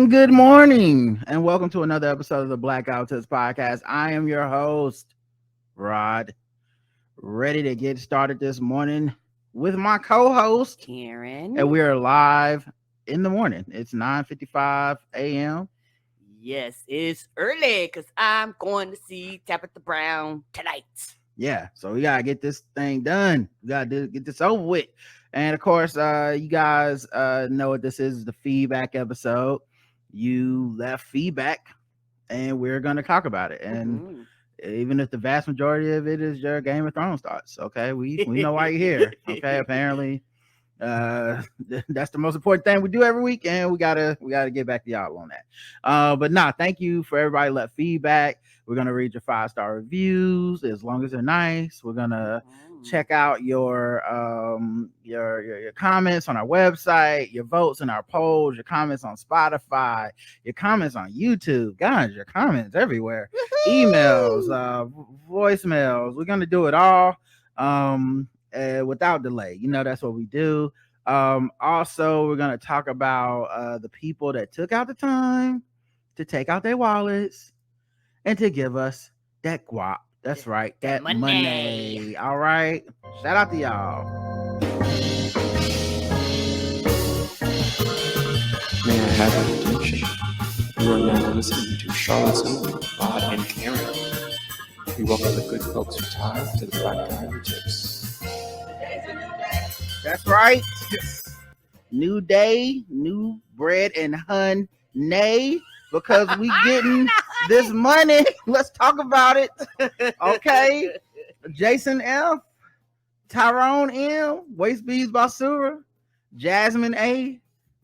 Good morning, and welcome to another episode of the Blackout Test Podcast. I am your host, Rod, ready to get started this morning with my co-host, Karen. and we are live in the morning. It's 9:55 a.m. Yes, it's early because I'm going to see Tabitha Brown tonight. Yeah, so we gotta get this thing done. We gotta get this over with. And of course, you guys know what this is the feedback episode. You left feedback, and we're gonna talk about it. And even if the vast majority of it is your Game of Thrones thoughts, okay, we know why you're here. Okay, apparently, that's the most important thing we do every week, and we gotta get back to y'all on that. But thank you for everybody left feedback. We're gonna read your 5-star reviews as long as they're nice. We're gonna check out your comments on our website, your votes in our polls, your comments on Spotify, your comments on YouTube. Guys, your comments everywhere. Emails, voicemails. We're gonna do it all without delay. You know, that's what we do. Also, we're gonna talk about the people that took out the time to take out their wallets and to give us that guap. That's right, that money. All right, shout out to y'all. May I have your attention? You are now listening to Charlotte's Own, Rod and Karen. We welcome the good folks who tie to the black guy who tips. That's right. New day, new bread and honey, because we getting this money. Let's talk about it. Okay. Jason F, Tyrone M, Waste Bees Basura, Jasmine A,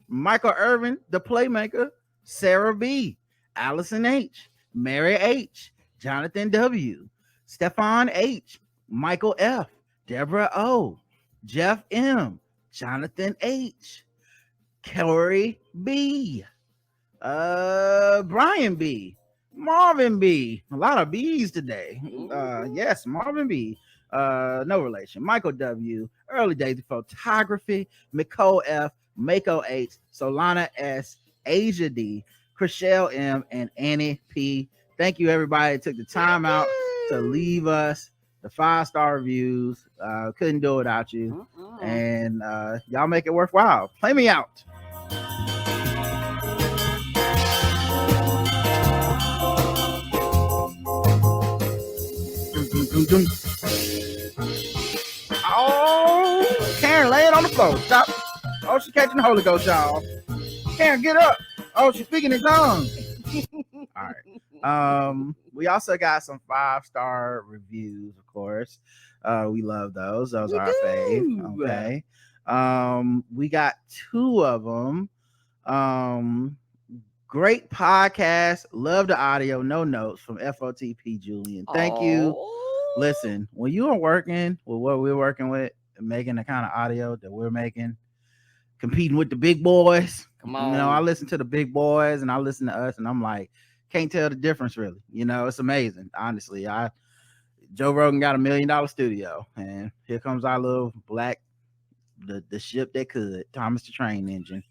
Michael Irvin, the Playmaker, Sarah B, Allison H, Mary H, Jonathan W, Stefan H, Michael F, Deborah O, Jeff M, Jonathan H, Corey B, Brian B, Marvin B. A lot of B's today. Yes, Marvin B. No relation. Michael W. Early Days of Photography. Nicole F. Mako H. Solana S. Asia D. Chriselle M. and Annie P. Thank you, everybody that took the time out to leave us the 5-star reviews. Couldn't do it without you. And y'all make it worthwhile. Play me out. Oh, Karen laying on the floor. Stop. Oh, she's catching the Holy Ghost, y'all. Karen, get up. Oh, she's speaking in tongues. All right. We also got some 5-star reviews, of course. We love those. Those are our fave. Okay. We got 2 of them. Great podcast. Love the audio. No notes from FOTP Julian. Thank you. Listen, when you are working with what we're working with, making the kind of audio that we're making, competing with the big boys. Come on. You know, I listen to the big boys and I listen to us, and I'm like, can't tell the difference really. You know, it's amazing. Honestly, Joe Rogan got $1 million studio, and here comes our little black, the ship that could, Thomas the Train Engine.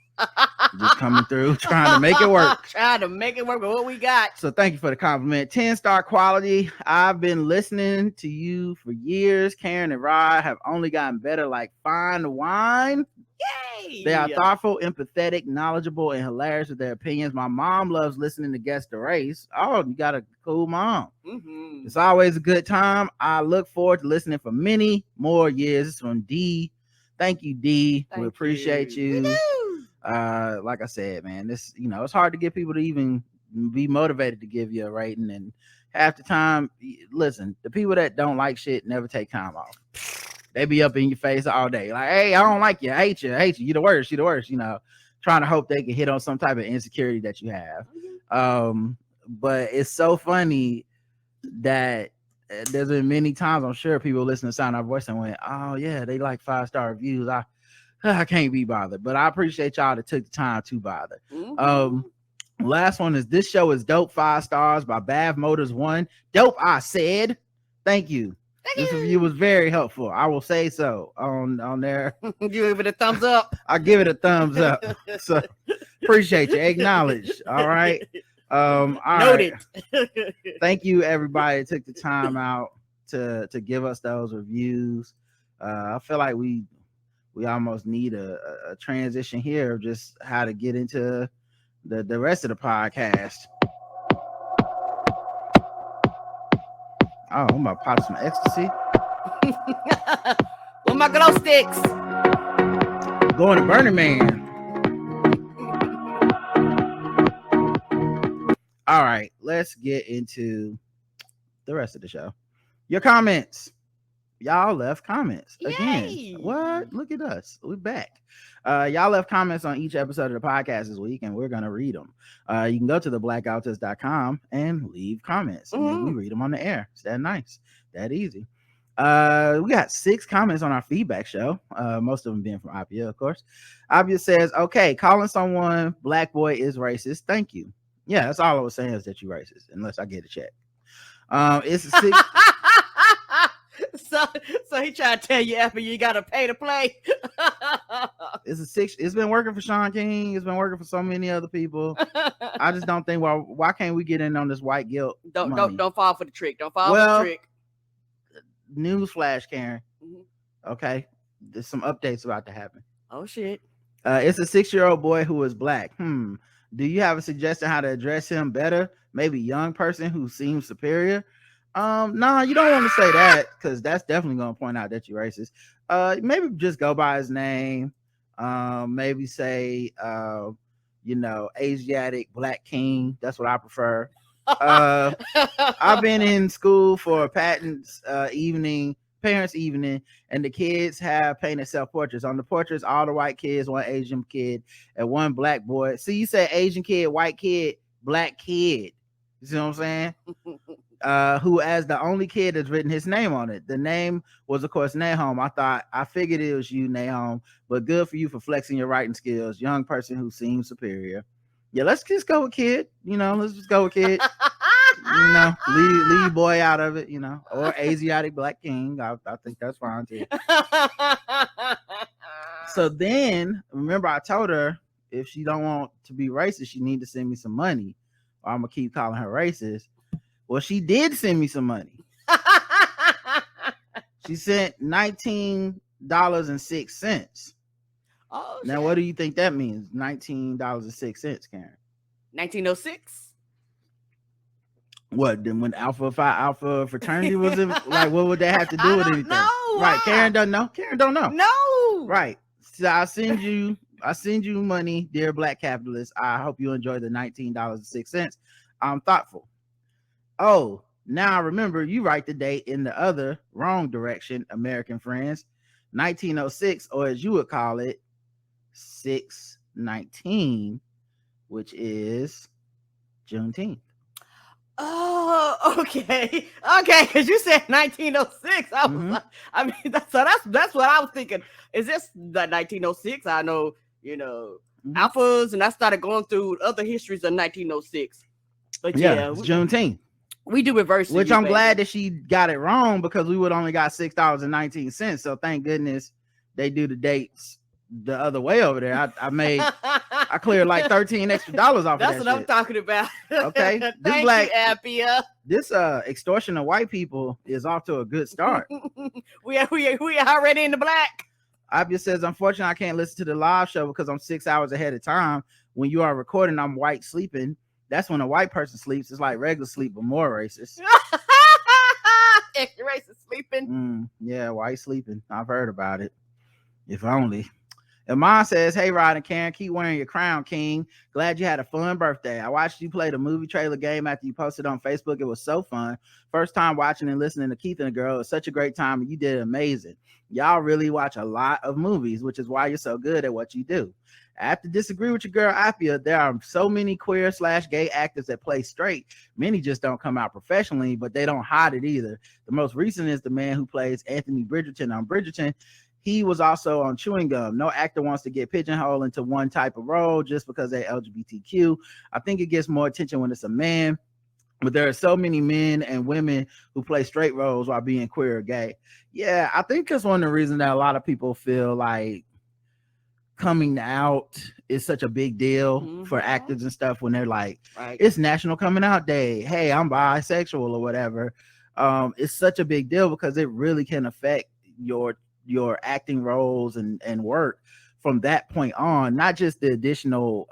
Just coming through, trying to make it work. Trying to make it work with what we got. So thank you for the compliment. 10-star quality. I've been listening to you for years. Karen and Rod have only gotten better like fine wine. Yay! They are thoughtful, empathetic, knowledgeable, and hilarious with their opinions. My mom loves listening to Guess the Race. Oh, you got a cool mom. It's always a good time. I look forward to listening for many more years. This is from D. Thank you, D. We appreciate you. Like I said, man, this, you know, it's hard to get people to even be motivated to give you a rating, and half the time, listen, the people that don't like shit never take time off. They be up in your face all day, like, hey, I don't like you, I hate you, you're the worst, you know, trying to hope they can hit on some type of insecurity that you have. But it's so funny that there's been many times, I'm sure, people listen to Sound Our Voice and went, oh yeah, they like 5-star reviews. I can't be bothered, but I appreciate y'all that took the time to bother. Last one is, this show is dope, 5 stars by Bav Motors 1. Dope, I said. Thank you. This review was very helpful. I will say so on there. You give it a thumbs up. I give it a thumbs up. So Appreciate you. Acknowledge. All right. All Noted. Right. Thank you, everybody that took the time out to give us those reviews. I feel like we almost need a transition here of just how to get into the rest of the podcast. Oh, I'm about to pop some ecstasy. Where my glow sticks? Going to Burning Man. All right, let's get into the rest of the show. Your comments. Y'all left comments again. Yay. What? Look at us. We're back. Y'all left comments on each episode of the podcast this week, and we're going to read them. You can go to theblackouttest.com and leave comments. And then we read them on the air. It's that nice. That easy. We got 6 comments on our feedback show. Most of them being from Apia, of course. Apia says, okay, calling someone black boy is racist. Thank you. Yeah, that's all I was saying is that you're racist, unless I get a check. It's a 6. So he tried to tell you after you gotta pay to play. It's a 6. It's been working for Sean King. It's been working for so many other people. I just don't think why can't we get in on this white guilt? Don't fall for the trick. Don't fall for the trick. Newsflash, Karen. Okay, there's some updates about to happen. Oh shit. It's a 6-year-old boy who is black. Do you have a suggestion how to address him better? Maybe young person who seems superior. No, you don't want to say that because that's definitely going to point out that you're racist. Maybe just go by his name. Maybe say, Asiatic Black King. That's what I prefer. I've been in school for parents evening, and the kids have painted self-portraits. On the portraits, all the white kids, one Asian kid, and one black boy. See, you said Asian kid, white kid, black kid. You see what I'm saying? Who as the only kid has written his name on it. The name was, of course, Nahom. I figured it was you, Nahom, but good for you for flexing your writing skills. Young person who seems superior. Yeah, let's just go with kid. Let's just go with kid. Leave boy out of it, or Asiatic Black King. I think that's fine too. So then, remember I told her if she don't want to be racist, she need to send me some money, or I'm gonna keep calling her racist. Well, she did send me some money. She sent $19.06. Oh, now what do you think that means? $19.06, Karen. 1906. What then? When Alpha fraternity was in, like, what would that have to do with anything? No, right? Karen doesn't know. Karen don't know. No. Right. So I send you money, dear black capitalist. I hope you enjoy the $19.06. I'm thoughtful. Oh, now I remember you write the date in the other wrong direction, American friends. 1906, or as you would call it, 6/19, which is Juneteenth. Oh, okay, because you said 1906. I was like, I mean, that's what I was thinking. Is this the 1906? I know, alphas, and I started going through other histories of 1906. But yeah, it's Juneteenth. We do reverse, which I'm glad that she got it wrong, because we would only got $6.19. So thank goodness they do the dates the other way over there. I cleared like $13 extra off of that. That's what I'm talking about. Okay. Thank you, Appia. This extortion of white people is off to a good start. we already in the black. Appia says, unfortunately, I can't listen to the live show because I'm 6 hours ahead of time. When you are recording, I'm white sleeping. That's when a white person sleeps. It's like regular sleep, but more racist. Extra racist sleeping. Yeah, white sleeping. I've heard about it. If only. And mom says, hey, Rod and Karen, keep wearing your crown, King. Glad you had a fun birthday. I watched you play the movie trailer game after you posted on Facebook. It was so fun. First time watching and listening to Keith and the girl. It was such a great time, and you did amazing. Y'all really watch a lot of movies, which is why you're so good at what you do. I have to disagree with your girl, Appia. There are so many queer/gay actors that play straight. Many just don't come out professionally, but they don't hide it either. The most recent is the man who plays Anthony Bridgerton on Bridgerton. He was also on Chewing Gum. No actor wants to get pigeonholed into one type of role just because they're LGBTQ. I think it gets more attention when it's a man, but there are so many men and women who play straight roles while being queer or gay. Yeah, I think that's one of the reasons that a lot of people feel like coming out is such a big deal for actors and stuff when they're like, it's National Coming Out Day. Hey, I'm bisexual or whatever. It's such a big deal because it really can affect your acting roles and work from that point on. Not just the additional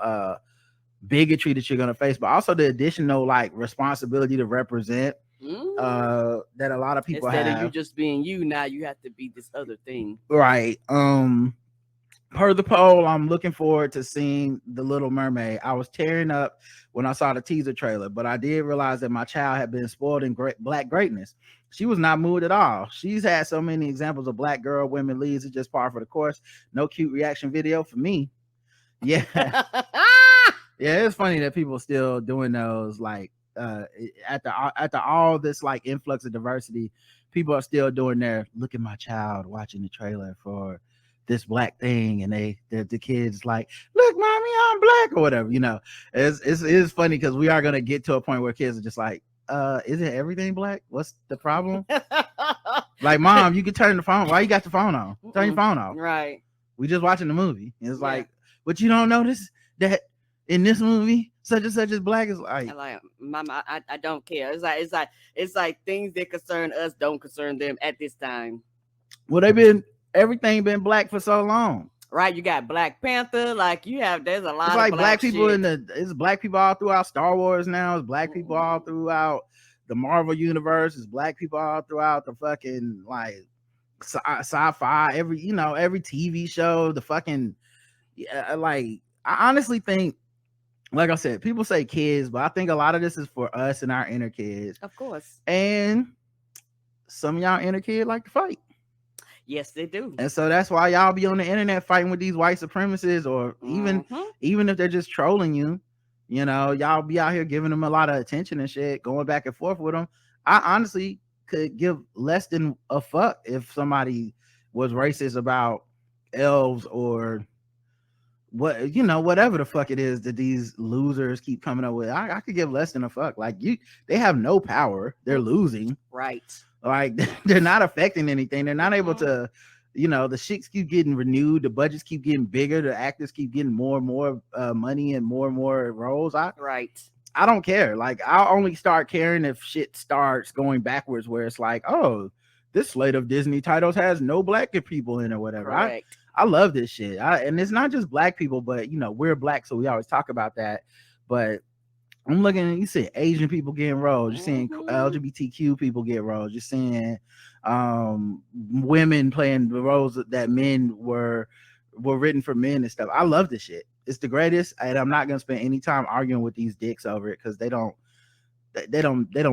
bigotry that you're gonna face, but also the additional like responsibility to represent that a lot of people instead have. of you just being you, now you have to be this other thing, right? Per the poll, I'm looking forward to seeing The Little Mermaid. I was tearing up when I saw the teaser trailer, but I did realize that my child had been spoiled in black greatness. She was not moved at all. She's had so many examples of black girl women leads. It's just par for the course. No cute reaction video for me. Yeah. Yeah, it's funny that people still doing those. Like after all this like influx of diversity, people are still doing their look at my child watching the trailer for this black thing, and the kids like, look, mommy, I'm black or whatever. It's funny because we are gonna get to a point where kids are just like, isn't everything black? What's the problem? Like, mom, you can turn the phone. Why you got the phone on? Turn your phone off. Right. We just watching the movie. It's like, but you don't notice that in this movie such and such is black. Is like, mama, I don't care. It's like things that concern us don't concern them at this time. Well, everything been black for so long, right? You got Black Panther, like there's a lot. It's like of black people shit. It's black people all throughout Star Wars now. It's black people all throughout the Marvel universe. It's black people all throughout the fucking like sci-fi. Every TV show. The fucking like, I honestly think, like I said, people say kids, but I think a lot of this is for us and our inner kids, of course. And some of y'all inner kids like to fight. Yes, they do. And so that's why y'all be on the internet fighting with these white supremacists, or even if they're just trolling you, y'all be out here giving them a lot of attention and shit, going back and forth with them. I honestly could give less than a fuck if somebody was racist about elves or whatever the fuck it is that these losers keep coming up with. I could give less than a fuck. Like, they have no power. They're losing. Right. Like, they're not affecting anything. They're not able to, the shits keep getting renewed. The budgets keep getting bigger. The actors keep getting more and more money and more roles. I don't care. Like, I'll only start caring if shit starts going backwards, where it's like, oh, this slate of Disney titles has no black people in or whatever. Correct. I love this shit. And it's not just black people, but we're black, so we always talk about that. But I'm looking, you see Asian people getting roles. You're seeing LGBTQ people get roles. You're seeing women playing the roles that men were written for men and stuff. I love this shit. It's the greatest, and I'm not gonna spend any time arguing with these dicks over it because they don't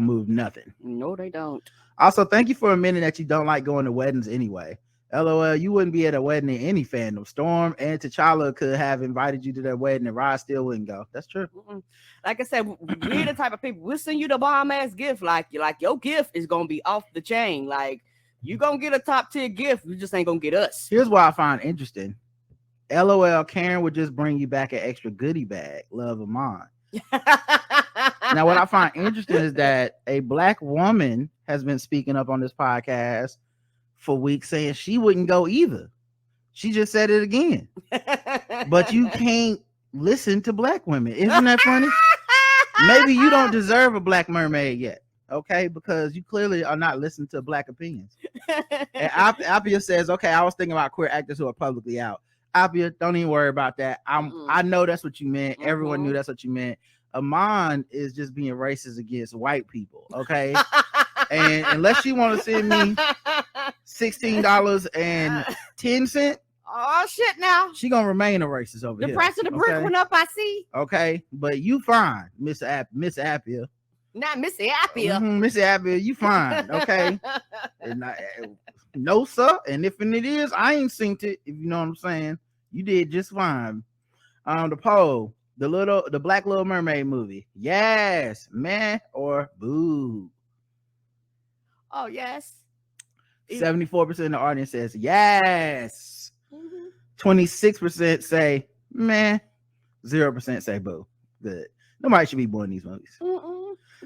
move nothing. No, they don't. Also, thank you for admitting that you don't like going to weddings anyway. LOL, you wouldn't be at a wedding in any fandom. Storm and T'Challa could have invited you to their wedding, and Rod still wouldn't go. That's true. Like I said, we're the type of people, we'll send you the bomb ass gift. Like your gift is gonna be off the chain. Like, you gonna get a top tier gift. You just ain't gonna get us. Here's what I find interesting. LOL, Karen would just bring you back an extra goodie bag. Love of mine. Now, what I find interesting is that a black woman has been speaking up on this podcast for weeks saying she wouldn't go either. She just said it again. But you can't listen to black women. Isn't that funny? Maybe you don't deserve a black mermaid yet, okay? Because you clearly are not listening to black opinions. And Appia says, okay, I was thinking about queer actors who are publicly out. Appia, don't even worry about that. I know that's what you meant. Everyone knew that's what you meant. Amon is just being racist against white people, okay? And unless you want to send me $16.10, oh shit, now she gonna remain a racist over here. The price of the brick went up, I see. Okay, but you fine, Miss Appia. Not Missy Appia. Missy Appia, you fine, okay? And no, sir. And if it is, I ain't seen it. If you know what I'm saying, you did just fine. The poll. The Black Little Mermaid movie. Yes, meh, or boo. Oh, yes. 74% of the audience says yes. 26% say meh. 0% say boo. Good. Nobody should be booing these movies.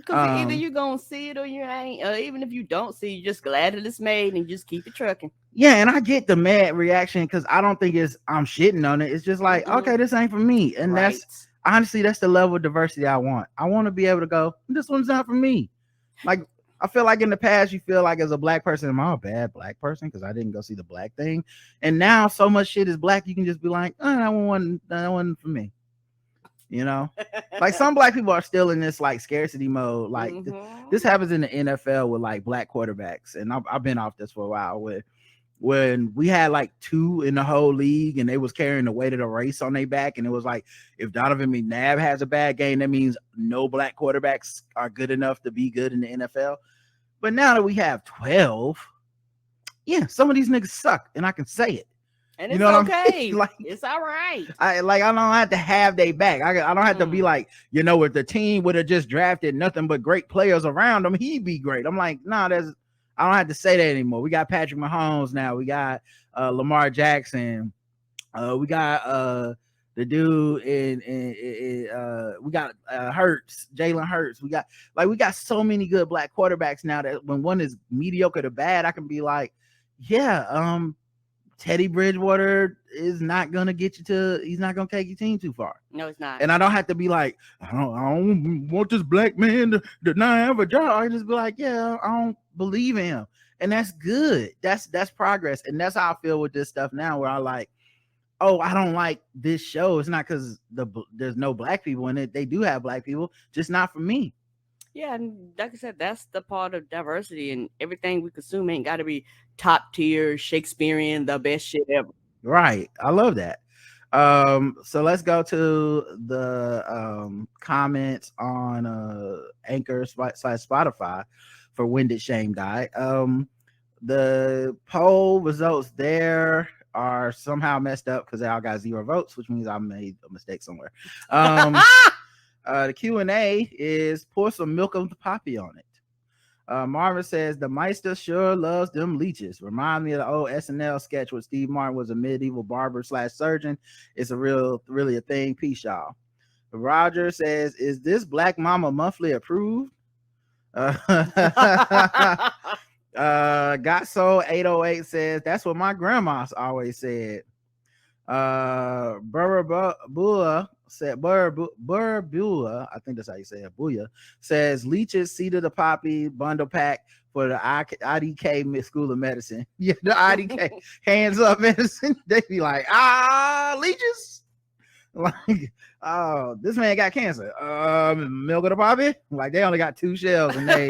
Because either you're gonna see it or you ain't, or even if you don't see, you're just glad that it's made and just keep it trucking. Yeah, and I get the mad reaction because I don't think I'm shitting on it. It's just like, okay, this ain't for me. And that's honestly, that's the level of diversity I want. I want to be able to go, this one's not for me. Like, I feel like in the past, you feel like as a black person, am I a bad black person because I didn't go see the black thing? And now so much shit is black, you can just be like, oh, that wasn't for me. You know, like some black people are still in this like scarcity mode. Like this happens in the NFL with like black quarterbacks, and I've been off this for a while. When we had like 2 in the whole league, and they was carrying the weight of the race on their back, and it was like, if Donovan McNabb has a bad game, that means no black quarterbacks are good enough to be good in the NFL. But now that we have 12, yeah, some of these niggas suck, and I can say it. And it's okay. Like, it's all right. I don't have to have their back. I don't have to be like, if the team would have just drafted nothing but great players around him, he'd be great. I'm like, I don't have to say that anymore. We got Patrick Mahomes now. We got Lamar Jackson. We got the dude in we got Hurts, Jalen Hurts. We got so many good black quarterbacks now that when one is mediocre to bad, I can be like, yeah, Teddy Bridgewater is not gonna get you he's not gonna take your team too far. No, it's not. And I don't have to be like, I don't want this black man to not have a job. I just be like, yeah, I don't believe in him. And that's good. That's progress. And that's how I feel with this stuff now, where I like, oh, I don't like this show. It's not because there's no black people in it. They do have black people, just not for me. Yeah, and like I said, that's the part of diversity, and everything we consume ain't got to be top tier Shakespearean, the best shit ever. Right. I love that. So let's go to the comments on Anchor / Spotify for When Did Shame Die. The poll results there are somehow messed up because they all got 0 votes, which means I made a mistake somewhere. The Q&A is pour some milk of the poppy on it. Marvin says the Meister sure loves them leeches. Remind me of the old SNL sketch where Steve Martin was a medieval barber / surgeon. It's really a thing. Peace, y'all. Roger says, is this Black Mama Monthly approved? Got 808 says that's what my grandma's always said. Burbula said Burbula, I think that's how you say it. Booyah says leeches, seed of the poppy bundle pack for the IDK School of Medicine. Yeah, the IDK hands up medicine. They be like, leeches. Like, oh, this man got cancer. Milk of the poppy. Like they only got 2 shelves in their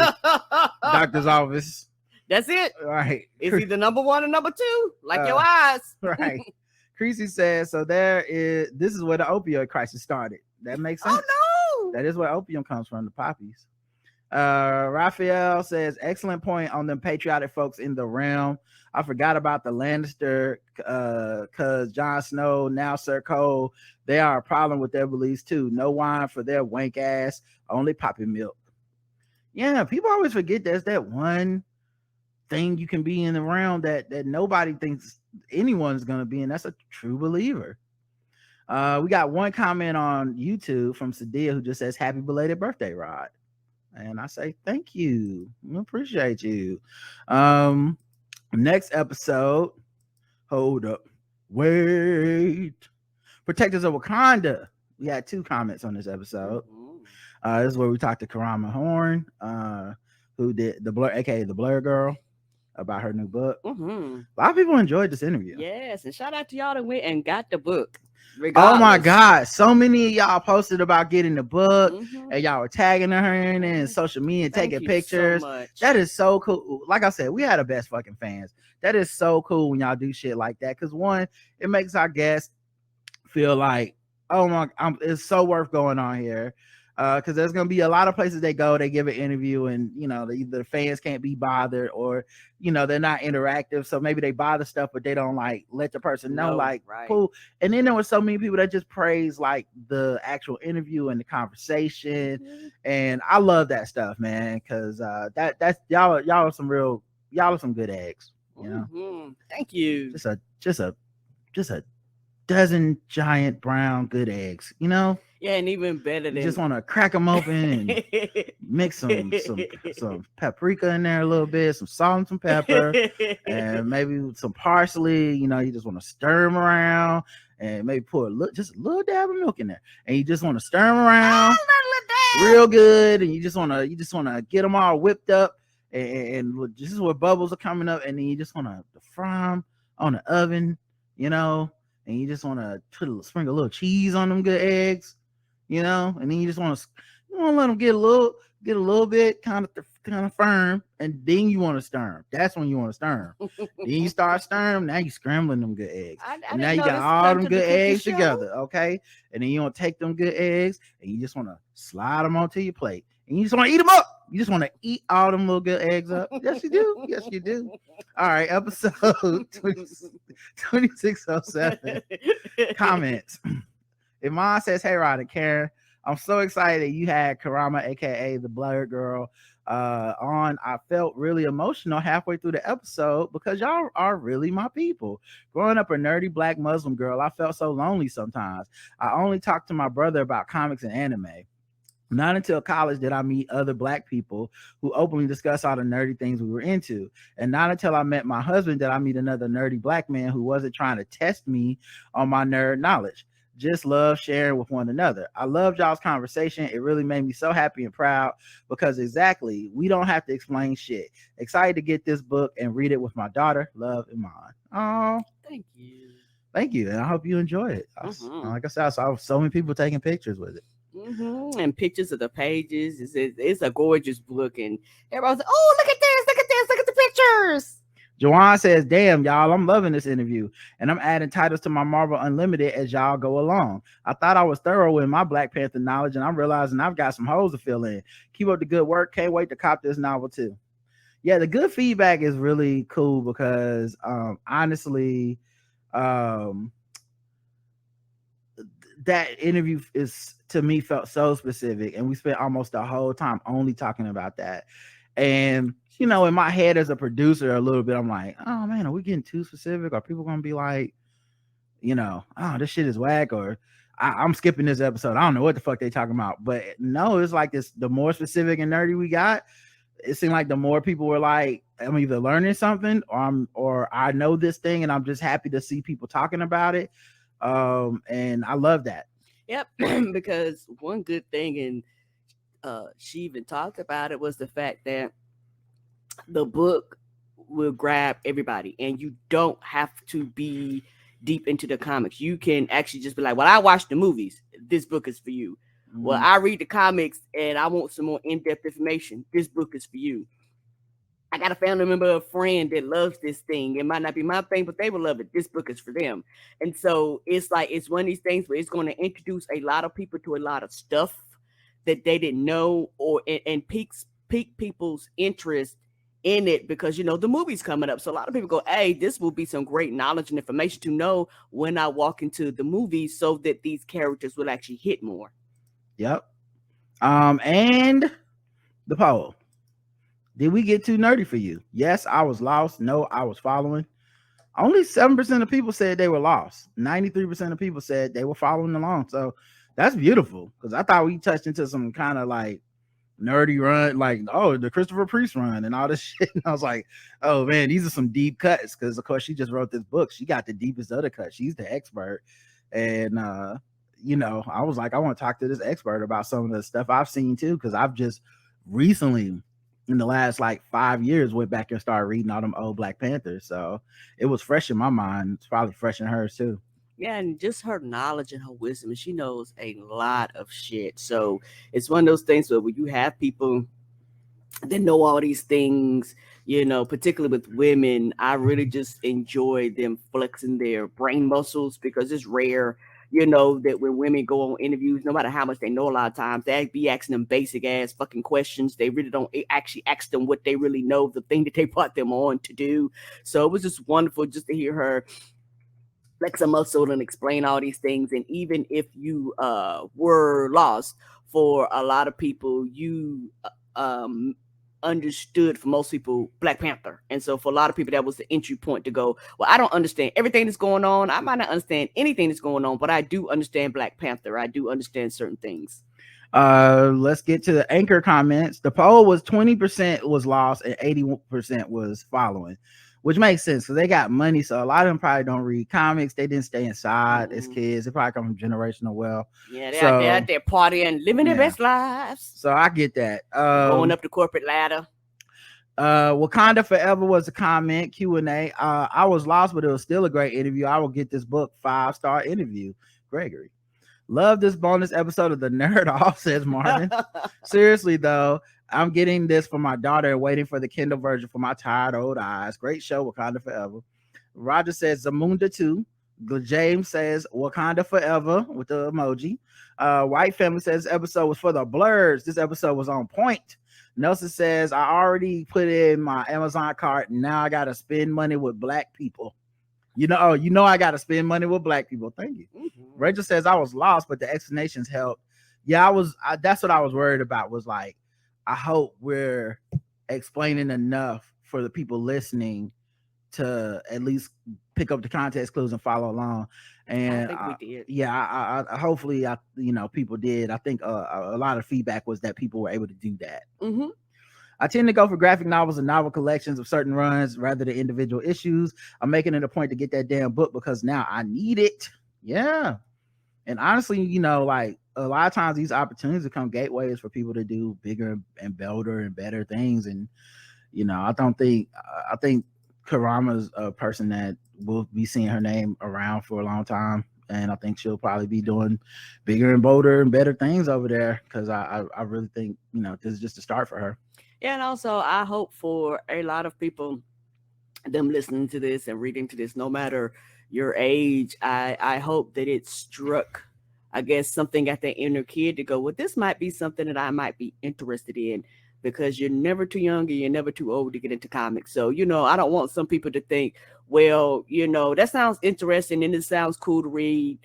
doctor's office. That's it. Right. It's either number 1 or number 2, like your eyes. Right. Creasy says, so this is where the opioid crisis started. That makes sense. Oh no. That is where opium comes from, the poppies. Raphael says, excellent point on them patriotic folks in the realm. I forgot about the Lannister, cause Jon Snow, now Sir Cole, they are a problem with their beliefs too. No wine for their wank ass, only poppy milk. Yeah, people always forget there's that one thing you can be in the realm that nobody thinks anyone's gonna be, and that's a true believer. We got one comment on YouTube from Sadia who just says happy belated birthday, Rod. And I say thank you. I appreciate you. Next episode. Hold up. Wait. Protectors of Wakanda. We had 2 comments on this episode. This is where we talked to Karama Horn, who did the Blur, aka the Blur Girl, about her new book. A lot of people enjoyed this interview. Yes, and shout out to y'all that went and got the book. Regardless. Oh my God, so many of y'all posted about getting the book, and y'all were tagging her in and social media, taking pictures. So that is so cool. Like I said, we had the best fucking fans. That is so cool when y'all do shit like that, because one, it makes our guests feel like, oh my, it's so worth going on here. Because there's gonna be a lot of places they go, they give an interview, and either the fans can't be bothered, or they're not interactive, so maybe they buy the stuff but they don't like let the person know, right. Cool. And then there were so many people that just praise like the actual interview and the conversation, and I love that stuff, man, because that's y'all are some good eggs, Thank you. Just a dozen giant brown good eggs, you know? Yeah, and even better You than just want to crack them open and mix some paprika in there a little bit, some salt and some pepper, and maybe some parsley. You know, you just want to stir them around, and maybe put just a little dab of milk in there, and you just want to stir them around real good, and you just want to get them all whipped up, and this is where bubbles are coming up, and then you just want to fry them on the oven, you know, and you just want to sprinkle a little cheese on them good eggs, you know, and then you want to let them get a little bit kind of firm, and then you want to stir them. That's when you want to stir them. Then you start stirring them. Now you scrambling them good eggs. I and now you got all them good eggs together, okay? And then you want to take them good eggs and you just want to slide them onto your plate, and you just want to eat them up. You just want to eat all them little good eggs up. Yes, you do. Yes, you do. All right, episode 2607. Comments. Iman says, "Hey, Rod and Karen, I'm so excited that you had Karama, aka the Blurred Girl, on. I felt really emotional halfway through the episode because y'all are really my people. Growing up a nerdy black Muslim girl, I felt so lonely sometimes. I only talked to my brother about comics and anime. Not until college did I meet other black people who openly discuss all the nerdy things we were into. And not until I met my husband did I meet another nerdy black man who wasn't trying to test me on my nerd knowledge. Just love sharing with one another. I loved y'all's conversation. It really made me so happy and proud because exactly, we don't have to explain shit. Excited to get this book and read it with my daughter. Love, Iman." Oh, thank you. Thank you. And I hope you enjoy it. Like I said, I saw so many people taking pictures with it. And pictures of the pages. It's a gorgeous book, and everybody's like, "Oh, look at this! Look at this! Look at the pictures!" Joanne says, "Damn, y'all, I'm loving this interview, and I'm adding titles to my Marvel Unlimited as y'all go along. I thought I was thorough in my Black Panther knowledge, and I'm realizing I've got some holes to fill in. Keep up the good work. Can't wait to cop this novel too." Yeah, the good feedback is really cool because honestly, that interview is, to me, felt so specific, and we spent almost the whole time only talking about that. And you know, in my head as a producer, a little bit, I'm like, oh man, are we getting too specific? Are people gonna be like, you know, oh, this shit is whack, or I'm skipping this episode, I don't know what the fuck they talking about? But no, it's like this, the more specific and nerdy we got, it seemed like the more people were like, I'm either learning something or I know this thing, and I'm just happy to see people talking about it. And I love that. Yep. Because one good thing, and she even talked about it, was the fact that the book will grab everybody, and you don't have to be deep into the comics. You can actually just be like, well, I watched the movies, this book is for you. Well, I read the comics and I want some more in-depth information, this book is for you. I got a family member, a friend that loves this thing. It might not be my thing, but they will love it. This book is for them. And so it's like, it's one of these things where it's going to introduce a lot of people to a lot of stuff that they didn't know, or and pique people's interest in it, because, you know, the movie's coming up. So a lot of people go, hey, this will be some great knowledge and information to know when I walk into the movie, so that these characters will actually hit more. Yep. And the poll. Did we get too nerdy for you? Yes, I was lost. No, I was following. Only 7% of people said they were lost. 93% of people said they were following along. So that's beautiful, because I thought we touched into some kind of like nerdy run, like, oh, the Christopher Priest run and all this shit. And I was like, oh man, these are some deep cuts, because of course she just wrote this book. She got the deepest of the cuts. She's the expert. And you know, I was like, I want to talk to this expert about some of the stuff I've seen too, because I've just recently, in the last like 5 years, went back and started reading all them old Black Panthers. So it was fresh in my mind. It's probably fresh in hers too. Yeah, and just her knowledge and her wisdom, and she knows a lot of shit. So it's one of those things where when you have people that know all these things, you know, particularly with women, I really just enjoy them flexing their brain muscles, because it's rare, you know, that when women go on interviews, no matter how much they know, a lot of times they be asking them basic ass fucking questions. They really don't actually ask them what they really know, the thing that they brought them on to do. So it was just wonderful just to hear her flex a muscle and explain all these things. And even if you were lost, for a lot of people, you understood for most people Black Panther. And so for a lot of people, that was the entry point to go, well, I don't understand everything that's going on. I might not understand anything that's going on, but I do understand Black Panther. I do understand certain things. Let's get to the Anchor comments. The poll was 20% was lost and 80% was following, which makes sense because they got money. So a lot of them probably don't read comics. They didn't stay inside as kids. They probably come from generational wealth. Yeah, they're out there partying, living their best lives. So I get that. Going up the corporate ladder. Wakanda Forever was a comment Q&A. I was lost, but it was still a great interview. I will get this book 5-star interview. Gregory. Love this bonus episode of the Nerd Off, says Martin. Seriously though, I'm getting this for my daughter and waiting for the Kindle version for my tired old eyes. Great show, Wakanda Forever. Roger says Zamunda 2. James says Wakanda Forever with the emoji. White Family says this episode was for the blurs. This episode was on point. Nelson says I already put in my Amazon cart and now I gotta spend money with Black people. I gotta spend money with Black people. Thank you. Mm-hmm. Rachel says I was lost, but the explanations helped. Yeah, that's what I was worried about, was like, I hope we're explaining enough for the people listening to at least pick up the context clues and follow along. And I think we did. Yeah, hopefully people did. I think a lot of feedback was that people were able to do that. Mm-hmm. I tend to go for graphic novels and novel collections of certain runs rather than individual issues. I'm making it a point to get that damn book because now I need it. Yeah. And honestly, like a lot of times these opportunities become gateways for people to do bigger and bolder and better things. And, I think Karama's a person that we'll be seeing her name around for a long time. And I think she'll probably be doing bigger and bolder and better things over there because I really think, this is just a start for her. Yeah, and also I hope for a lot of people, them listening to this and reading to this, no matter your age, I hope that it struck, I guess, something at the inner kid to go, well, this might be something that I might be interested in, because you're never too young and you're never too old to get into comics. So, I don't want some people to think, well, that sounds interesting and it sounds cool to read,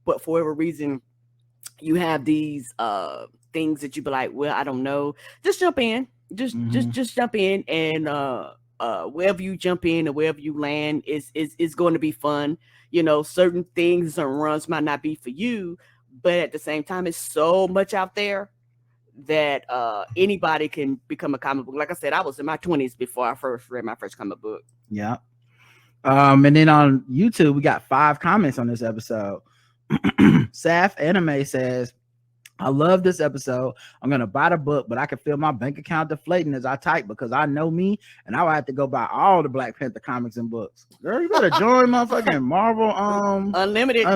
but for whatever reason, you have these things that you be like, well, I don't know. Just jump in. Just jump in, and wherever you jump in or wherever you land is going to be fun. Certain things and runs might not be for you, but at the same time, it's so much out there that anybody can become a comic book. Like I said, I was in my 20s before I first read my first comic book. Yeah. And then on YouTube, we got 5 comments on this episode. Saf Anime says, I love this episode. I'm going to buy the book, but I can feel my bank account deflating as I type because I know me and I will have to go buy all the Black Panther comics and books. Girl, you better join motherfucking Marvel Unlimited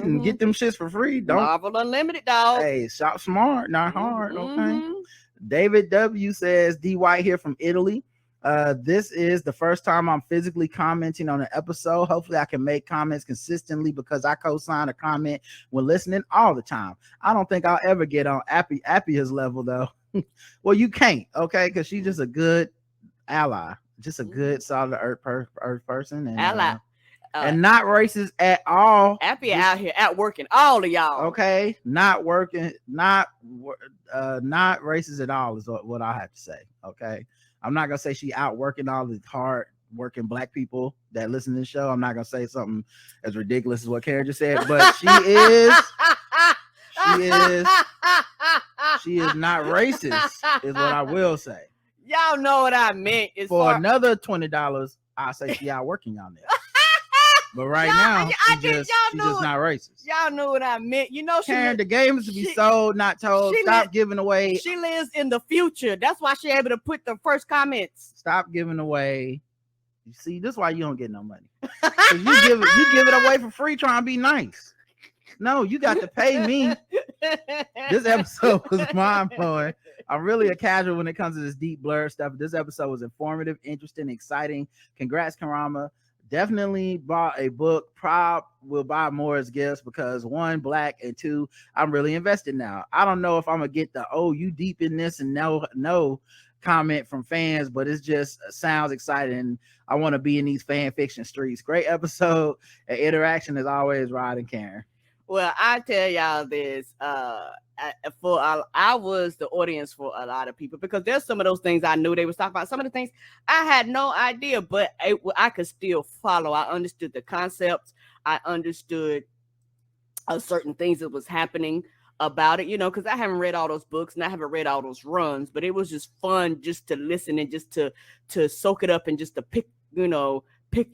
and get them shits for free. Marvel Unlimited, dog. Hey, shop smart, not hard. Okay. David W says, D White here from Italy. This is the first time I'm physically commenting on an episode. Hopefully I can make comments consistently because I co-sign a comment when listening all the time. I don't think I'll ever get on Appia's level though. Well, you can't, okay? Because she's just a good ally, just a good solid earth person, and ally. And not racist at all. Appia out here outworking all of y'all. Okay, not racist at all is what I have to say. Okay. I'm not gonna say she outworking all the hard working Black people that listen to the show. I'm not gonna say something as ridiculous as what Karen just said, but she is not racist, is what I will say. Y'all know what I meant. For another $20, I say she outworking y'all there. But right now, she's just not racist. Y'all know what I meant. Karen, the game is to be sold, not told. Stop giving away. She lives in the future. That's why she's able to put the first comments. Stop giving away. You see, this is why you don't get no money. You give it away for free trying to be nice. No, you got to pay me. This episode was mind-blowing. I'm really a casual when it comes to this deep blur stuff. This episode was informative, interesting, exciting. Congrats, Karama. Definitely bought a book. Will buy more as gifts because 1, Black, and 2, I'm really invested now. I don't know if I'm gonna get the you deep in this and no comment from fans, but it's just sounds exciting. I want to be in these fan fiction streets. Great episode and interaction as always, Rod and Karen. Well, I tell y'all this. I was the audience for a lot of people because there's some of those things I knew they was talking about. Some of the things I had no idea, but I could still follow. I understood the concepts. I understood certain things that was happening about it, because I haven't read all those books and I haven't read all those runs, but it was just fun just to listen and just to soak it up and just to pick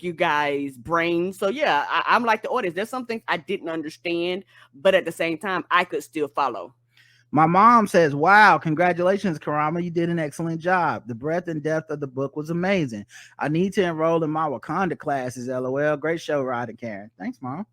you guys' brains. So yeah, I'm like the audience. There's some things I didn't understand, but at the same time, I could still follow. My mom says, wow, congratulations, Karama. You did an excellent job. The breadth and depth of the book was amazing. I need to enroll in my Wakanda classes, LOL. Great show, Rod and Karen. Thanks, Mom.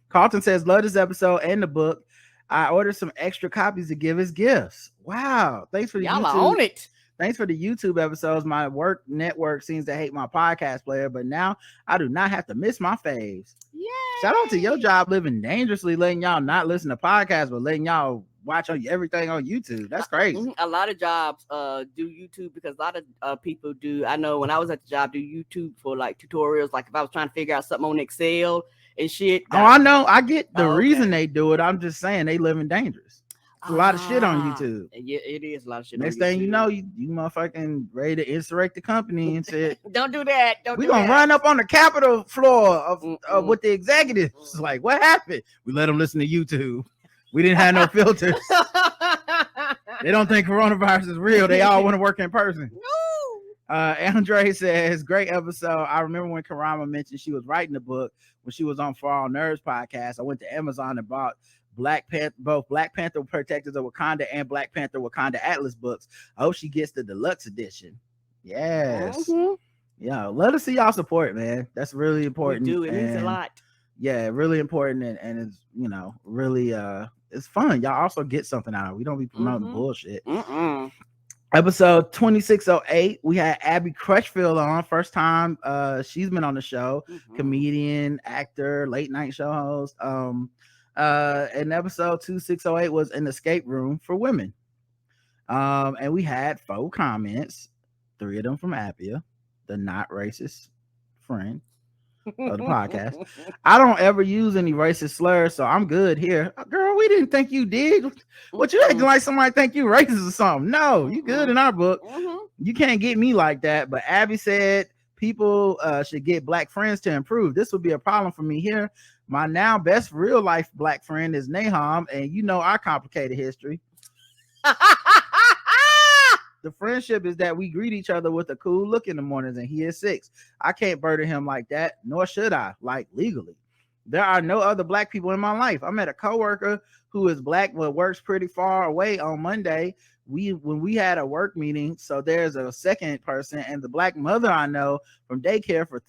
Carlton says, love this episode and the book. I ordered some extra copies to give as gifts. Wow. Thanks for the Y'all YouTube. own it. Thanks for the YouTube episodes. My work network seems to hate my podcast player, but now I do not have to miss my faves. Yay. Shout out to your job living dangerously, letting y'all not listen to podcasts, but letting y'all watch everything on YouTube. That's crazy. A lot of jobs do YouTube because a lot of people do. I know when I was at the job, do YouTube for like tutorials. Like if I was trying to figure out something on Excel and shit. I know. I get the reason they do it. I'm just saying they living dangerous. It's a lot of shit on YouTube. Yeah, it is a lot of shit. Next thing you know, you motherfucking ready to insurrect the company and said, "Don't do that. We're gonna run up on the Capitol floor of with the executives." It's like, what happened? We let them listen to YouTube. We didn't have no filters. They don't think coronavirus is real. They all want to work in person. No. Andre says, great episode. I remember when Karama mentioned she was writing the book when she was on For All Nerds podcast. I went to Amazon and bought both Black Panther Protectors of Wakanda and Black Panther Wakanda Atlas books. I hope she gets the deluxe edition. Yes. Mm-hmm. Yeah, let us see y'all support, man. That's really important. We do. It means a lot. Yeah, really important, and it's really it's fun. Y'all also get something out of it. We don't be promoting bullshit. Episode 2608, we had Abby Crutchfield on, first time she's been on the show. Comedian, actor, late night show host. And episode 2608 was an escape room for women. And we had 4 comments, 3 of them from Appia, the not racist friend of the podcast. I don't ever use any racist slurs, so I'm good here. Girl, we didn't think you did. What you acting like somebody think you racist or something? No, you good in our book. You can't get me like that. But Abby said people should get black friends to improve. This would be a problem for me here. My now best real life black friend is Nahum, and our complicated history. The friendship is that we greet each other with a cool look in the mornings, and he is 6. I can't burden him like that, nor should I, like legally. There are no other black people in my life. I met a coworker who is black but works pretty far away on Monday. When we had a work meeting, so there's a second person, and the black mother I know from daycare from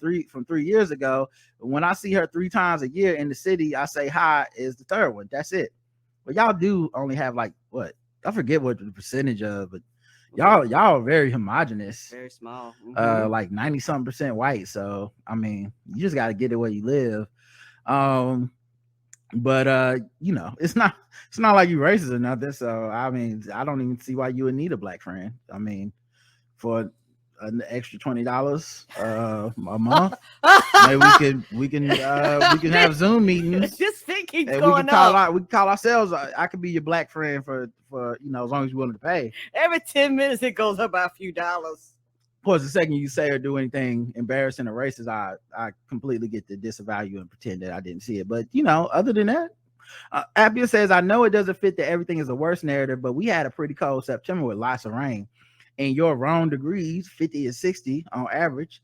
3 years ago. When I see her 3 times a year in the city, I say hi is the third one. That's it. But y'all do only have like what? I forget what the percentage of, but y'all are very homogenous, very small, like 90-something% white. So I mean, you just got to get it where you live. But it's not like you racist or nothing. So I mean, I don't even see why you would need a black friend. I mean, for an extra $20 a month, maybe we can have Zoom meetings. This thing keeps and going up. We can call ourselves. I could be your black friend for as long as you're willing to pay. Every 10 minutes it goes up by a few dollars. Of course, the second you say or do anything embarrassing or racist, I completely get to disavow you and pretend that I didn't see it. But other than that, Appia says, I know it doesn't fit that everything is a worse narrative, but we had a pretty cold September with lots of rain. In your wrong degrees, 50 and 60 on average.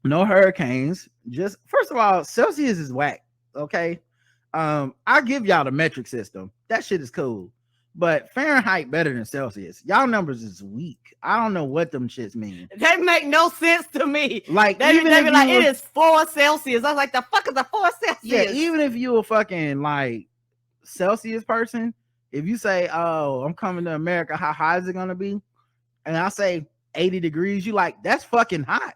No hurricanes. Just first of all, Celsius is whack. Okay. I give y'all the metric system. That shit is cool. But Fahrenheit better than Celsius. Y'all numbers is weak. I don't know what them shits mean. They make no sense to me. Like they be like, it is 4 Celsius. I was like, the fuck is a 4 Celsius? Yeah, even if you a fucking like Celsius person, if you say, oh, I'm coming to America, how high is it gonna be? And I say 80 degrees, you like, that's fucking hot.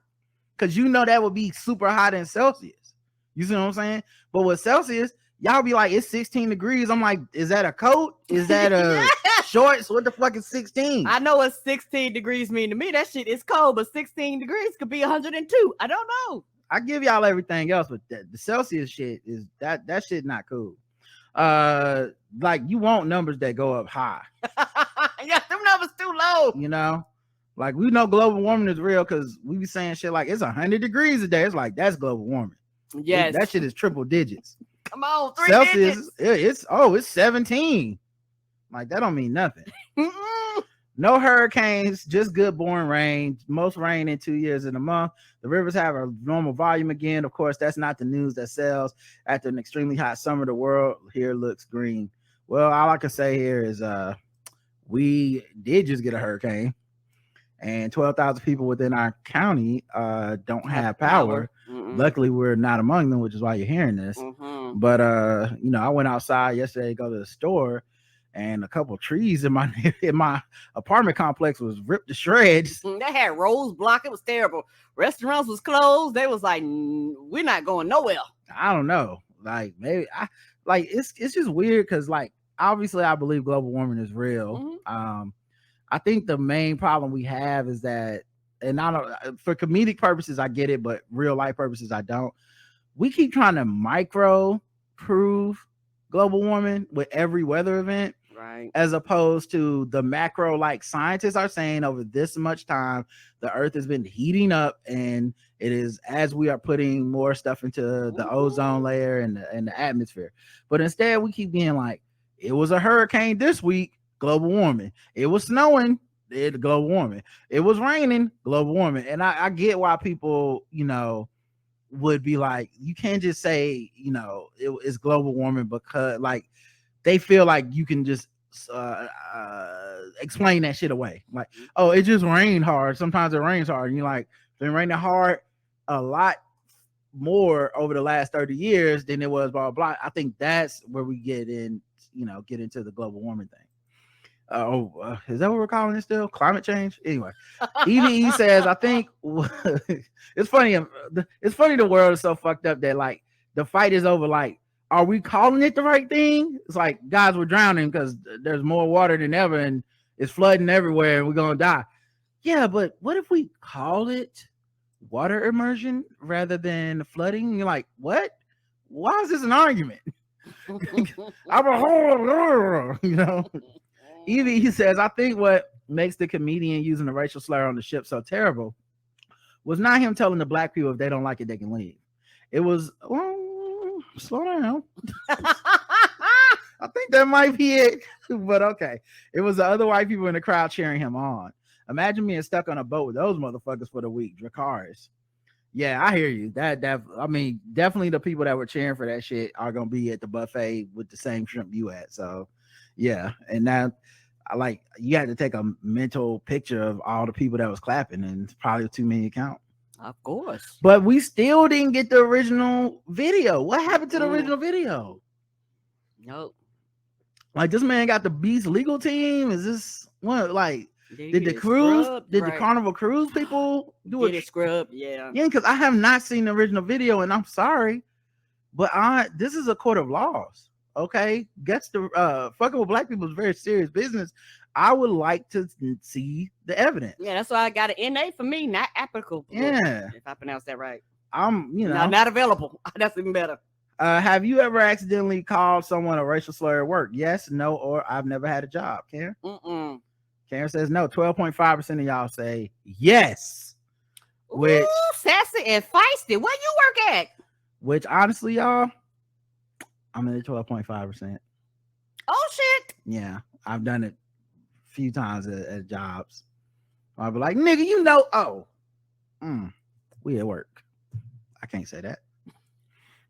Cause that would be super hot in Celsius. You see what I'm saying? But with Celsius, y'all be like, it's 16 degrees. I'm like, is that a coat? Is that a shorts? What the fuck is 16? I know what 16 degrees mean to me. That shit is cold, but 16 degrees could be 102. I don't know. I give y'all everything else, but the Celsius shit is that shit not cool. Like you want numbers that go up high. Yeah, them numbers too low. You know, like we know global warming is real because we be saying shit like it's 100 degrees a day. It's like that's global warming. Yes, that shit is triple digits. Come on, 3 Celsius, digits. it's 17. Like that don't mean nothing. No hurricanes, just good boring rain. Most rain in 2 years in a month. The rivers have a normal volume again. Of course, that's not the news that sells. After an extremely hot summer, the world here looks green. Well, all I can say here is we did just get a hurricane, and 12,000 people within our county don't have power. Luckily, we're not among them, which is why you're hearing this. But I went outside yesterday to go to the store, and a couple trees in my apartment complex was ripped to shreds. They had roads blocked. It was terrible. Restaurants was closed. They was like, we're not going nowhere. I don't know. Like maybe it's just weird because like obviously I believe global warming is real. I think the main problem we have is that, and I don't, for comedic purposes I get it, but real life purposes I don't. We keep trying to micro prove global warming with every weather event. Right. As opposed to the macro, like scientists are saying over this much time, the earth has been heating up, and it is as we are putting more stuff into the ozone layer and the atmosphere. But instead, we keep being like, it was a hurricane this week, global warming. It was snowing, global warming. It was raining, global warming. And I get why people, would be like, you can't just say, it's global warming because like, they feel like you can just explain that shit away. Like, oh, it just rained hard. Sometimes it rains hard. And you're like, it's been raining hard a lot more over the last 30 years than it was, blah, blah, blah. I think that's where we get into the global warming thing. Is that what we're calling it still? Climate change? Anyway, EVE says, I think it's funny. It's funny the world is so fucked up that like the fight is over like, are we calling it the right thing? It's like, guys, we're drowning because there's more water than ever and it's flooding everywhere and we're going to die. Yeah, but what if we call it water immersion rather than flooding? And you're like, what? Why is this an argument? Evie, he says, I think what makes the comedian using the racial slur on the ship so terrible was not him telling the black people if they don't like it, they can leave. It was, slow down. I think that might be it, but okay. It was the other white people in the crowd cheering him on. Imagine being stuck on a boat with those motherfuckers for the week. Dracarys. Yeah, I hear you. I mean, definitely the people that were cheering for that shit are gonna be at the buffet with the same shrimp you at. So, yeah. And now, you had to take a mental picture of all the people that was clapping, and it's probably too many to count. Of course. But we still didn't get the original video. What happened to the original video? Nope. Like, this man got the Beast legal team? Is this what? Like, did the Carnival Cruise people do it? Scrub? Yeah. Yeah, because I have not seen the original video, and I'm sorry, but this is a court of laws. Okay, gets the fucking with black people is very serious business. I would like to see the evidence. Yeah, that's why I got an NA for me, not applicable. Yeah, if I pronounce that right. I'm, not available. That's even better. Have you ever accidentally called someone a racial slur at work? Yes, no, or I've never had a job. Karen? Karen says no. 12.5% of y'all say yes. Which sassy and feisty. Where you work at? Which honestly, y'all, I'm in the 12.5%. Oh shit. Yeah, I've done it a few times at jobs. I'll be like, nigga, we at work. I can't say that.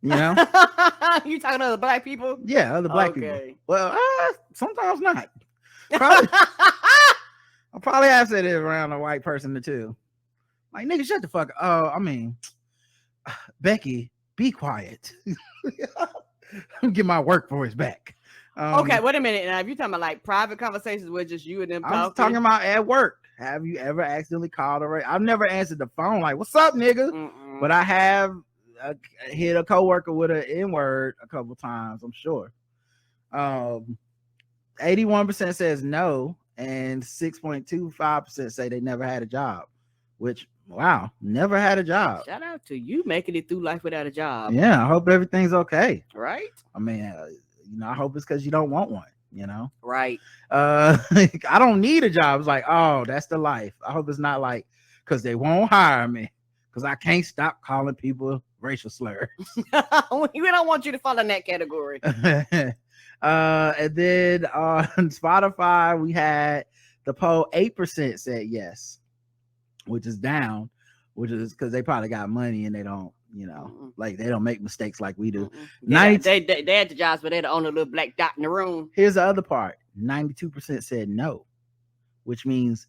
You talking to other black people? Yeah, other black people. Well, sometimes not. Probably, I probably have said it around a white person or two. Like, nigga, shut the fuck up. Oh, I mean, Becky, be quiet. Get my work voice back. Okay, wait a minute. Now, if you're talking about like private conversations with just you and them talking, I'm talking about at work. Have you ever accidentally called I've never answered the phone like, "What's up, nigga?" But I have hit a coworker with an N-word a couple times. I'm sure. 81% says no, and 6.25% say they never had a job. Which Wow, never had a job. Shout out to you making it through life without a job. Yeah, I hope everything's okay. Right? I mean, I hope it's because you don't want one. Right. I don't need a job. It's like, oh, that's the life. I hope it's not like because they won't hire me because I can't stop calling people racial slurs. We don't want you to fall in that category. And then on Spotify, we had the poll 8% said yes, which is down, which is because they probably got money and they don't, like they don't make mistakes like we do. They had the jobs, but they're the only little black dot in the room. Here's the other part: 92% said no, which means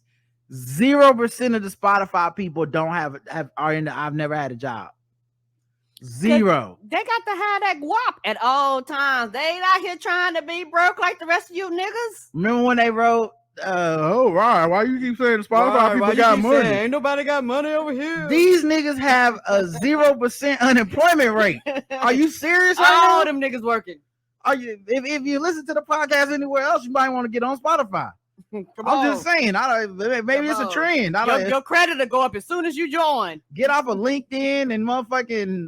0% of the Spotify people don't are in the I've never had a job. 0. They got to have that guap at all times. They ain't out here trying to be broke like the rest of you niggas. Remember when they wrote, Ryan, why you keep saying Spotify people got money? Ain't nobody got money over here. These niggas have a 0% unemployment rate. Are you serious? All them niggas working. Are you? If you listen to the podcast anywhere else, you might want to get on Spotify. I'm just saying. Maybe it's a trend. Your credit will go up as soon as you join. Get off of LinkedIn and motherfucking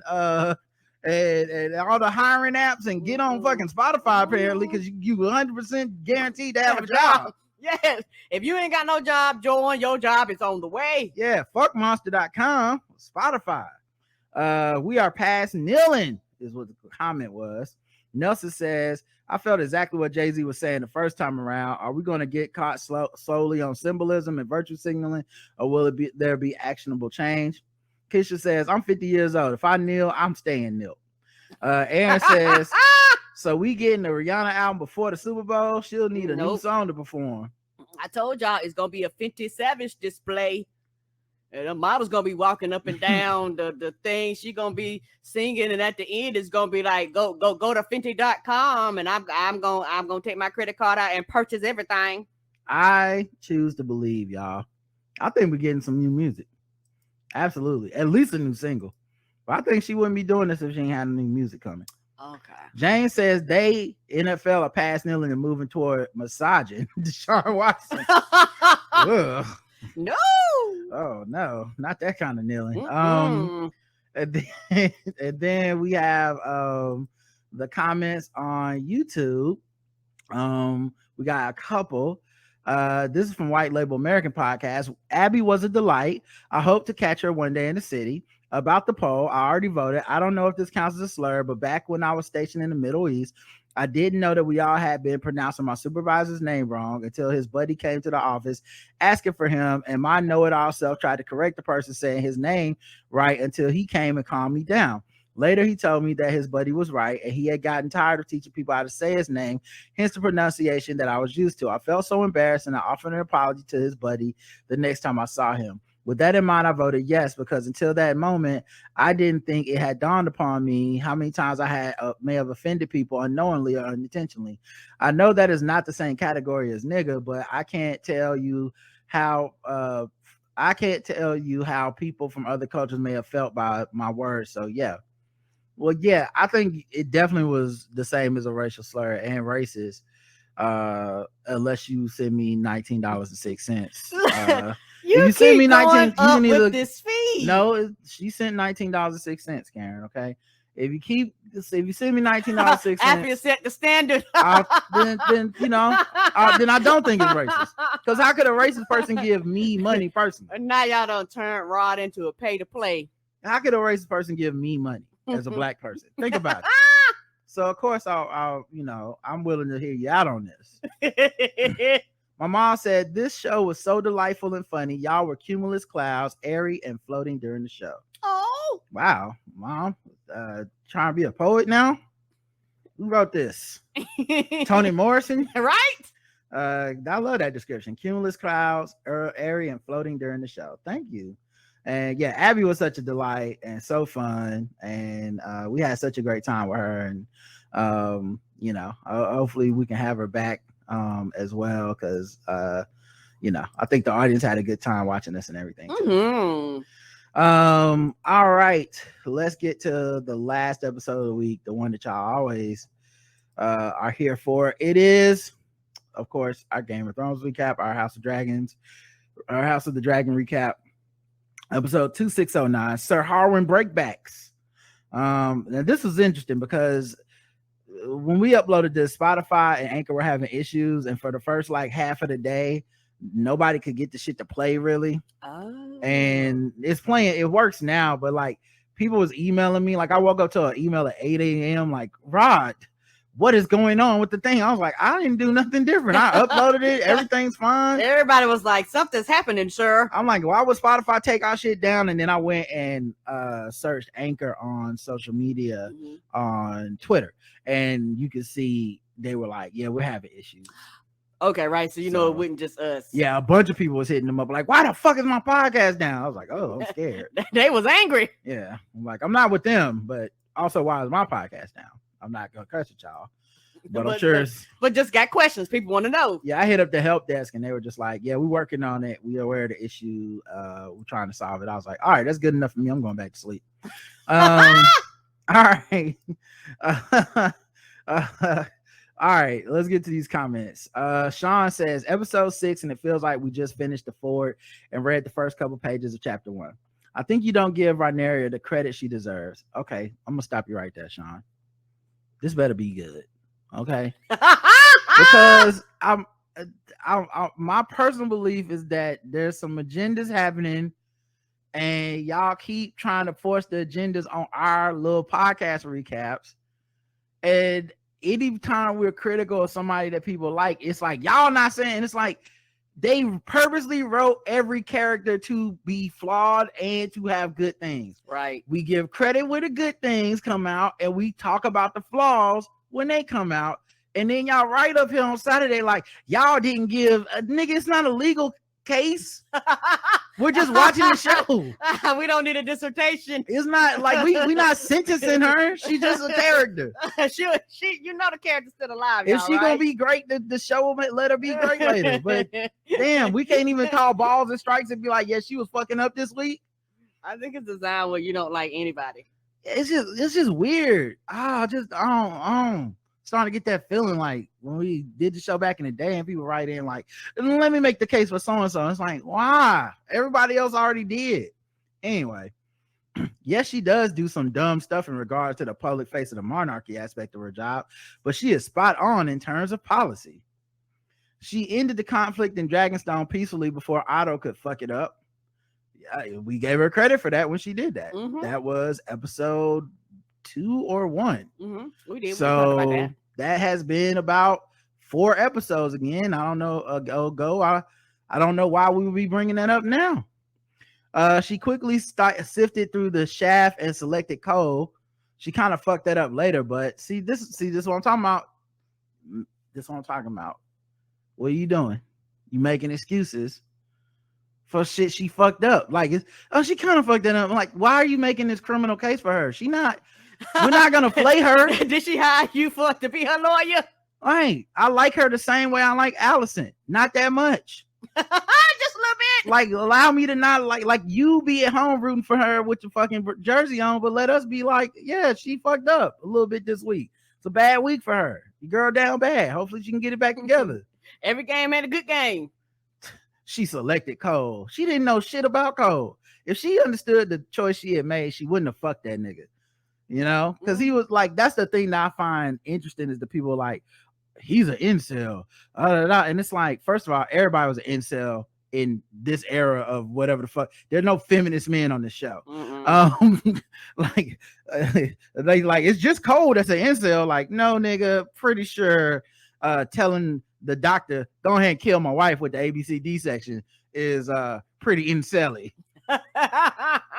and all the hiring apps and get on fucking Spotify apparently because you 100% guaranteed to have a job. Yes. If you ain't got no job, join. Your job is on the way. Yeah. Fuckmonster.com. Spotify. We are past kneeling is what the comment was. Nelson says, I felt exactly what Jay-Z was saying the first time around. Are we going to get caught solely on symbolism and virtue signaling, or will there be actionable change? Keisha says, I'm 50 years old. If I kneel, I'm staying kneel. Aaron says, so we getting the Rihanna album before the Super Bowl? She'll need a new song to perform. I told y'all it's going to be a 50 Savage display. And the model's gonna be walking up and down the thing. She gonna be singing, and at the end it's gonna be like, go to Fenty.com, and I'm gonna take my credit card out and purchase everything. I choose to believe, y'all. I think we're getting some new music. Absolutely, at least a new single. But I think she wouldn't be doing this if she ain't had new music coming. Okay. Jane says they NFL are past kneeling and moving toward massaging Deshaun Watson. Ugh. No. Oh no, not that kind of kneeling. Mm-hmm. And then we have the comments on YouTube. We got a couple. This is from White Label American Podcast. Abby was a delight. I hope to catch her one day in the city. About the poll, I already voted. I don't know if this counts as a slur, but back when I was stationed in the Middle East, I didn't know that we all had been pronouncing my supervisor's name wrong until his buddy came to the office asking for him, and my know-it-all self tried to correct the person saying his name right until he came and calmed me down. Later, he told me that his buddy was right, and he had gotten tired of teaching people how to say his name, hence the pronunciation that I was used to. I felt so embarrassed, and I offered an apology to his buddy the next time I saw him. With that in mind, I voted yes, because until that moment, I didn't think it had dawned upon me how many times I may have offended people unknowingly or unintentionally. I know that is not the same category as nigga, but I can't tell you how people from other cultures may have felt by my words. So yeah. Well, yeah, I think it definitely was the same as a racial slur and racist, unless you send me $19.06. You send me 19 up with this fee. No, she sent $19.06, Karen. Okay, if you send me $19.06 after you set the standard, then then I don't think it's racist. Because how could a racist person give me money personally? And now y'all don't turn Rod into a pay to play. How could a racist person give me money as a black person? Think about it. So of course I'm willing to hear you out on this. My mom said this show was so delightful and funny. Y'all were cumulus clouds, airy and floating during the show. Oh wow, Mom, trying to be a poet now. Who wrote this? Toni Morrison, right? I love that description. Cumulus clouds, airy and floating during the show. Thank you. And yeah, Abby was such a delight and so fun, and we had such a great time with her. And hopefully we can have her back as well, because I think the audience had a good time watching this and everything. Mm-hmm. All right, let's get to the last episode of the week, the one that y'all always are here for. It is, of course, our Game of Thrones recap, our House of the Dragon recap. Episode 2609, Sir Harwin Breakbacks. Now this was interesting because when we uploaded this, Spotify and Anchor were having issues, and for the first like half of the day, nobody could get the shit to play really. And it's playing, it works now, but like people was emailing me. Like I woke up to an email at 8 a.m. like, Rod, what is going on with the thing? I was like, I didn't do nothing different. I uploaded it, everything's fine. Everybody was like, something's happening, sir. I'm like, why would Spotify take our shit down? And then I went and searched Anchor on social media, on Twitter, and you can see they were like, yeah, we're having issues. Okay, right. So you know it wasn't just us. Yeah, a bunch of people was hitting them up like, why the fuck is my podcast down? I was like, oh, I'm scared. They was angry. Yeah. I'm like, I'm not with them, but also why is my podcast down? I'm not gonna curse at y'all. But I'm sure but just got questions. People want to know. Yeah, I hit up the help desk and they were just like, yeah, we're working on it. We are aware of the issue. We're trying to solve it. I was like, all right, that's good enough for me. I'm going back to sleep. All right. All right, let's get to these comments. Sean says, episode 6, and it feels like we just finished the forward and read the first couple pages of chapter 1. I think you don't give Rhaenyra the credit she deserves. Okay, I'm gonna stop you right there, Sean. This better be good. Okay. Because my personal belief is that there's some agendas happening and y'all keep trying to force the agendas on our little podcast recaps. And anytime we're critical of somebody that people like, it's like y'all not saying, it's like they purposely wrote every character to be flawed and to have good things. Right. We give credit where the good things come out and we talk about the flaws when they come out. And then y'all write up here on Saturday like y'all didn't give a nigga, it's not a legal case. We're just watching the show. We don't need a dissertation. It's not like we not sentencing her. She's just a character. she you know the character's still alive. If she gonna be great, the show will let her be great later. But damn, we can't even call balls and strikes and be like, yeah, she was fucking up this week. I think it's designed where you don't like anybody. It's just weird. I don't starting to get that feeling like when we did the show back in the day and people write in like, let me make the case for so-and-so. It's like, why? Everybody else already did. Anyway, yes, she does do some dumb stuff in regards to the public face of the monarchy aspect of her job, but she is spot on in terms of policy. She ended the conflict in Dragonstone peacefully before Otto could fuck it up. We gave her credit for that when she did that. That was episode 2 or 1. We did. So that has been about 4 episodes again. I don't know ago. I don't know why we would be bringing that up now. She quickly sifted through the shaft and selected Cole. She kind of fucked that up later, but see this is what I'm talking about. This is what I'm talking about. What are you doing? You making excuses for shit she fucked up. Like, she kind of fucked that up. Like, why are you making this criminal case for her? We're not gonna play her. Did she hire you to be her lawyer? Right. I like her the same way I like Allison. Not that much. Just a little bit. Like, allow me to not like you be at home rooting for her with your fucking jersey on, but let us be like, yeah, she fucked up a little bit this week. It's a bad week for her. Your girl down bad. Hopefully she can get it back together. Every game had a good game. She selected Cole. She didn't know shit about Cole. If she understood the choice she had made, she wouldn't have fucked that nigga. You know, because he was like, that's the thing that I find interesting is the people like, he's an incel. And it's like, first of all, everybody was an incel in this era of whatever the fuck. There's no feminist men on the show. They like, it's just Cole that's an incel. Like, no, nigga, pretty sure telling the doctor, go ahead and kill my wife with the ABCD section is pretty incelly. You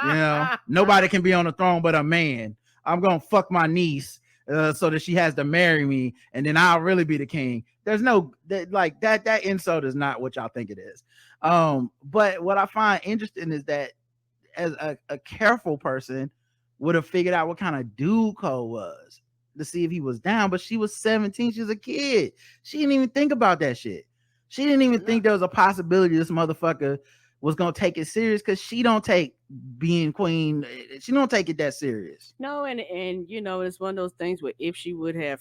know, nobody can be on the throne but a man. I'm gonna fuck my niece so that she has to marry me, and then I'll really be the king. There's no that insult is not what y'all think it is. But what I find interesting is that as a careful person would have figured out what kind of dude Cole was to see if he was down, but she was 17, she's a kid. She didn't even think about that shit. She didn't even think there was a possibility this motherfucker was gonna take it serious, because she don't take being queen, she don't take it that serious. No, and you know, it's one of those things where if she would have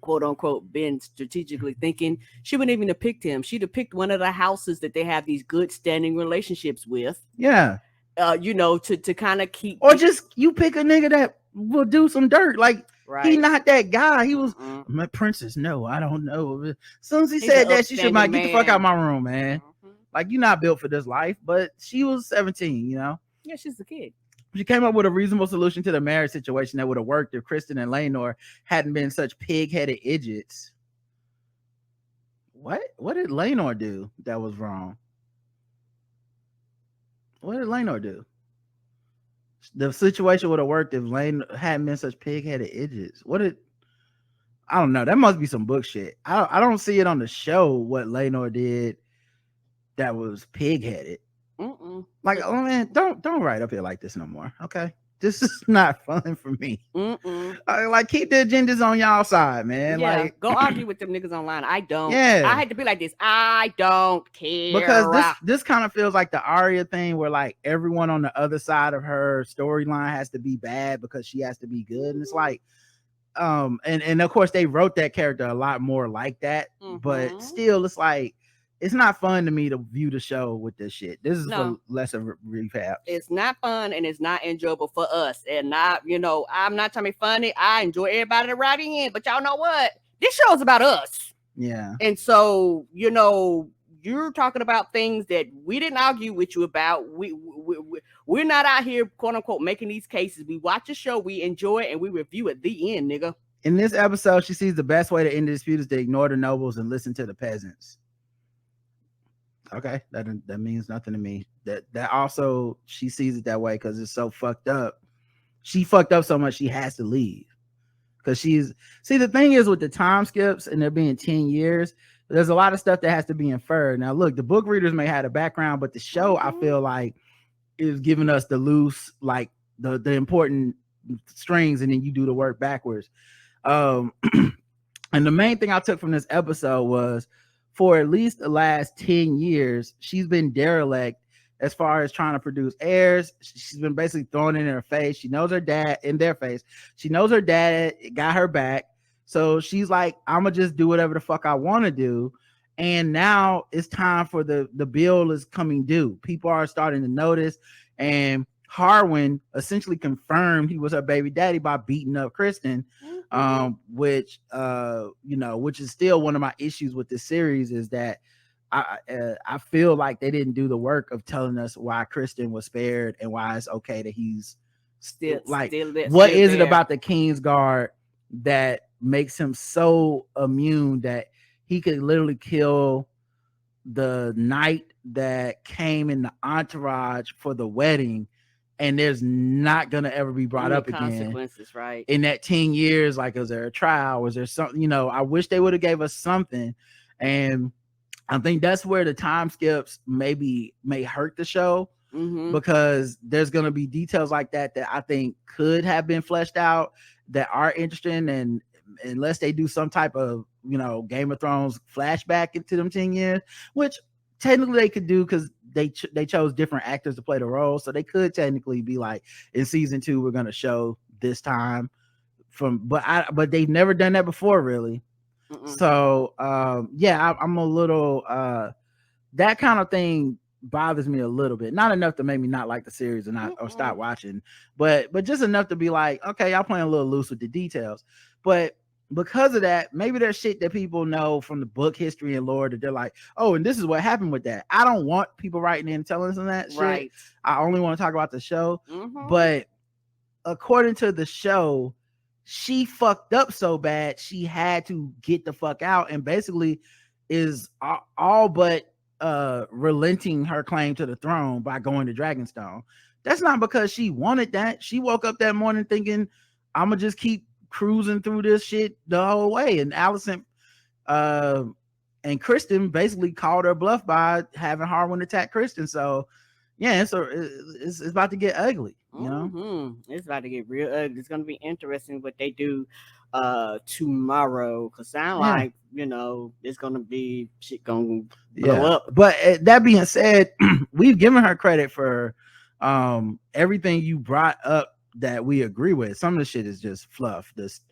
quote unquote been strategically thinking, she wouldn't even have picked him. She'd have picked one of the houses that they have these good standing relationships with. Yeah. To kind of keep, or just you pick a nigga that will do some dirt. Like right. he not that guy. He was my princess. No, I don't know. As soon as he said that, she should get the fuck out of my room, man. Like you're not built for this life. But she was 17, Yeah, she's a kid. She came up with a reasonable solution to the marriage situation that would have worked if Kristen and Lenore hadn't been such pig-headed idiots. What did Lenore do that was wrong? What did Lenore do? The situation would have worked if Lane hadn't been such pig-headed idiots. I don't know. That must be some book shit. I don't see it on the show what Lenore did that was pig-headed. Like, oh man, don't write up here like this no more. Okay, this is not fun for me. Like, keep the agendas on y'all side, man. Yeah, like, go argue with them niggas online. I don't. Yeah, I had to be like this. I don't care, because this kind of feels like the Arya thing, where like everyone on the other side of her storyline has to be bad because she has to be good, and it's like, and of course they wrote that character a lot more like that, but still, it's like. It's not fun to me to view the show with this shit. This is for less of recaps. It's not fun and it's not enjoyable for us. And not, I'm not trying to be funny. I enjoy everybody writing in, but y'all know what? This show's about us. Yeah. And so, you're talking about things that we didn't argue with you about. We're not out here, quote unquote, making these cases. We watch a show, we enjoy it, and we review at the end, nigga. In this episode, she sees the best way to end the dispute is to ignore the nobles and listen to the peasants. Okay, that means nothing to me. That also she sees it that way because it's so fucked up. She fucked up so much she has to leave. Because the thing is with the time skips and there being 10 years, there's a lot of stuff that has to be inferred. Now look, the book readers may have a background, but the show I feel like is giving us the loose, like the important strings, and then you do the work backwards. And the main thing I took from this episode was, for at least the last 10 years, she's been derelict as far as trying to produce heirs. She's been basically throwing it in her face. She knows her dad in their face. She knows her dad got her back. So she's like, I'm going to just do whatever the fuck I want to do. And now it's time for the bill is coming due. People are starting to notice. And Harwin essentially confirmed he was her baby daddy by beating up Kristen. Which is still one of my issues with this series, is that I feel like they didn't do the work of telling us why Kristen was spared and why it's okay that he's still what is it about the Kingsguard that makes him so immune that he could literally kill the knight that came in the entourage for the wedding, and there's not gonna ever be brought up again. Consequences, right? In that 10 years, like, was there a trial? Was there something? I wish they would have gave us something, and I think that's where the time skips may hurt the show, because there's gonna be details like that I think could have been fleshed out that are interesting, and unless they do some type of Game of Thrones flashback into them 10 years, which technically they could do because they chose different actors to play the role, so they could technically be like, in season 2 we're going to show this time but they've never done that before, really. So I'm a little that kind of thing bothers me a little bit, not enough to make me not like the series or stop watching, but just enough to be like, okay, y'all playing a little loose with the details. But because of that, maybe there's shit that people know from the book history and lore that they're like, oh, and this is what happened with that. I don't want people writing in and telling us that shit. Right. I only want to talk about the show. But according to the show, she fucked up so bad she had to get the fuck out, and basically is all but relenting her claim to the throne by going to Dragonstone. That's not because she wanted that. She woke up that morning thinking, I'm gonna just keep cruising through this shit the whole way. And Allison and Kristen basically called her bluff by having Harwin attack Kristen. So yeah, so it's about to get ugly. It's about to get real ugly. It's gonna be interesting what they do tomorrow, because like it's gonna be shit gonna blow up. But that being said, we've given her credit for everything you brought up that we agree with. Some of the shit is just fluff. This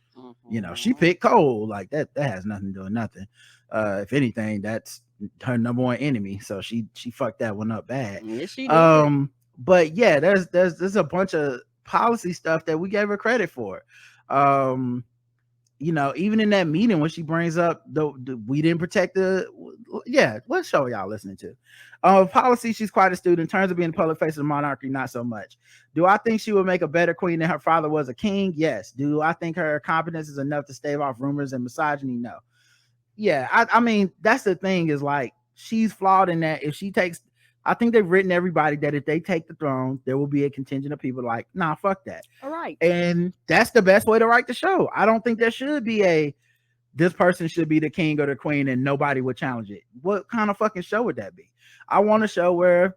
You know, she picked Cole. Like that has nothing to do with nothing. If anything, that's her number one enemy. So she fucked that one up bad. Yes, she did. But yeah, there's a bunch of policy stuff that we gave her credit for. You know, even in that meeting when she brings up the we didn't protect what show y'all listening to? Policy, she's quite astute. In terms of being the public face of the monarchy, not so much. Do I think she would make a better queen than her father was a king? Yes. Do I think her competence is enough to stave off rumors and misogyny? No. Yeah, I mean, that's the thing, is like, she's flawed in that if she takes, I think they've written everybody that if they take the throne, there will be a contingent of people like, nah, fuck that. All right. And that's the best way to write the show. I don't think there should be this person should be the king or the queen and nobody would challenge it. What kind of fucking show would that be? I want a show where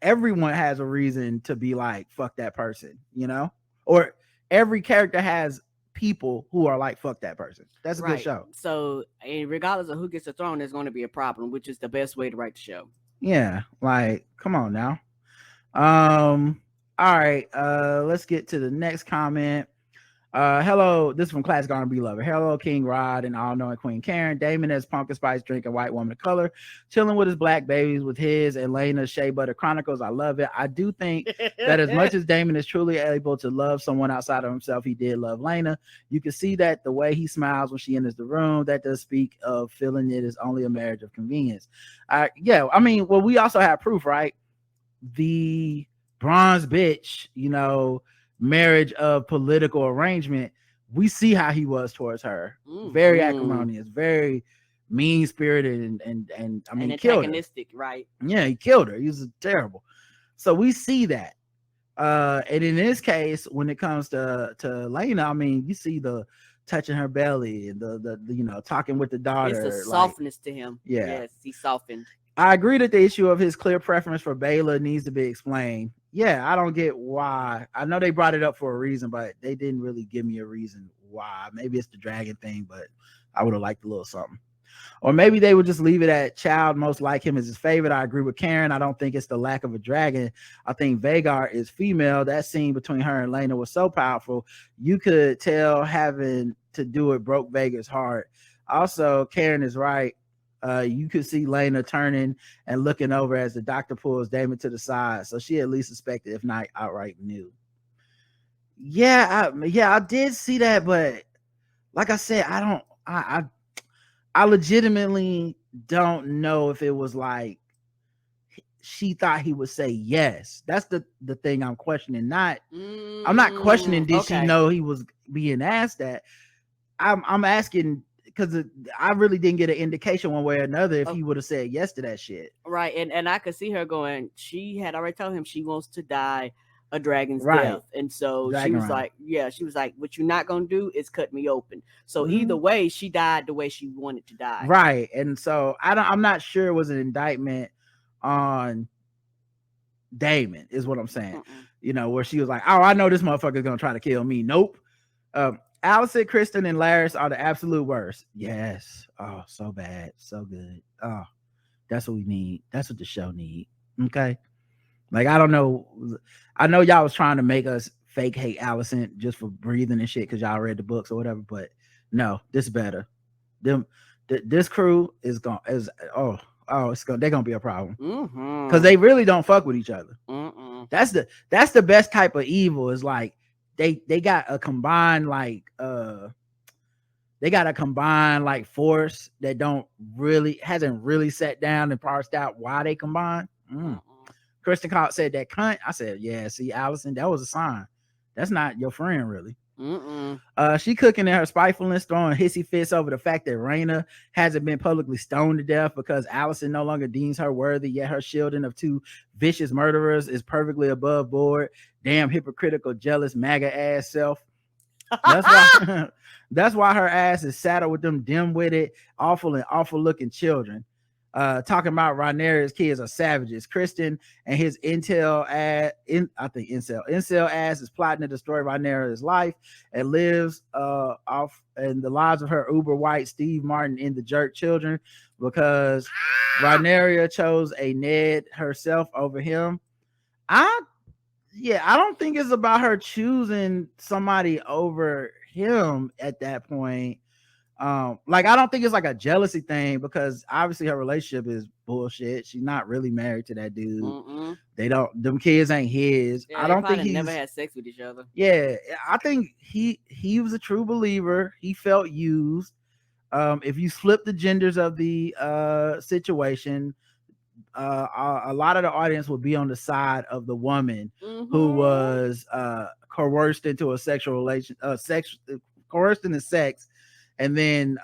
everyone has a reason to be like, fuck that person, you know? Or every character has people who are like, fuck that person. That's a good show. So, and regardless of who gets the throne, there's going to be a problem, which is the best way to write the show. Yeah, like, come on now. All right, let's get to the next comment. Hello, this is from Classic R&B Lover. Hello, King Rod and all-knowing Queen Karen. Damon as pumpkin spice drinking white woman of color, chilling with his black babies with his and Lena's Shea Butter Chronicles. I love it. I do think that as much as Damon is truly able to love someone outside of himself, he did love Lena. You can see that the way he smiles when she enters the room, that does speak of feeling it is only a marriage of convenience. Yeah, I mean, well, we also have proof, right? The bronze bitch, you know, marriage of political arrangement, we see how he was towards her. Very acrimonious, very mean-spirited, and I mean, and antagonistic, right? Yeah, he killed her. He was terrible. So we see that. And in this case, when it comes to Lena, I mean, you see the touching her belly and the you know, talking with the daughter. It's a softness to him. Yeah. Yes, he softened. I agree that the issue of his clear preference for Bela needs to be explained. Yeah, I don't get why. I know they brought it up for a reason, but they didn't really give me a reason why. Maybe it's the dragon thing, but I would have liked a little something. Or maybe they would just leave it at child most like him as his favorite. I agree with Karen. I don't think it's the lack of a dragon. I think Vagar is female. That scene between her and Lena was so powerful. You could tell having to do it broke Vagar's heart. Also, Karen is right. You could see Lena turning and looking over as the doctor pulls Damon to the side. So she at least suspected, if not outright knew. Yeah, I did see that, but like I said, I legitimately don't know if it was like she thought he would say yes. That's the thing I'm questioning. I'm not questioning did she know he was being asked that. I'm asking because I really didn't get an indication one way or another if he would have said yes to that shit. Right, and I could see her going, she had already told him she wants to die a dragon's death. And so she was like, what you're not going to do is cut me open. So either way, she died the way she wanted to die. Right. And so I'm not sure it was an indictment on Damon is what I'm saying. You know, where she was like, oh, I know this motherfucker's going to try to kill me. Nope. Allison, Kristen, and Laris are the absolute worst. Yes. Oh, so bad. So good. Oh, that's what we need. That's what the show need. Okay. Like, I don't know. I know y'all was trying to make us fake hate Allison just for breathing and shit because y'all read the books or whatever, but no, this is better. This crew is they're gonna be a problem because they really don't fuck with each other. That's the best type of evil is like they got a combined force that hasn't really sat down and parsed out why they combine. Kristen Cott said that cunt. I said, yeah, see, Allison, that was a sign. That's not your friend, really. She cooking in her spitefulness, throwing hissy fits over the fact that Raina hasn't been publicly stoned to death because Allison no longer deems her worthy, yet her shielding of two vicious murderers is perfectly above board. Damn hypocritical, jealous, MAGA ass self. That's why her ass is saddled with them dim-witted, awful looking children. Talking about Rhaenyra's kids are savages. Kristen and his incel ass is plotting to destroy Rhaenyra's life and lives off in the lives of her uber white Steve Martin in the jerk children because Rhaenyra chose a Ned herself over him. Yeah, I don't think it's about her choosing somebody over him at that point. Like I don't think it's like a jealousy thing because obviously her relationship is bullshit. She's not really married to that dude. Mm-mm. They don't, them kids ain't his. Yeah, I they don't think probably he's never had sex with each other. Yeah, I think he was a true believer. He felt used. If you flip the genders of the situation, a lot of the audience will be on the side of the woman who was coerced into a sexual relation, coerced into sex, and then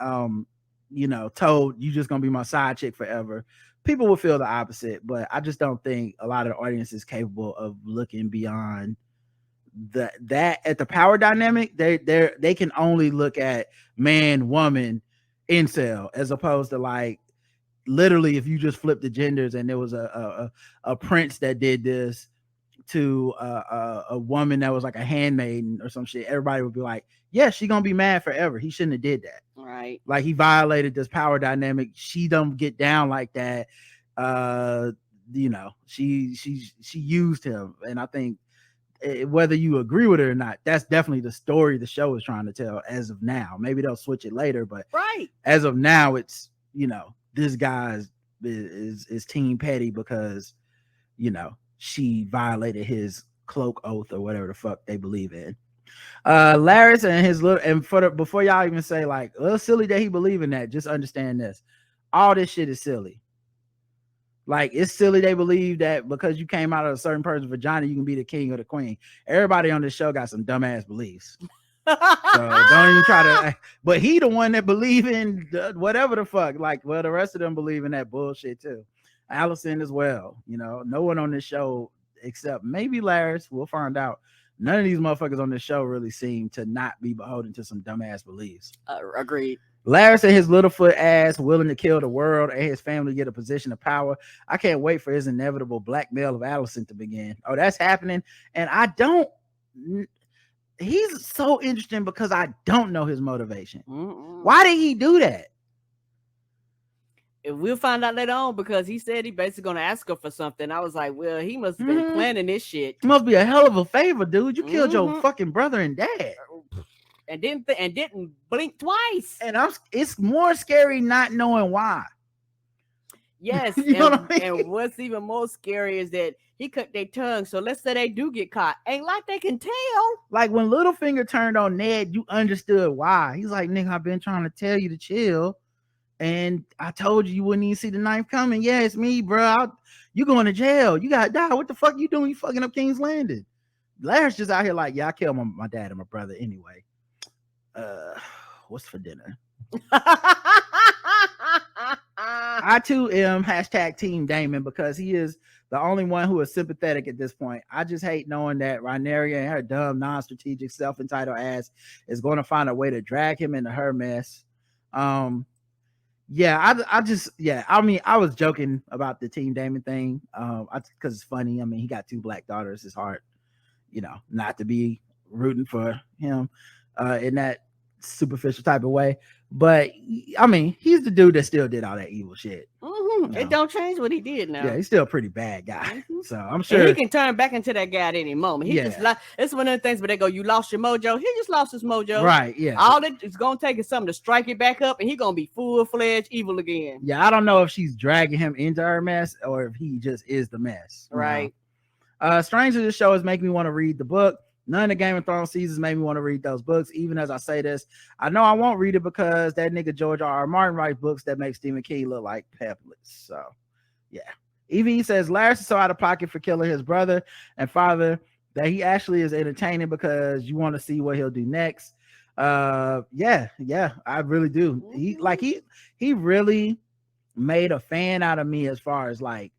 told you just gonna be my side chick forever. People will feel the opposite, but I just don't think a lot of the audience is capable of looking beyond that at the power dynamic. They can only look at man, woman, incel, as opposed to like literally if you just flip the genders and there was a prince that did this to a woman that was like a handmaiden or some shit, everybody would be like, yeah, she gonna be mad forever. He shouldn't have did that. Right. Like he violated this power dynamic. She don't get down like that. She used him, and I think whether you agree with it or not, that's definitely the story the show is trying to tell as of now. Maybe they'll switch it later, but right as of now, it's this guy is Team Petty because she violated his cloak oath or whatever the fuck they believe in. Laris and his little, and before y'all even say like, well, silly that he believe in that, just understand this. All this shit is silly. Like it's silly they believe that because you came out of a certain person's vagina, you can be the king or the queen. Everybody on this show got some dumbass beliefs. So don't even try to. But he the one that believe in whatever the fuck. Like, well, the rest of them believe in that bullshit too. Allison as well. No one on this show except maybe Laris. We'll find out. None of these motherfuckers on this show really seem to not be beholden to some dumbass beliefs. Agreed. Laris and his Littlefoot ass willing to kill the world and his family get a position of power. I can't wait for his inevitable blackmail of Allison to begin. Oh, that's happening. And he's so interesting because I don't know his motivation. Why did he do that? We'll find out later on because he said he basically gonna ask her for something. I was like, well, he must have been planning this shit. It must be a hell of a favor, dude. You killed your fucking brother and dad. And didn't blink twice. And it's more scary not knowing why. Yes. You know what I mean? And what's even more scary is that he cut their tongue. So let's say they do get caught. Ain't like they can tell. Like when Littlefinger turned on Ned, you understood why. He's like, nigga, I've been trying to tell you to chill. And I told you wouldn't even see the knife coming. Yeah, it's me, bro. You going to jail. You got to die. What the fuck you doing? You fucking up King's Landing. Larry's just out here like, yeah, I killed my dad and my brother anyway. What's for dinner? I too am hashtag Team Damon because he is the only one who is sympathetic at this point. I just hate knowing that Rhaenyra and her dumb, non-strategic, self-entitled ass is going to find a way to drag him into her mess. I mean, I was joking about the Team Damon thing because it's funny. I mean, he got 2 black daughters. It's hard, not to be rooting for him in that superficial type of way. But I mean, he's the dude that still did all that evil shit. It don't change what he did now. Yeah, he's still a pretty bad guy. So I'm sure and he can turn back into that guy at any moment. It's one of the things where they go, you lost your mojo. He just lost his mojo. Right. Yeah. All that it's gonna take is something to strike it back up, and he's gonna be full-fledged evil again. Yeah, I don't know if she's dragging him into her mess or if he just is the mess. Right. Stranger This Show is making me want to read the book. None of the Game of Thrones seasons made me want to read those books. Even as I say this, I know I won't read it because that nigga George R.R. Martin writes books that make Stephen King look like pamphlets. So, yeah. Evie says Laris is so out of pocket for killing his brother and father that he actually is entertaining because you want to see what he'll do next. Yeah, I really do. He really made a fan out of me as far as like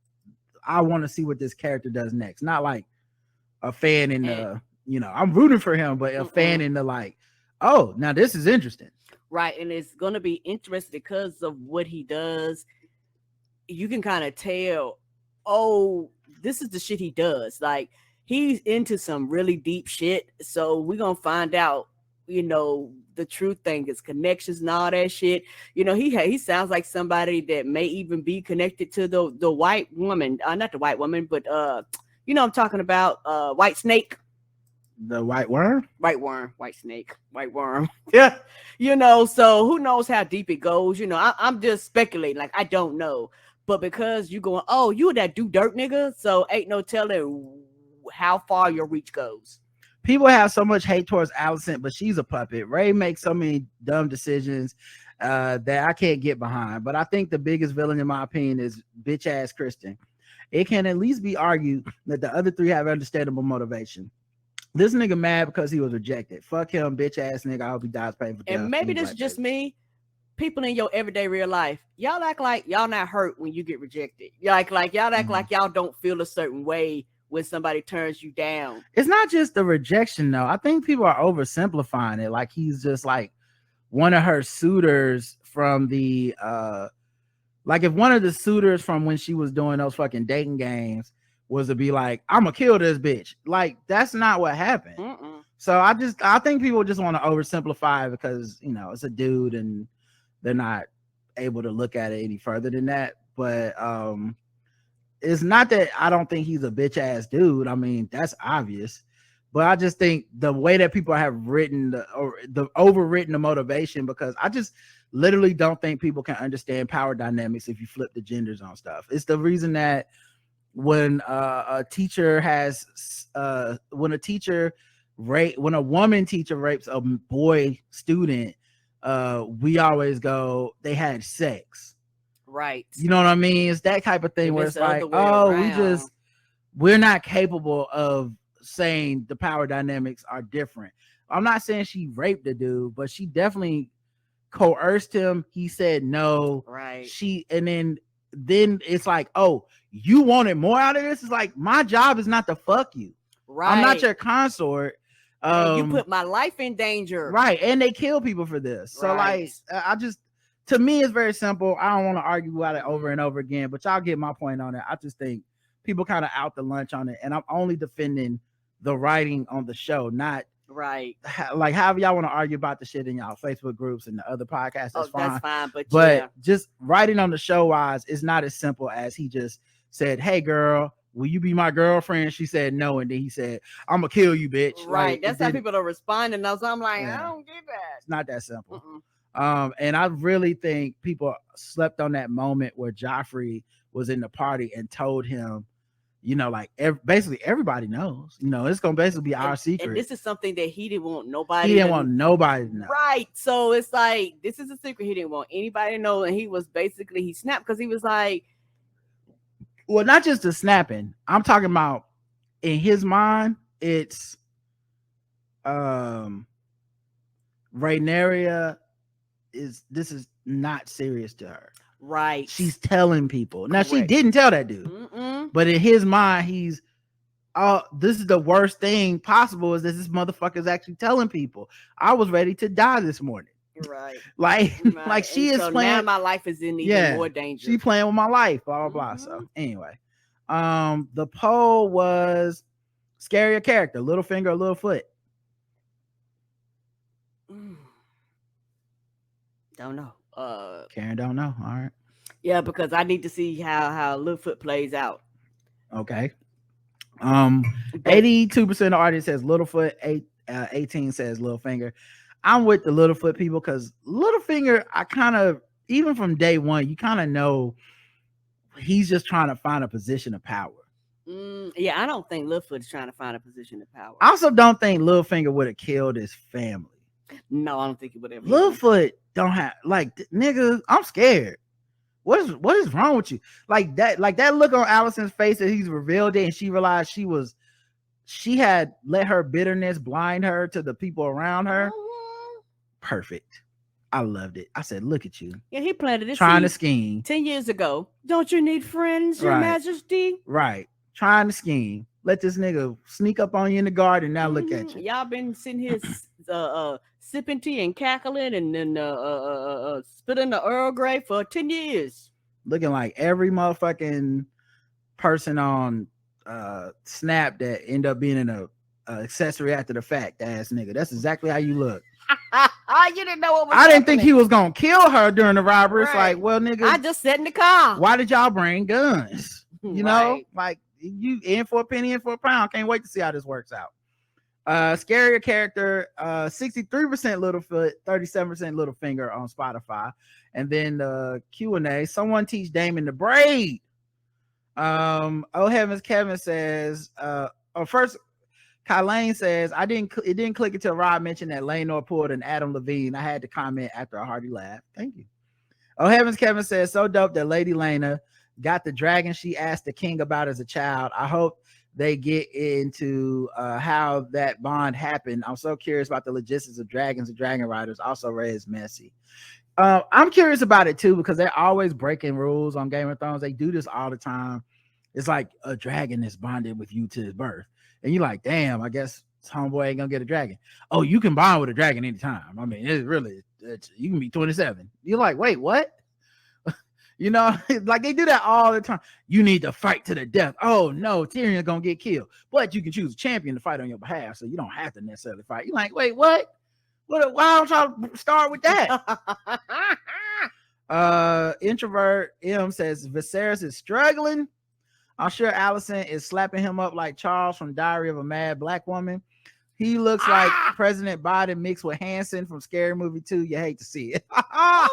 I want to see what this character does next. Not like a fan in the I'm rooting for him, but a fan in the like, oh, now this is interesting. Right. And it's going to be interesting because of what he does. You can kind of tell, oh, this is the shit he does. Like he's into some really deep shit. So we're going to find out, the truth thing, his connections and all that shit. He sounds like somebody that may even be connected to the white woman, not the white woman, but You know I'm talking about white snake. The white worm? White snake, white worm. Yeah. You know, so who knows how deep it goes? You know, I'm just speculating, like I don't know. But because you going, oh, you that do dirt nigga, so ain't no telling how far your reach goes. People have so much hate towards Allison, but she's a puppet. Ray makes so many dumb decisions that I can't get behind. But I think the biggest villain, in my opinion, is bitch ass Kristen. It can at least be argued that the other three have understandable motivation. This nigga mad because he was rejected. Fuck him, bitch ass nigga. I hope he dies painful death. And maybe this is just me. People in your everyday real life, y'all act like y'all not hurt when you get rejected. Y'all act like y'all don't feel a certain way when somebody turns you down. It's not just the rejection though. I think people are oversimplifying it. Like he's just like one of her suitors from the like if one of the suitors from when she was doing those fucking dating games was to be like, I'm gonna kill this bitch. Like that's not what happened. So I think people just want to oversimplify it because you know it's a dude and they're not able to look at it any further than that. But it's not that I don't think he's a bitch ass dude. I mean, that's obvious. But I just think the way that people have written the overwritten the motivation, because I just literally don't think people can understand power dynamics if you flip the genders on stuff. It's the reason that when a teacher has when a woman teacher rapes a boy student, we always go, they had sex. Right. You know what I mean? It's that type of thing where it's like, oh, we're not capable of saying the power dynamics are different. I'm not saying she raped the dude, but she definitely coerced him. He said no. Right. And then it's like, oh, you wanted more out of this? It's like, my job is not to fuck you. Right. I'm not your consort. You put my life in danger. Right. And they kill people for this. So like, to me, it's very simple. I don't want to argue about it over and over again, but y'all get my point on it. I just think people kind of out the lunch on it. And I'm only defending the writing on the show, not right. Like however y'all want to argue about the shit in y'all Facebook groups and the other podcasts. That's fine. That's fine. But just writing on the show wise is not as simple as he just said, hey girl, will you be my girlfriend? She said no, and then he said, I'm gonna kill you, bitch. Right. Like, that's how people are responding. So I'm like, I don't get that. It's not that simple. And I really think people slept on that moment where Joffrey was in the party and told him, you know, like basically everybody knows, you know, it's gonna basically be our secret. And this is something that he didn't want nobody. He didn't want nobody to know. Right. So it's like, this is a secret he didn't want anybody to know. And he was basically, he snapped because he was like, well, not just the snapping. I'm talking about in his mind, it's Rhaenyra this is not serious to her. Right. She's telling people. Now, she didn't tell that dude. But in his mind, he's, oh, this is the worst thing possible is that this motherfucker is actually telling people. I was ready to die this morning. Right. Like she is playing. Now my life is in even more danger. She playing with my life, blah, blah, blah. So anyway, the poll was scarier character, Littlefinger or Littlefoot? Don't know. Karen don't know. All right. Yeah, because I need to see how Littlefoot plays out. Okay. 82% of the audience says Littlefoot, 18 says Littlefinger. I'm with the Littlefoot people because Littlefinger, I kind of, even from day one, you kind of know he's just trying to find a position of power. Yeah, I don't think Littlefoot is trying to find a position of power. I also don't think Littlefinger would have killed his family. No, I don't think he would have. Littlefoot don't have, like, nigga, I'm scared. What is wrong with you? Like that look on Allison's face that he's revealed it and she realized she had let her bitterness blind her to the people around her. Perfect. I loved it. I said, look at you. Yeah, he planted it. Trying to scheme. 10 years ago. Don't you need friends, Your Majesty? Right. Trying to scheme. Let this nigga sneak up on you in the garden. Now look at you. Y'all been sitting here sipping tea and cackling and then spitting the Earl Grey for 10 years. Looking like every motherfucking person on Snap that end up being an accessory after the fact ass nigga. That's exactly how you look. You didn't know what was I didn't think he was gonna kill her during the robbery. It's like, well, nigga, I just sat in the car. Why did y'all bring guns? You know, like You in for a penny, in for a pound. Can't wait to see how this works out. Scarier character, 63% Littlefoot, 37% Littlefinger on Spotify. And then the Q&A, someone teach Damon to braid. Oh heavens, Kevin says, first Kylane says, it didn't click until Rob mentioned that Laynor pulled an Adam Levine. I had to comment after a hearty laugh. Thank you. Oh heavens, Kevin says, so dope that Lady Lena got the dragon she asked the king about as a child. I hope they get into how that bond happened. I'm so curious about the logistics of dragons and dragon riders. Also, Ray is messy. I'm curious about it too, because they're always breaking rules on Game of Thrones. They do this all the time. It's like a dragon is bonded with you to his birth. And you're like, damn, I guess homeboy ain't gonna get a dragon. Oh, you can bond with a dragon anytime. I mean, you can be 27. You're like, wait, what? You know, like they do that all the time. You need to fight to the death. Oh no, Tyrion's gonna get killed, but you can choose a champion to fight on your behalf, so you don't have to necessarily fight. You're like, wait, what? Why don't y'all start with that? Introvert M says Viserys is struggling. I'm sure Allison is slapping him up like Charles from Diary of a Mad Black Woman. He looks like President Biden mixed with Hanson from Scary Movie 2. You hate to see it. Oh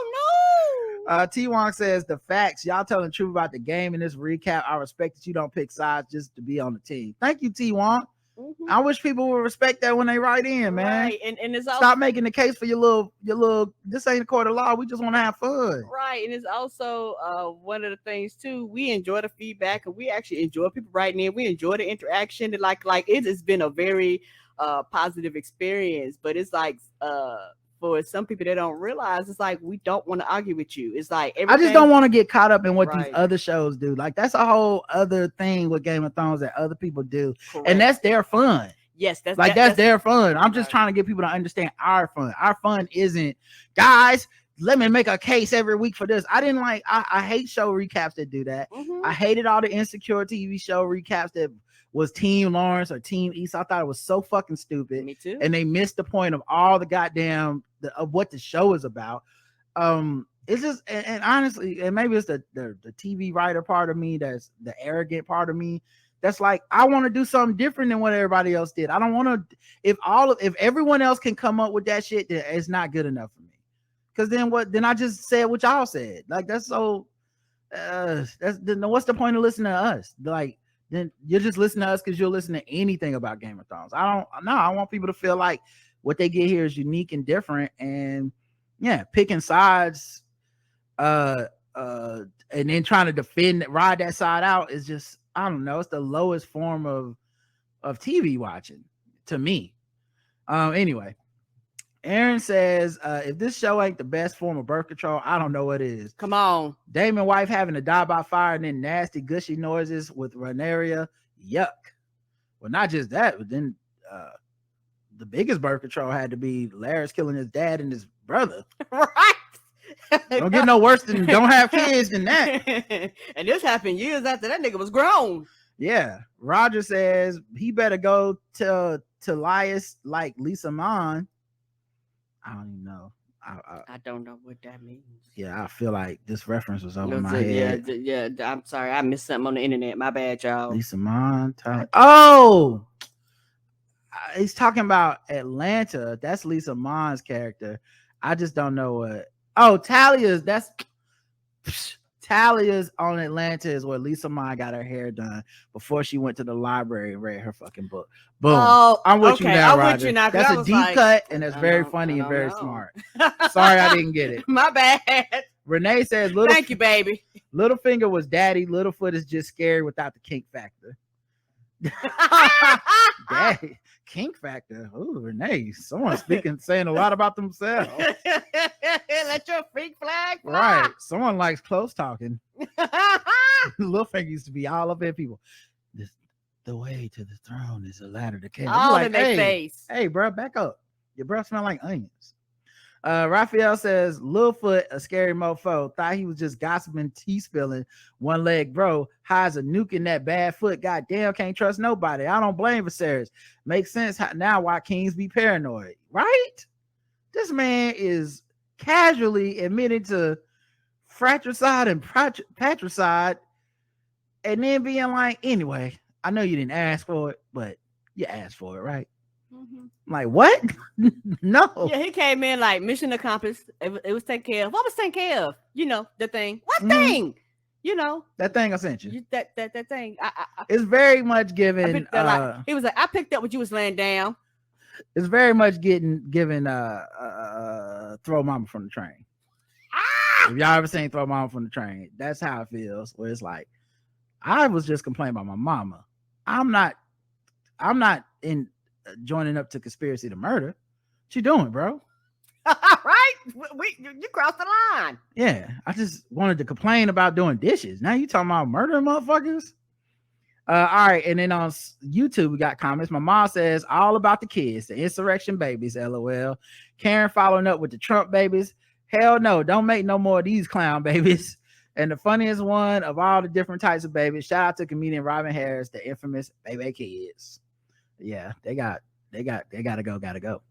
no. T-Wong says the facts. Y'all telling the truth about the game in this recap. I respect that you don't pick sides just to be on the team. Thank you, T-Wong. Mm-hmm. I wish people would respect that when they write in, man. Right. And it's stop making the case for your little. This ain't a court of law. We just want to have fun. Right. And it's also one of the things too. We enjoy the feedback, and we actually enjoy people writing in. We enjoy the interaction. And like it has been a very positive experience. But it's like for some people that don't realize, it's like we don't want to argue with you. It's like I just don't want to get caught up in what these other shows do. Like that's a whole other thing with Game of Thrones that other people do. Correct. And that's their fun. Yes, that's their fun. I'm just trying to get people to understand our fun. Our fun isn't, guys, let me make a case every week for this. I hate show recaps that do that. Mm-hmm. I hated all the Insecure TV show recaps that was Team Lawrence or Team East. I thought it was so fucking stupid. Me too. And they missed the point of all the goddamn of what the show is about. It's just and honestly, and maybe it's the TV writer part of me, that's the arrogant part of me, that's like, I want to do something different than what everybody else did. I don't want to, if everyone else can come up with that shit, then it's not good enough for me. Because then I just said what y'all said. Like that's so what's the point of listening to us? Like then you're just listening to us because you'll listen to anything about Game of Thrones. I want people to feel like what they get here is unique and different, and picking sides and then trying to ride that side out is just, I don't know, it's the lowest form of TV watching to me. Anyway, Aaron says, if this show ain't the best form of birth control, I don't know what is. Come on. Damon wife having to die by fire and then nasty gushy noises with Rhaenyra. Yuck. Well, not just that, but then the biggest birth control had to be Larys killing his dad and his brother. Right. Don't get no worse than don't have kids than that. And this happened years after that nigga was grown. Yeah. Roger says he better go to Lias like Lisa Mon. I don't even know. I don't know what that means. Yeah, I feel like this reference was over my head. Yeah. I'm sorry. I missed something on the internet. My bad, y'all. Lisa Mon. Oh! He's talking about Atlanta. That's Lisa Mon's character. I just don't know what. Oh, Talia's on Atlanta is where Lisa Mon got her hair done before she went to the library and read her fucking book. Boom. Oh, I'm with you now, Roger. With you now, that's a deep cut, and that's very funny and very smart. Sorry, I didn't get it. My bad. Renee says, thank you, baby. Littlefinger was daddy. Littlefoot is just scary without the kink factor. Daddy, kink factor. Oh, Renee, someone saying a lot about themselves. Let your freak flag fly. Right. Someone likes close talking. Littlefinger used to be all up in people. The way to the throne is a ladder to Kane. All in their face. Hey, bro, back up. Your breath smell like onions. Raphael says, Littlefoot, a scary mofo, thought he was just gossiping, tea spilling, one leg, bro. Highs a nuke in that bad foot. Goddamn, can't trust nobody. I don't blame Viserys. Makes sense now why kings be paranoid, right? This man is casually admitting to fratricide and patricide, and then being like, anyway, I know you didn't ask for it, but you asked for it, right? I'm like, what? No. Yeah, he came in like mission accomplished. It was taken care of. What was taken care of? You know, the thing. What thing? You know, that thing I sent you. That thing. It's very much given. He was like, I picked up what you was laying down. It's very much given Throw Mama from the Train. If y'all ever seen Throw Mama from the Train, that's how it feels. Where it's like, I was just complaining about my mama. I'm not in joining up to conspiracy to murder. What you doing, bro? Right? You crossed the line. Yeah, I just wanted to complain about doing dishes. Now you talking about murdering motherfuckers? All right, and then on YouTube we got comments. My mom says all about the kids, the insurrection babies. LOL. Karen following up with the Trump babies. Hell no, don't make no more of these clown babies. And the funniest one of all the different types of babies. Shout out to comedian Robin Harris, the infamous baby kids. Yeah, they gotta go.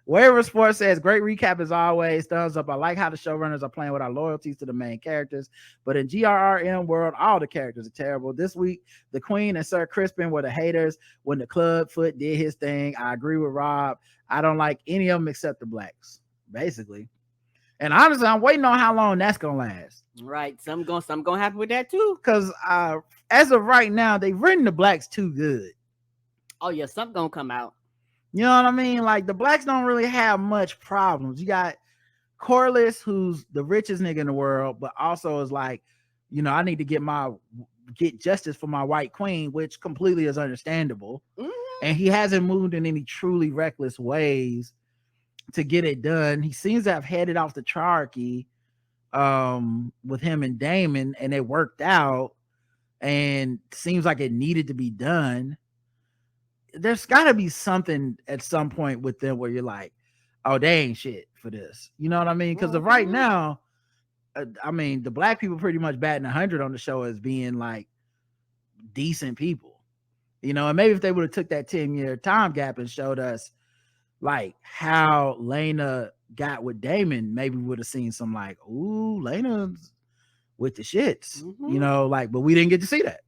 Wherever Sports says, great recap as always. Thumbs up. I like how the showrunners are playing with our loyalties to the main characters, but in GRRM world, all the characters are terrible. This week, the Queen and Sir Crispin were the haters when the Clubfoot did his thing. I agree with Rob. I don't like any of them except the blacks, basically. And honestly, I'm waiting on how long that's gonna last. Right, some gonna happen with that too. Because as of right now, they've written the blacks too good. Oh yeah, something gonna come out. You know what I mean? Like the blacks don't really have much problems. You got Corliss, who's the richest nigga in the world, but also is like, you know, I need to get justice for my white queen, which completely is understandable. And he hasn't moved in any truly reckless ways to get it done. He seems to have headed off the triarchy with him and Damon, and it worked out and seems like it needed to be done. There's got to be something at some point with them where you're like, oh, they ain't shit for this. You know what I mean? Because of right now, I mean, the black people pretty much batting 100 on the show as being like decent people. You know, and maybe if they would have took that 10-year time gap and showed us like how Lena got with Damon, maybe we would have seen some like, ooh, Lena's with the shits. You know, like, but we didn't get to see that.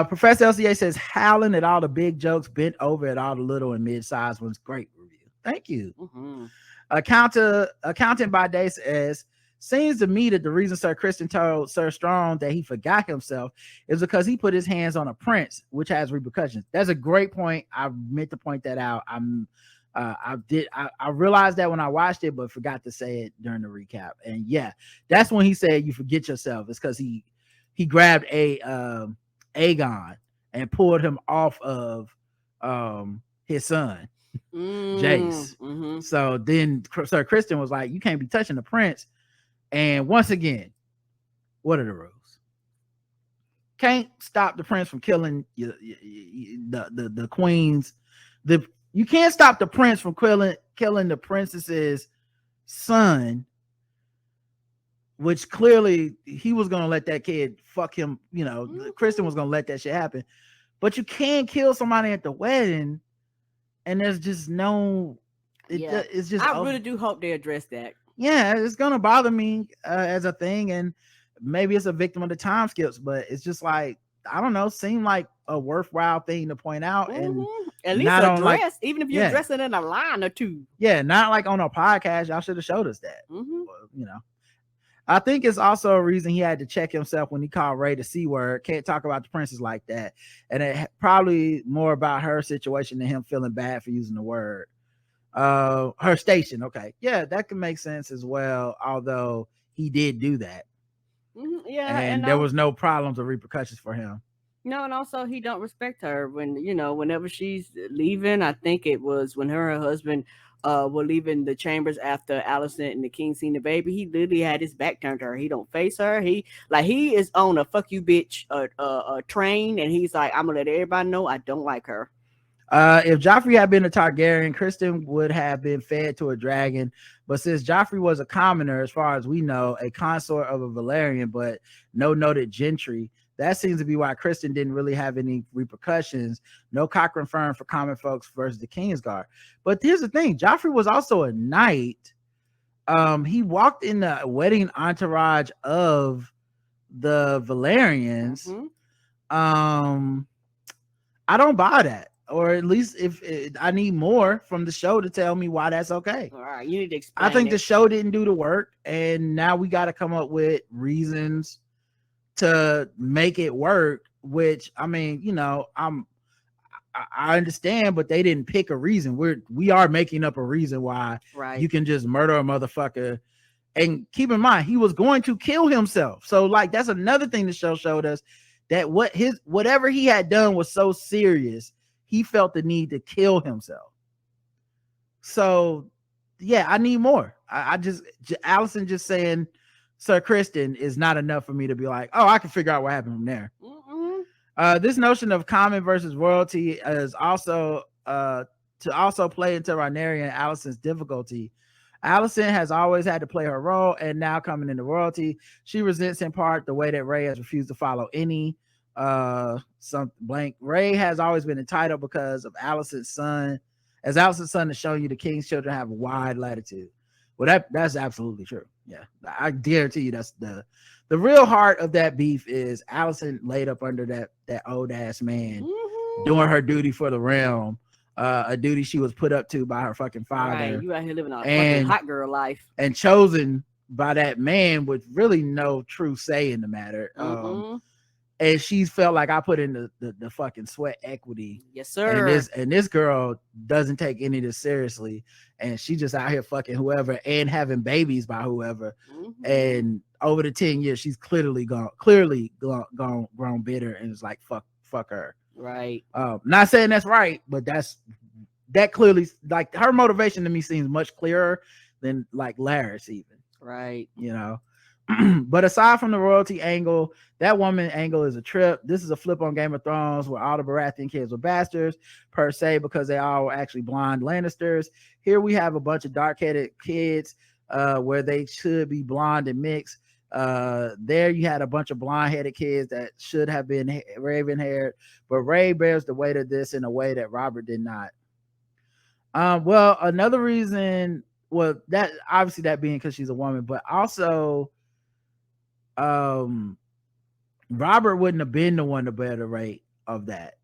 Professor LCA says, howling at all the big jokes, bent over at all the little and mid-sized ones. Great review. Thank you. Accountant by day says, seems to me that the reason Sir Kristen told Sir Strong that he forgot himself is because he put his hands on a prince, which has repercussions. That's a great point. I meant to point that out. I realized that when I watched it, but forgot to say it during the recap. And yeah, that's when he said you forget yourself. It's because he grabbed Aegon and pulled him off of his son, Jace. So then Sir Kristen was like, you can't be touching the prince. And once again, what are the rules? Can't stop the prince from killing the queens. You can't stop the prince from killing the princess's son, which clearly he was gonna let that kid fuck him. You know, Kristen was gonna let that shit happen. But you can't kill somebody at the wedding, and there's just no. It's just. I really do hope they address that. Yeah, it's gonna bother me as a thing, and maybe it's a victim of the time skips, but it's just like, I don't know, seemed like a worthwhile thing to point out, and at least address, like, even if you address it in a line or two. Yeah, not like on a podcast. Y'all should have showed us that. You know, I think it's also a reason he had to check himself when he called Ray the C word. Can't talk about the princess like that, and it probably more about her situation than him feeling bad for using the word. Her station. Okay. Yeah, that can make sense as well. Although he did do that. Yeah. And there was no problems or repercussions for him. No, and also he don't respect her when, you know, whenever she's leaving. I think it was when her and her husband were leaving the chambers after Allison and the king seen the baby. He literally had his back turned to her. He don't face her. He is on a fuck you bitch train, and he's like, I'm gonna let everybody know I don't like her. If Joffrey had been a Targaryen, Kristen would have been fed to a dragon. But since Joffrey was a commoner, as far as we know, a consort of a Valyrian, but no noted gentry, that seems to be why Kristen didn't really have any repercussions. No Cochrane firm for common folks versus the Kingsguard. But here's the thing: Joffrey was also a knight. He walked in the wedding entourage of the Valerians, I don't buy that. Or at least if I need more from the show to tell me why that's okay. All right, you need to explain. I think the show didn't do the work, and now we got to come up with reasons to make it work. Which, I mean, you know, I understand, but they didn't pick a reason. We are making up a reason why you can just murder a motherfucker. And keep in mind, he was going to kill himself. So, like, that's another thing the show showed us, that whatever he had done was so serious, he felt the need to kill himself. So, yeah, I need more. I just Allison just saying Sir Kristen is not enough for me to be like, oh, I can figure out what happened from there. This notion of common versus royalty is also to also play into Rhaenyra and Allison's difficulty. Allison has always had to play her role, and now coming into royalty, she resents in part the way that Ray has refused to follow any some blank. Ray has always been entitled because of Allison's son. As Allison's son has shown you, the king's children have wide latitude. Well, that's absolutely true. Yeah, I guarantee you that's the real heart of that beef is Allison laid up under that old ass man doing her duty for the realm. A duty she was put up to by her fucking father. Right, you out here living a fucking hot girl life, and chosen by that man with really no true say in the matter. And she's felt like I put in the fucking sweat equity. Yes, sir. And this girl doesn't take any of this seriously, and she just out here fucking whoever and having babies by whoever. And over the 10 years, she's clearly grown bitter, and it's like fuck her. Right. Not saying that's right, but that clearly, like, her motivation to me seems much clearer than like Laris even. Right. You know. But aside from the royalty angle, that woman angle is a trip. This is a flip on Game of Thrones where all the Baratheon kids were bastards per se because they all were actually blonde Lannisters. Here we have a bunch of dark-headed kids where they should be blonde and mixed. There you had a bunch of blonde-headed kids that should have been raven-haired, but Ray bears the weight of this in a way that Robert did not. Well, another reason, well, that obviously that being because she's a woman, but also Robert wouldn't have been the one to bear the weight of that.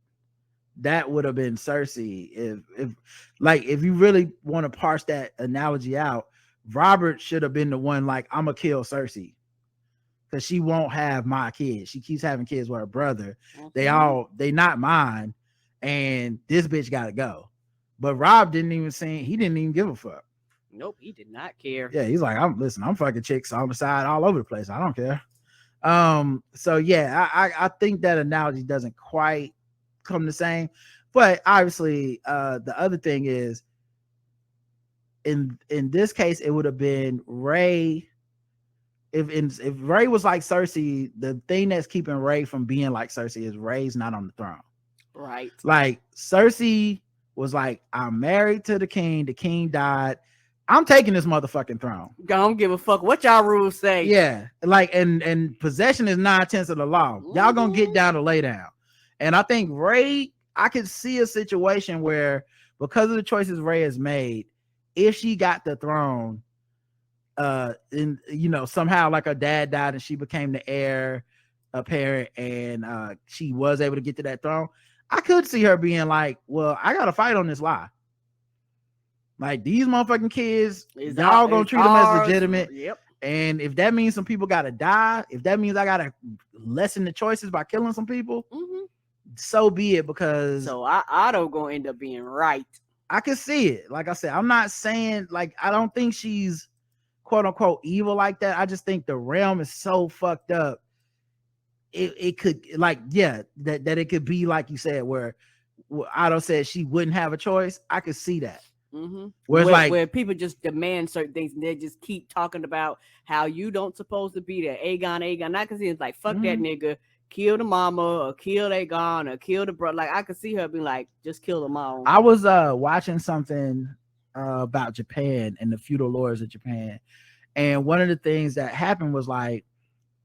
That would have been Cersei. If you really want to parse that analogy out, Robert should have been the one like, I'm gonna kill Cersei because she won't have my kids. She keeps having kids with her brother. They not mine, and this bitch gotta go. But Rob didn't even give a fuck. Nope, he did not care. Yeah, he's like, I'm fucking chicks on the side all over the place. I don't care. So yeah, I think that analogy doesn't quite come the same. But obviously, the other thing is in this case, it would have been Ray. If Ray was like Cersei, the thing that's keeping Ray from being like Cersei is Ray's not on the throne. Right. Like Cersei was like, I'm married to the king died. I'm taking this motherfucking throne. Don't give a fuck what y'all rules say. Yeah, like and possession is 9/10 of the law. Y'all gonna get down to lay down. And I think Ray, I could see a situation where because of the choices Ray has made, if she got the throne, and you know, somehow like her dad died and she became the heir apparent, and she was able to get to that throne, I could see her being like, well, I gotta fight on this lie. Like, these motherfucking kids, y'all gonna treat them as legitimate. Yep. And if that means some people gotta die, if that means I gotta lessen the choices by killing some people, so be it. Because so Otto gonna end up being right. I can see it. Like I said, I'm not saying, like, I don't think she's quote unquote evil like that. I just think the realm is so fucked up. It could, like, yeah, that it could be like you said, where Otto said she wouldn't have a choice. I could see that. Where people just demand certain things and they just keep talking about how you don't supposed to be there. Aegon, not because it's like, fuck that nigga, kill the mama or kill Aegon or kill the brother. Like, I could see her be like, just kill them all. I was watching something about Japan and the feudal lords of Japan, and one of the things that happened was like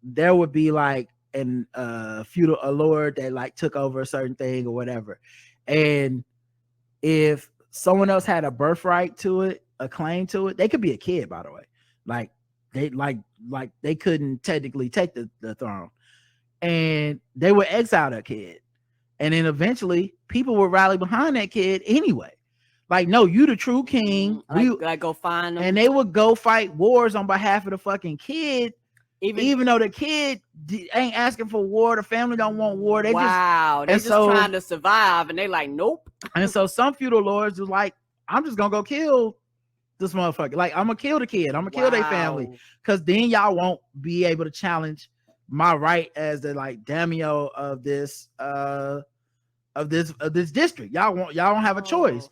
there would be like a lord that like took over a certain thing or whatever, and if someone else had a birthright to it, a claim to it, they could be a kid, by the way, like they they couldn't technically take the throne, and they would exile that kid, and then eventually people would rally behind that kid anyway. Like, no, you the true king. Like go find them, and they would go fight wars on behalf of the fucking kid. Even though the kid ain't asking for war, the family don't want war. They just trying to survive, and they like, nope. And so some feudal lords was like, I'm just gonna go kill this motherfucker. Like, I'm gonna kill the kid. I'm gonna kill their family, because then y'all won't be able to challenge my right as the like daimyo of this district. Y'all don't have a choice.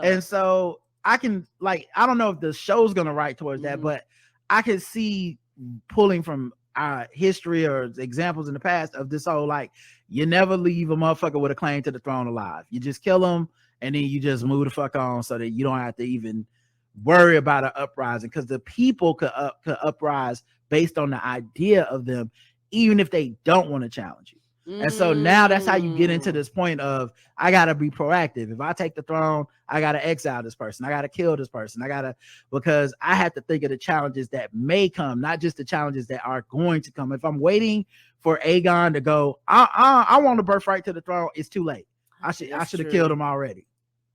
And so I can I don't know if the show's gonna write towards that, but I can see pulling from history or examples in the past of this whole you never leave a motherfucker with a claim to the throne alive. You just kill him, and then you just move the fuck on, so that you don't have to even worry about an uprising, because the people could uprise based on the idea of them, even if they don't want to challenge you. And so now that's how you get into this point of, I gotta be proactive. If I take the throne, I gotta exile this person. I gotta kill this person. Because I have to think of the challenges that may come, not just the challenges that are going to come. If I'm waiting for Aegon to go, I want a birthright to the throne, it's too late. I should have killed him already.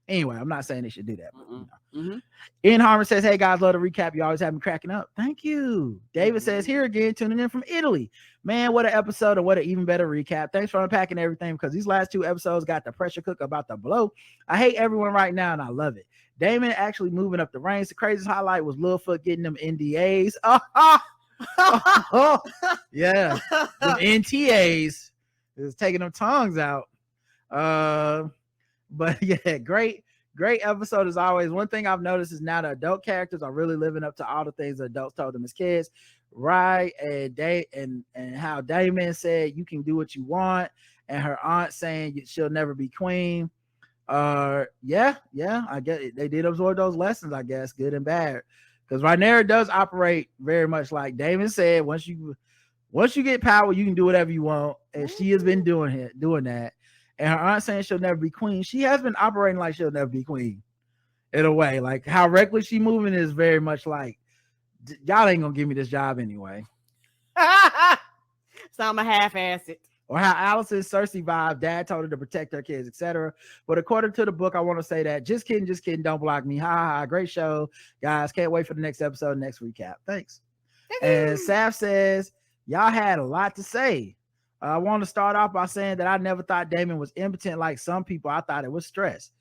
Anyway, I'm not saying they should do that. But, Ian Harmon says, hey guys, love the recap. You always have me cracking up. Thank you. David says, here again, tuning in from Italy. Man, what an episode, and what an even better recap. Thanks for unpacking everything, because these last 2 episodes got the pressure cooker about to blow. I hate everyone right now, and I love it. Damon actually moving up the ranks. The craziest highlight was Littlefoot getting them NDAs. Yeah, them NTAs is taking them tongues out. But yeah, great episode as always. One thing I've noticed is now the adult characters are really living up to all the things the adults told them as kids, right? And how Damon said you can do what you want, and her aunt saying she'll never be queen. Yeah, I guess they did absorb those lessons, I guess, good and bad, because Rhaenyra does operate very much like Damon said. Once you get power, you can do whatever you want, and she has been doing that. And her aunt saying she'll never be queen. She has been operating like she'll never be queen, in a way. Like, how reckless she moving is very much like, y'all ain't gonna give me this job anyway. So I'm a half-ass it. Or how Allison's Cersei vibe, dad told her to protect her kids, etc. But according to the book, I want to say that just kidding, don't block me. Ha ha, great show, guys. Can't wait for the next episode, next recap. Thanks. And Saf says, y'all had a lot to say. I want to start off by saying that I never thought Damon was impotent like some people. I thought it was stress.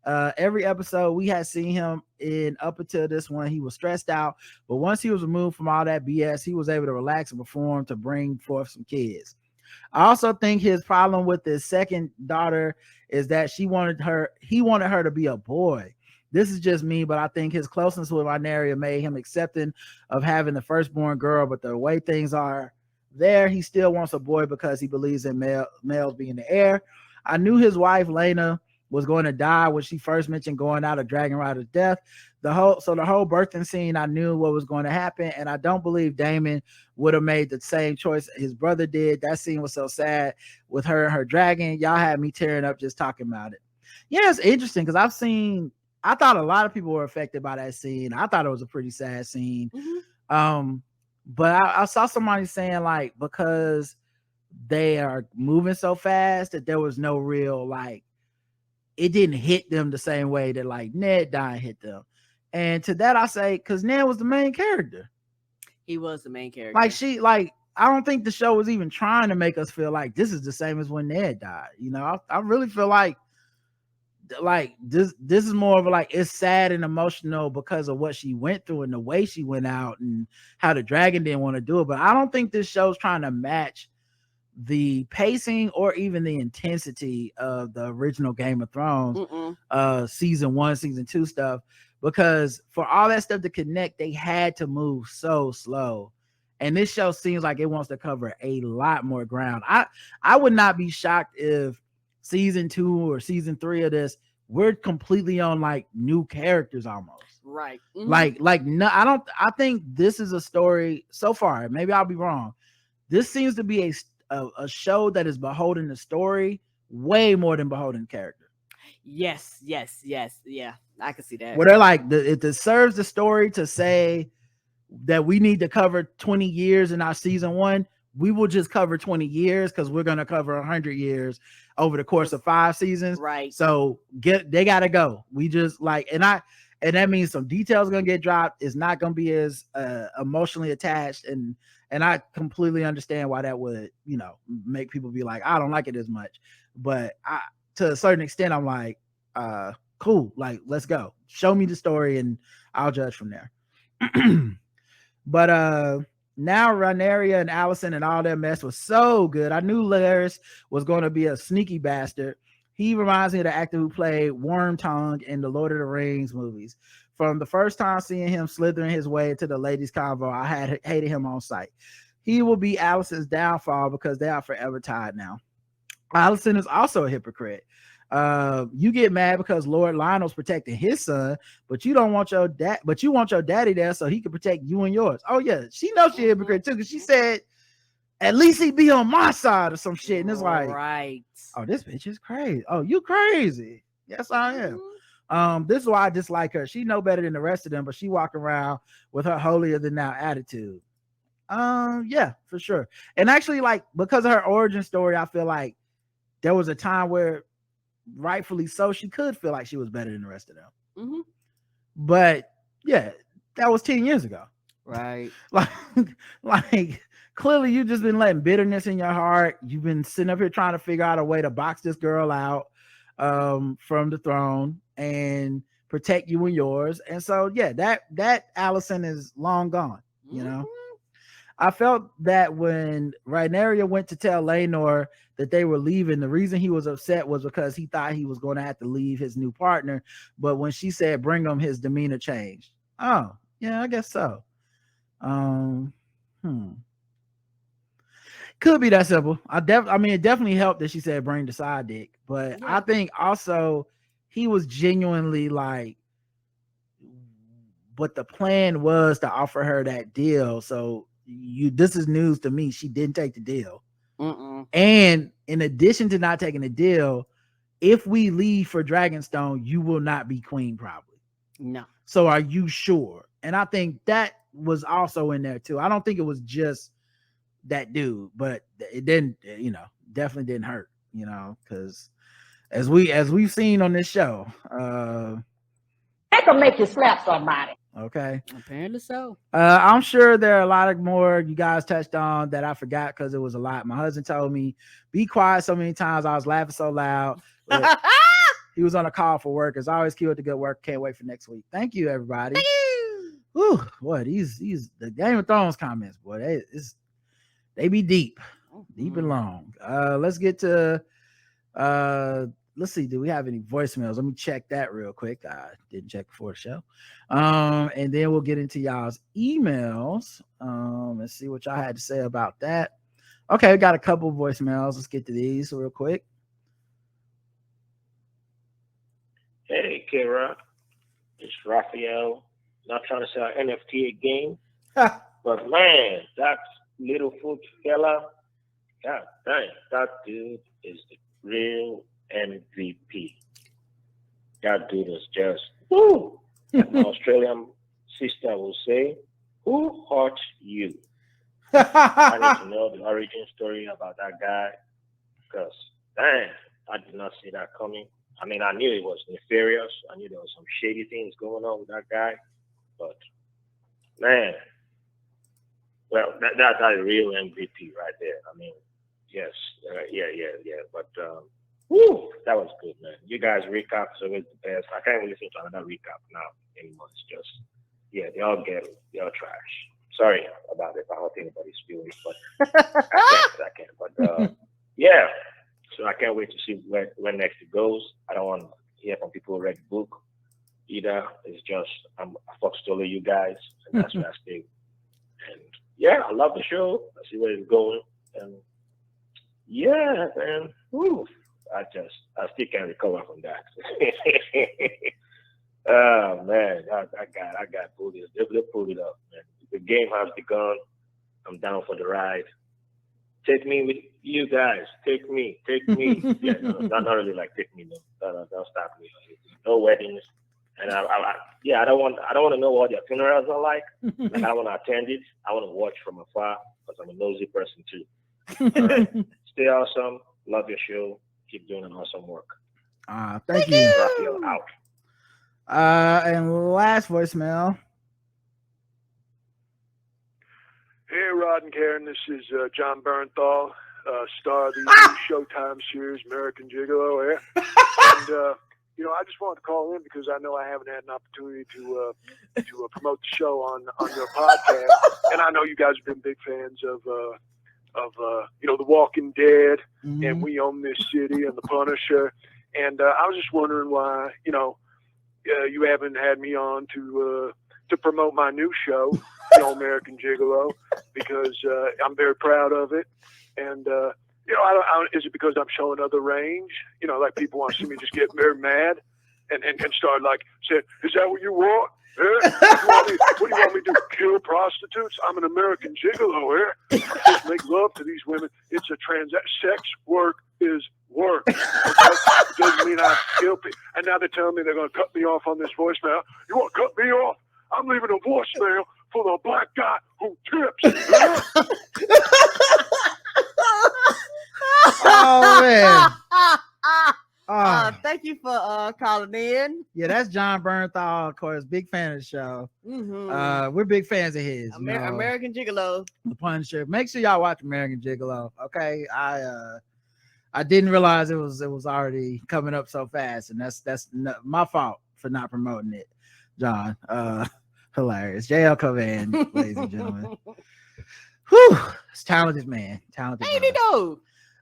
Every episode we had seen him in up until this one, he was stressed out. But once he was removed from all that BS, he was able to relax and perform to bring forth some kids. I also think his problem with his second daughter is that he wanted her to be a boy. This is just me, but I think his closeness with Rhaenyra made him accepting of having the firstborn girl. But the way things are there, he still wants a boy because he believes in males being the heir. I knew his wife Lena was going to die when she first mentioned going out of Dragon Rider's death. The whole birthing scene, I knew what was going to happen, and I don't believe Damon would have made the same choice his brother did. That scene was so sad with her and her dragon. Y'all had me tearing up just talking about it. Yeah, it's interesting because I thought a lot of people were affected by that scene. I thought it was a pretty sad scene. But I saw somebody saying because they are moving so fast that there was no real it didn't hit them the same way that Ned dying hit them. And to that I say, because Ned was the main character. He was the main character. I don't think the show was even trying to make us feel like this is the same as when Ned died. I really feel like this is more of it's sad and emotional because of what she went through and the way she went out and how the dragon didn't want to do it. But I don't think this show's trying to match the pacing or even the intensity of the original Game of Thrones season 1, season 2 stuff, because for all that stuff to connect, they had to move so slow. And this show seems like it wants to cover a lot more ground. I would not be shocked if season 2 or season 3 of this, we're completely on new characters almost. Right. No, I think this is a story so far. Maybe I'll be wrong. This seems to be a show that is beholden to story way more than beholden character. Yes. Yeah, I can see that. Where they're it serves the story to say that we need to cover 20 years in our season 1, we will just cover 20 years because we're going to cover 100 years over the course of 5 seasons. Right. So they got to go. We just like, and that means some details going to get dropped. It's not going to be as emotionally attached. And I completely understand why that would, make people be like, I don't like it as much. But to a certain extent, I'm like, cool. Like, let's go. Show me the story and I'll judge from there. But now Rhaenyra and Allison and all that mess was so good. I knew Larys was going to be a sneaky bastard. He reminds me of the actor who played Wormtongue in the Lord of the Rings movies. From the first time seeing him slithering his way to the ladies' convo, I had hated him on sight. He will be Allison's downfall because they are forever tied now. Allison is also a hypocrite. You get mad because Lord Lionel's protecting his son, but you don't want your dad, but you want your daddy there so he can protect you and yours. Oh yeah, she knows she's a hypocrite too, because she said at least he'd be on my side or some shit. And it's like, right. Oh, this bitch is crazy. Oh, you crazy. Yes, I am. This is why I dislike her. She know better than the rest of them, but she walk around with her holier than thou attitude. Yeah, for sure. And actually, like, because of her origin story, I feel like there was a time where, rightfully so, she could feel like she was better than the rest of them. But yeah, that was 10 years ago. Right. Like clearly you've just been letting bitterness in your heart. You've been sitting up here trying to figure out a way to box this girl out from the throne and protect you and yours. And so yeah, that Allison is long gone, you know. I felt that when Rhaenyra went to tell Laenor that they were leaving, the reason he was upset was because he thought he was going to have to leave his new partner. But when she said bring him, his demeanor changed. Oh, yeah, I guess so. Could be that simple. I mean, it definitely helped that she said bring the side dick. But yeah. I think also he was genuinely like, but the plan was to offer her that deal. So this is news to me. She didn't take the deal. And in addition to not taking the deal, if we leave for Dragonstone, you will not be queen, probably. No. So are you sure? And I think that was also in there too. I don't think it was just that dude, but it didn't, definitely didn't hurt, because as we've seen on this show, that can make you slap somebody. Okay. Apparently so. I'm sure there are a lot of more you guys touched on that I forgot because it was a lot. My husband told me, be quiet so many times. I was laughing so loud. He was on a call for work. As always, keep up the good work. Can't wait for next week. Thank you, everybody. Thank you. Whew, boy, these the Game of Thrones comments, boy, they be deep and long. Let's get to let's see, do we have any voicemails? Let me check that real quick. I didn't check before the show. And then we'll get into y'all's emails. Let's see what y'all had to say about that. Okay, we got a couple of voicemails. Let's get to these real quick. Hey, Kira. It's Raphael. Not trying to sell NFT again. But man, that little foot fella, God dang, that dude is the real MVP. That dude is just, woo! Like my Australian sister will say, who hurt you? I need to know the origin story about that guy, because, dang, I did not see that coming. I mean, I knew it was nefarious. I knew there was some shady things going on with that guy, but, man, well, that's a real MVP right there. I mean, yes, yeah. But, woo, that was good, man. You guys recap is always the best. I can't even listen to another recap now anymore. It's just, yeah, they all get it. They all trash. Sorry about it. I don't think anybody's feeling it, but I can't. But yeah, so I can't wait to see where next it goes. I don't want to hear from people who read the book either. It's just, I'm Fox Stoller, you guys, and that's where I stay. And yeah, I love the show. I see where it's going. And yeah, man, woo. I still can't recover from that. Oh man, I got pulled it. They pulled it up, man. The game has begun. I'm down for the ride. Take me with you guys. Take me. Yeah, no, not really like take me. No, don't stop me. No weddings. And I don't want to know what their funerals are like. Like I don't want to attend it. I want to watch from afar because I'm a nosy person too. All right. Stay awesome. Love your show. Keep doing an awesome work. Thank you. Raphael out. And last voicemail. Hey, Rod and Karen. This is John Bernthal, star of the new Showtime series American Gigolo here. And I just wanted to call in because I know I haven't had an opportunity to promote the show on your podcast, and I know you guys have been big fans of The Walking Dead, and We Own This City, and The Punisher, and I was just wondering why you haven't had me on to promote my new show, American Gigolo, because I'm very proud of it, and is it because I'm showing other range? Like people want to see me just get very mad and start like saying, "Is that what you want? Eh? What do you want me to do? Kill prostitutes? I'm an American gigolo here. I just make love to these women. It's a sex work is work. Okay? It doesn't mean I kill people." And now they're telling me they're going to cut me off on this voicemail. You want to cut me off? I'm leaving a voicemail for the black guy who tips. Oh man. Thank you for calling in. Yeah, that's John Bernthal, of course, big fan of the show. We're big fans of his. American Gigolo, The Punisher. Make sure y'all watch American Gigolo. Okay, I didn't realize it was already coming up so fast, and that's my fault for not promoting it, John. Hilarious. JL Covan, ladies and gentlemen. Whew, it's talented man. Talented. Ain't he though?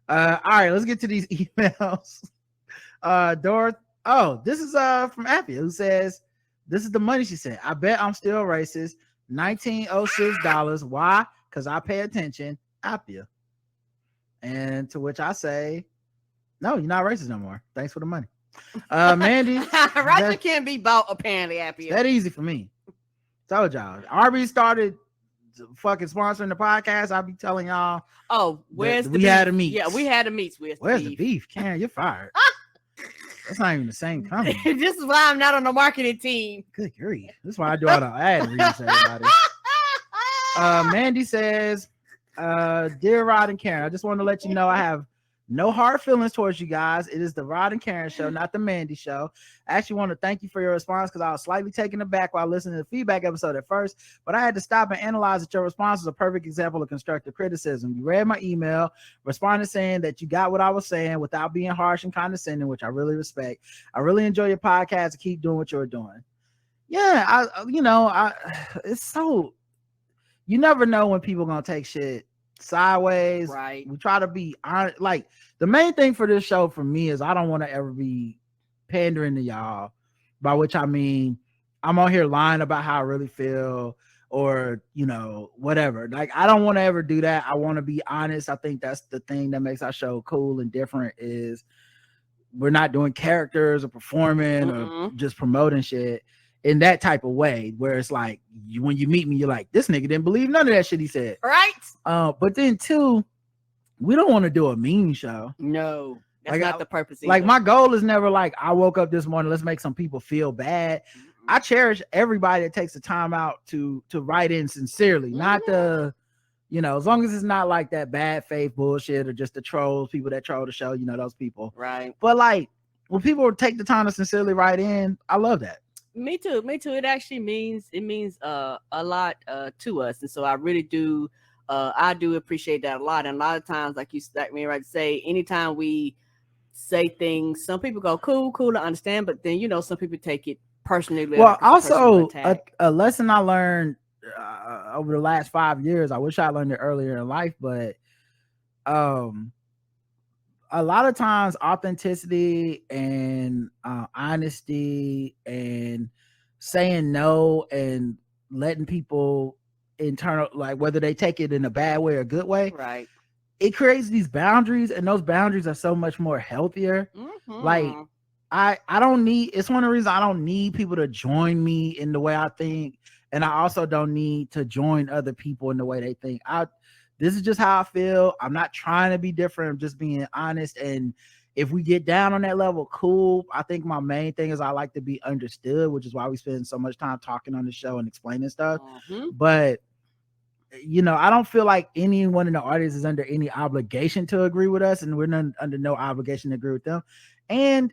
All right, let's get to these emails. This is from Appia, who says, "This is the money," she said. "I bet I'm still racist. $1906. Why? Because I pay attention." Appia. And to which I say, no, you're not racist no more. Thanks for the money. Mandy. Roger can't be bought, apparently, Appia. That easy for me. Told y'all. Arby started fucking sponsoring the podcast. I'll be telling y'all. Oh, where's the we beef? had a meet? Yeah, we had a meet. Where's the beef? Karen, you're fired. That's not even the same company. This is why I'm not on the marketing team. Good grief. This is why I do all the ad reads to everybody. Mandy says, "Dear Rod and Karen, I just want to let you know I have no hard feelings towards you guys. It is the Rod and Karen show, not the Mandy show. I actually want to thank you for your response because I was slightly taken aback while listening to the feedback episode at first, but I had to stop and analyze that your response was a perfect example of constructive criticism. You read my email, responded saying that you got what I was saying without being harsh and condescending, which I really respect. I really enjoy your podcast and keep doing what you're doing." Yeah, it's so, you never know when people are going to take shit sideways. Right. We try to be honest. Like, the main thing for this show for me is I don't want to ever be pandering to y'all, by which I mean I'm on here lying about how I really feel or whatever. Like, I don't want to ever do that. I want to be honest. I think that's the thing that makes our show cool and different, is we're not doing characters or performing or just promoting shit in that type of way where it's like when you meet me, you're like, this nigga didn't believe none of that shit he said. Right. But then too, we don't want to do a mean show. No, that's not the purpose. Like, my goal is never like, I woke up this morning, let's make some people feel bad. I cherish everybody that takes the time out to write in sincerely, not the, as long as it's not like that bad faith bullshit or just the trolls, people that troll the show, those people. Right. But like, when people take the time to sincerely write in, I love that. Me too. It actually means a lot to us, and so I really do. I do appreciate that a lot. And a lot of times, like me right to say, anytime we say things, some people go cool to understand, but then some people take it personally. Well, also a lesson I learned over the last 5 years. I wish I learned it earlier in life, but a lot of times authenticity and honesty and saying no and letting people like whether they take it in a bad way or good way, right? It creates these boundaries, and those boundaries are so much more healthier. Like, I don't need, it's one of the reasons I don't need people to join me in the way I think, and I also don't need to join other people in the way they think. This is just how I feel. I'm not trying to be different. I'm just being honest. And if we get down on that level, cool. I think my main thing is I like to be understood, which is why we spend so much time talking on the show and explaining stuff. But I don't feel like anyone in the audience is under any obligation to agree with us, and we're under no obligation to agree with them. And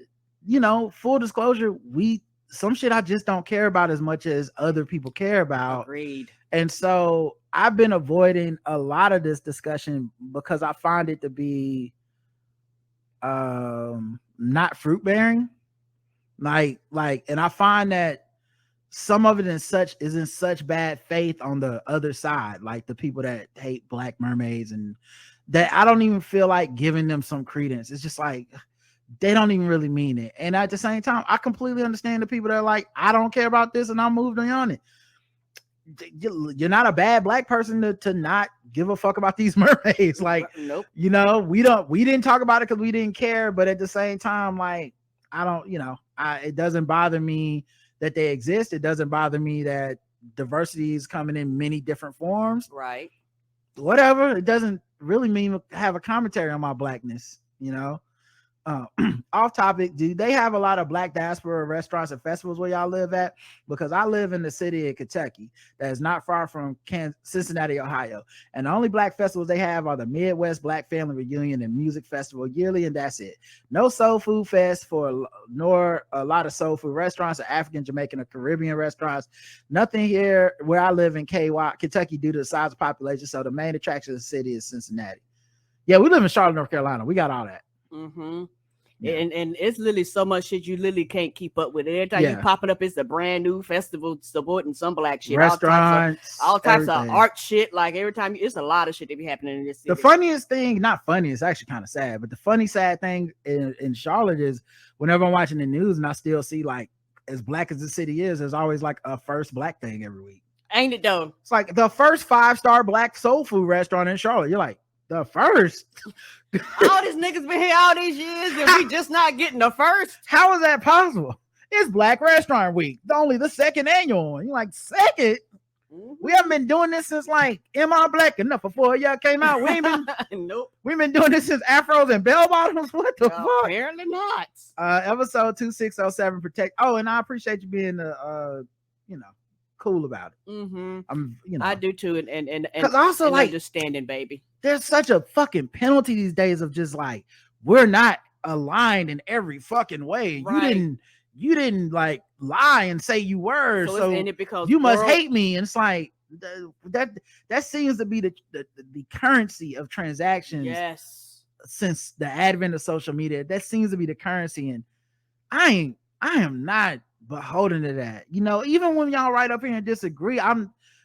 full disclosure, some shit I just don't care about as much as other people care about. Agreed. And so I've been avoiding a lot of this discussion because I find it to be not fruit bearing. Like, and I find that some of it is in such bad faith on the other side, like the people that hate Black mermaids, and that I don't even feel like giving them some credence. It's just like they don't even really mean it. And at the same time, I completely understand the people that are like, I don't care about this and I moved on it. You're not a bad Black person to not give a fuck about these mermaids. Like, nope. We didn't talk about it because we didn't care, but at the same time, like, I don't, it doesn't bother me that they exist. It doesn't bother me that diversity is coming in many different forms. Right. Whatever. It doesn't really mean have a commentary on my Blackness, Off topic, do they have a lot of Black diaspora restaurants and festivals where y'all live at? Because I live in the city of Kentucky that is not far from Cincinnati, Ohio, and the only Black festivals they have are the Midwest Black Family Reunion and Music Festival yearly, and that's it. No Soul Food Fest nor a lot of soul food restaurants or African, Jamaican, or Caribbean restaurants. Nothing here where I live in Kentucky due to the size of population, so the main attraction of the city is Cincinnati. Yeah, we live in Charlotte, North Carolina. We got all that. Mm-hmm. Yeah. And it's literally so much shit you literally can't keep up with. Every time you popping up, it's a brand new festival supporting some Black shit. Restaurants, all types of art shit. Like every time, it's a lot of shit that be happening in this city. The funniest thing, not funny, it's actually kind of sad, but the sad thing in Charlotte is whenever I'm watching the news and I still see, like, as Black as the city is, there's always like a first Black thing every week. Ain't it though? It's like the first 5-star Black soul food restaurant in Charlotte. You're like, the first? All these niggas been here all these years and we just not getting the first? How is that possible? It's Black Restaurant Week, only the second annual one. You're like, second? Mm-hmm. We haven't been doing this since, like, Am I Black Enough before y'all came out? We ain't been nope. We've been doing this since afros and bell bottoms. What the fuck? Apparently not. Episode 2607 protect. Oh, and I appreciate you being cool about it. Mm-hmm. I do too, and also, and like, understanding, baby. There's such a fucking penalty these days of just like, we're not aligned in every fucking way. Right. You didn't like lie and say you were, so it because you must hate me. And it's like that seems to be the currency of transactions. Yes. Since the advent of social media, that seems to be the currency, and I am not beholden to that. Even when y'all right up here and disagree,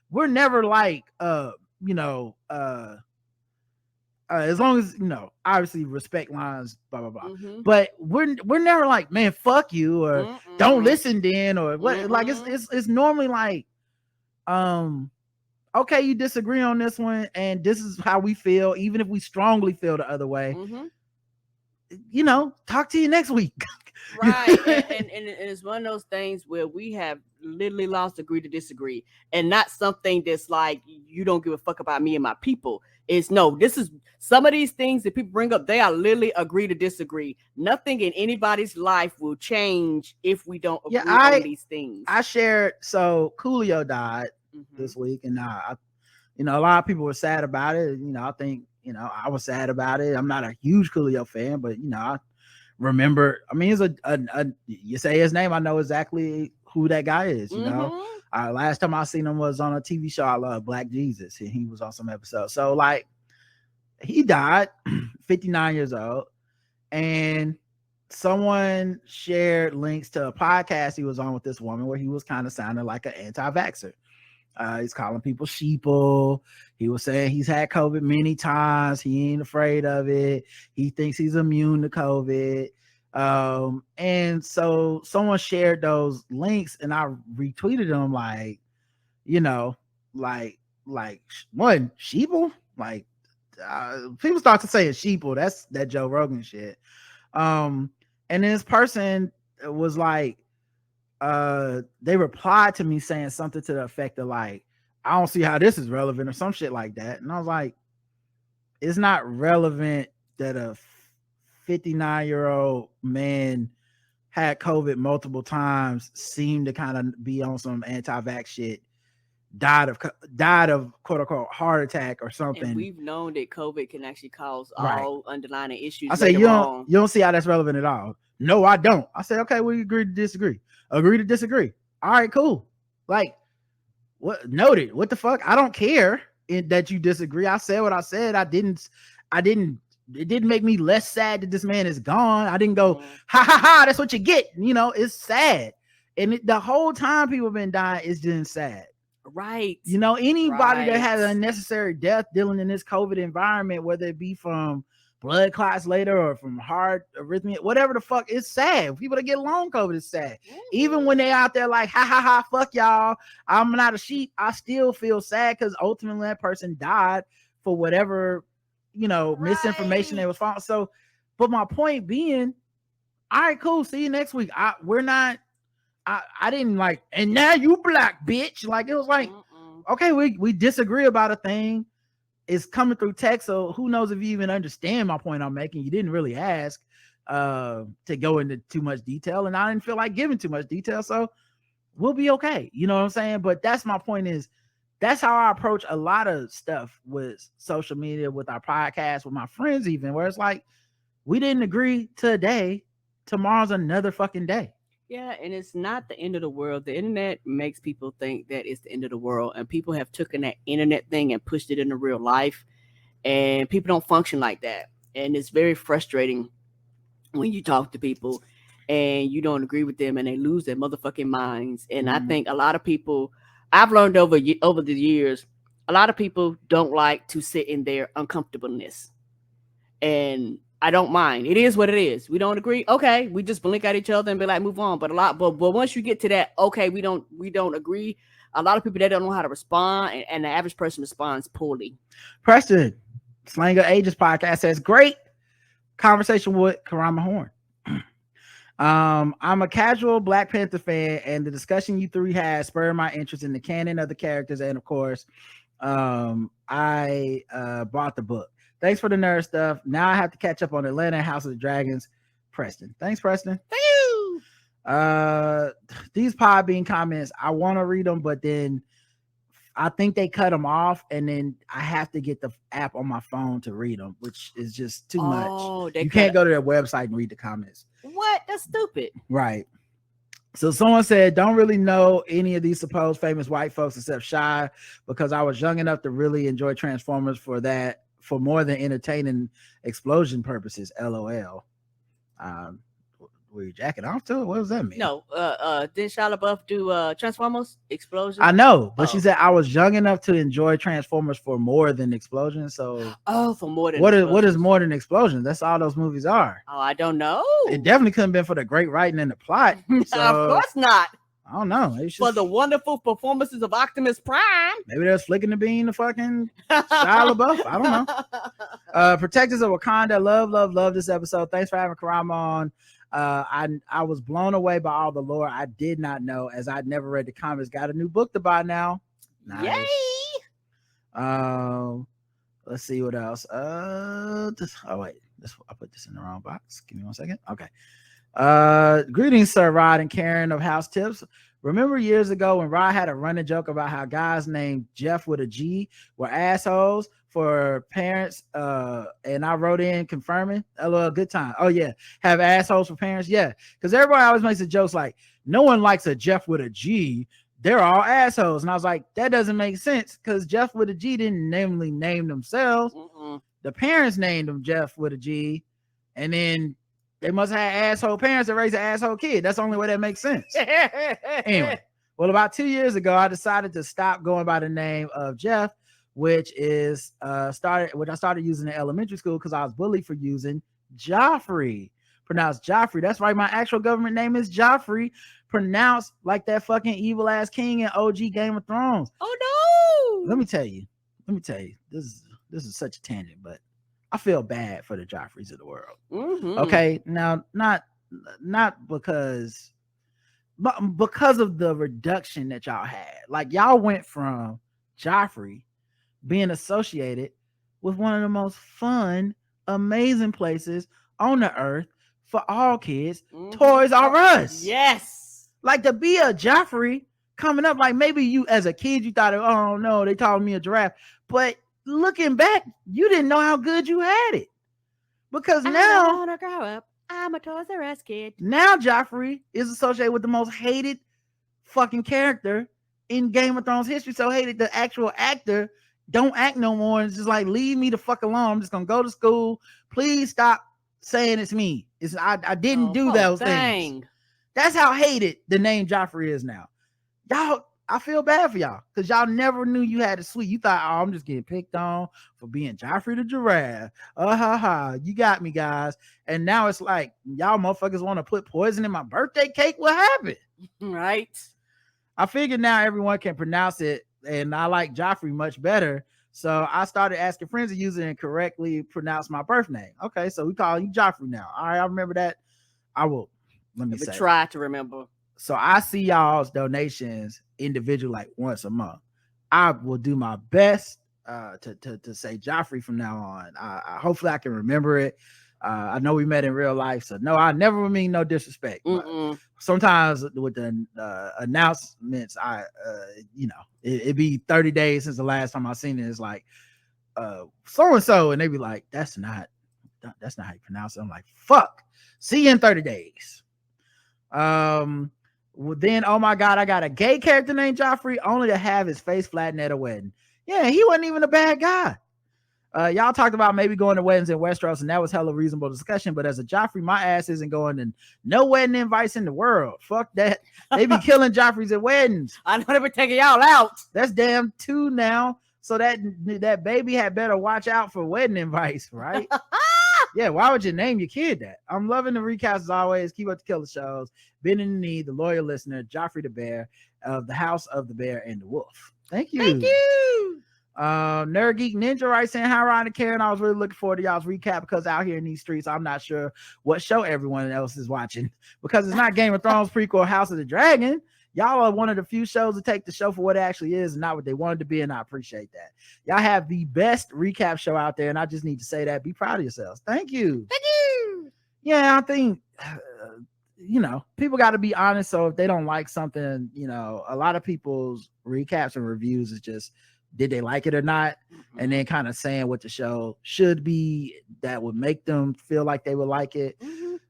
we're never like as long as obviously respect lines, blah blah blah. Mm-hmm. But we're never like, man, fuck you, or don't listen then, or what. Mm-hmm. Like it's normally like, okay, you disagree on this one, and this is how we feel, even if we strongly feel the other way. Mm-hmm. Talk to you next week. Right. and it's one of those things where we have literally lost agree to disagree, and not something that's like, you don't give a fuck about me and my people. It's no, this is some of these things that people bring up, they are literally agree to disagree. Nothing in anybody's life will change if we don't agree on these things. I shared, so Coolio died this week, and a lot of people were sad about it. I think, I was sad about it. I'm not a huge Coolio fan, but I remember, I mean, it's you say his name, I know exactly who that guy is. Last time I seen him was on a TV show I love, Black Jesus, and he was on some episode. So like, he died 59 years old, and someone shared links to a podcast he was on with this woman where he was kind of sounding like an anti-vaxxer. He's calling people sheeple. He was saying he's had COVID many times. He ain't afraid of it. He thinks he's immune to COVID. And so someone shared those links, and I retweeted them like, like one sheeple, like people start to say sheeple. That's that Joe Rogan shit. And this person was like, they replied to me saying something to the effect of like, I don't see how this is relevant, or some shit like that. And I was like, it's not relevant that a 59-year-old man had COVID multiple times, seemed to kind of be on some anti-vax shit, died of quote unquote heart attack or something. And we've known that COVID can actually cause Right. all underlying issues. I say you don't see how that's relevant at all. No, I don't. I said, okay, we agree to disagree. Agree to disagree. All right, cool. Like, what? Noted. What the fuck? I don't care that you disagree. I said what I said. I didn't. It didn't make me less sad that this man is gone. I didn't go, ha ha ha. That's what you get. You know, it's sad. And the whole time people have been dying, it's just sad. Right. You know, anybody that has unnecessary death dealing in this COVID environment, whether it be from blood clots later or from heart arrhythmia, whatever the fuck, it's sad. People that get long COVID is sad. Even when they out there like, ha ha ha, fuck y'all, I'm not a sheep, I still feel sad because ultimately that person died for whatever, you know, misinformation they was following. So, but my point being, all right, cool, see you next week. I didn't like, and now you black bitch. Like, it was like, okay, we disagree about a thing. It's coming through text, so who knows if you even understand my point I'm making. You didn't really ask to go into too much detail, and I didn't feel like giving too much detail, so we'll be okay. You know what I'm saying? But that's my point, is that's how I approach a lot of stuff with social media, with our podcast, with my friends even, where it's like, we didn't agree today, tomorrow's another fucking day. Yeah, and it's not the end of the world. The internet makes people think that it's the end of the world, and people have taken that internet thing and pushed it into real life, and people don't function like that. And it's very frustrating when you talk to people and you don't agree with them and they lose their motherfucking minds. And I think a lot of people, I've learned over the years, a lot of people don't like to sit in their uncomfortableness. And I don't mind. It is what it is. We don't agree. Okay, we just blink at each other and be like, move on. But once you get to that, okay, we don't agree. A lot of people, they don't know how to respond, and the average person responds poorly. Preston, Slang of Ages podcast says, great conversation with Karama Horn. I'm a casual Black Panther fan, and the discussion you three had spurred my interest in the canon of the characters, and of course, I bought the book. Thanks for the nerd stuff. Now I have to catch up on Atlanta House of the Dragons. Preston. Thanks, Preston. Thank you. These Podbean comments, I want to read them, but then I think they cut them off, and then I have to get the app on my phone to read them, which is just too much. You can't go to their website and read the comments. What? That's stupid. Right. So someone said, don't really know any of these supposed famous white folks except Shy, because I was young enough to really enjoy Transformers for more than entertaining explosion purposes. LOL. Were you jacking off to it? What does that mean? No, didn't Shia LaBeouf do Transformers Explosion? I know, but she said I was young enough to enjoy Transformers for more than explosion. So for more than what is more than explosion? That's all those movies are. Oh, I don't know. It definitely couldn't have been for the great writing and the plot. So, of course not. I don't know. For the wonderful performances of Optimus Prime. Maybe they're flicking the bean to fucking Shia LaBeouf. I don't know. Protectors of Wakanda, love this episode. Thanks for having Karama on. I was blown away by all the lore I did not know, as I'd never read the comics. Got a new book to buy now. Nice. Yay! Let's see what else. I put this in the wrong box. Give me 1 second. Okay. Greetings, Sir Rod and Karen of House Tips. Remember years ago when Rod had a running joke about how guys named Jeff with a G were assholes for parents, and I wrote in confirming. LOL, good time. Oh yeah, have assholes for parents. Yeah, because everybody always makes the jokes like, no one likes a Jeff with a G, they're all assholes. And I was like, that doesn't make sense, because Jeff with a G didn't name themselves. The parents named them Jeff with a G, and then they must have asshole parents that raise an asshole kid. That's the only way that makes sense. Anyway, well, about 2 years ago, I decided to stop going by the name of Jeff, which I started using in elementary school because I was bullied for using Joffrey, pronounced Joffrey. That's right, my actual government name is Joffrey, pronounced like that fucking evil ass king in OG Game of Thrones. Oh no! Let me tell you, this is such a tangent, but I feel bad for the Joffreys of the world. Okay, now not because, but because of the reduction that y'all had. Like, y'all went from Joffrey being associated with one of the most fun, amazing places on the earth for all kids, Toys R Us. Yes. Like to be a Joffrey coming up, like maybe you as a kid, you thought, oh no, they called me a giraffe. But looking back, you didn't know how good you had it. Because now I wanna grow up. I'm a Toys R Us kid. Now Joffrey is associated with the most hated fucking character in Game of Thrones history. So hated the actual actor don't act no more. And it's just like, leave me the fuck alone. I'm just gonna go to school. Please stop saying it's me. I didn't do those things. That's how hated the name Joffrey is now. Y'all, I feel bad for y'all because y'all never knew you had it sweet. You thought, oh, I'm just getting picked on for being Joffrey the giraffe. You got me, guys. And now it's like y'all motherfuckers want to put poison in my birthday cake. What happened? Right. I figured now everyone can pronounce it, and I like Joffrey much better. So I started asking friends to use it and correctly pronounce my birth name. Okay, so we call you Joffrey now. All right, I remember that. I will. Let me try to remember. So I see y'all's donations individually like once a month. I will do my best to say Joffrey from now on. Hopefully I can remember it. I know we met in real life, so no, I never mean no disrespect. Sometimes with the announcements, it'd be 30 days since the last time I seen it. It's like so and so, and they be like, that's not how you pronounce it. I'm like, fuck. See you in 30 days. Well, then, oh my God, I got a gay character named Joffrey only to have his face flattened at a wedding. Yeah, he wasn't even a bad guy. Y'all talked about maybe going to weddings in Westeros, and that was hella reasonable discussion. But as a Joffrey, my ass isn't going to no wedding invites in the world. Fuck that. They be killing Joffreys at weddings. I know they be taking y'all out. That's damn 2 now. So that baby had better watch out for wedding invites, right? Yeah, why would you name your kid that? I'm loving the recaps as always. Keep up the killer shows. Been in the need, the loyal listener, Joffrey the Bear of the House of the Bear and the Wolf. Thank you. Thank you. Nerd Geek Ninja writes saying, hi Ron and Karen. I was really looking forward to y'all's recap because out here in these streets, I'm not sure what show everyone else is watching because it's not Game of Thrones prequel or House of the Dragon. Y'all are one of the few shows to take the show for what it actually is and not what they wanted to be, and I appreciate that. Y'all have the best recap show out there, and I just need to say that. Be proud of yourselves. Thank you. Thank you. Yeah, I think, people got to be honest. So if they don't like something, a lot of people's recaps and reviews is just, did they like it or not? And then kind of saying what the show should be that would make them feel like they would like it.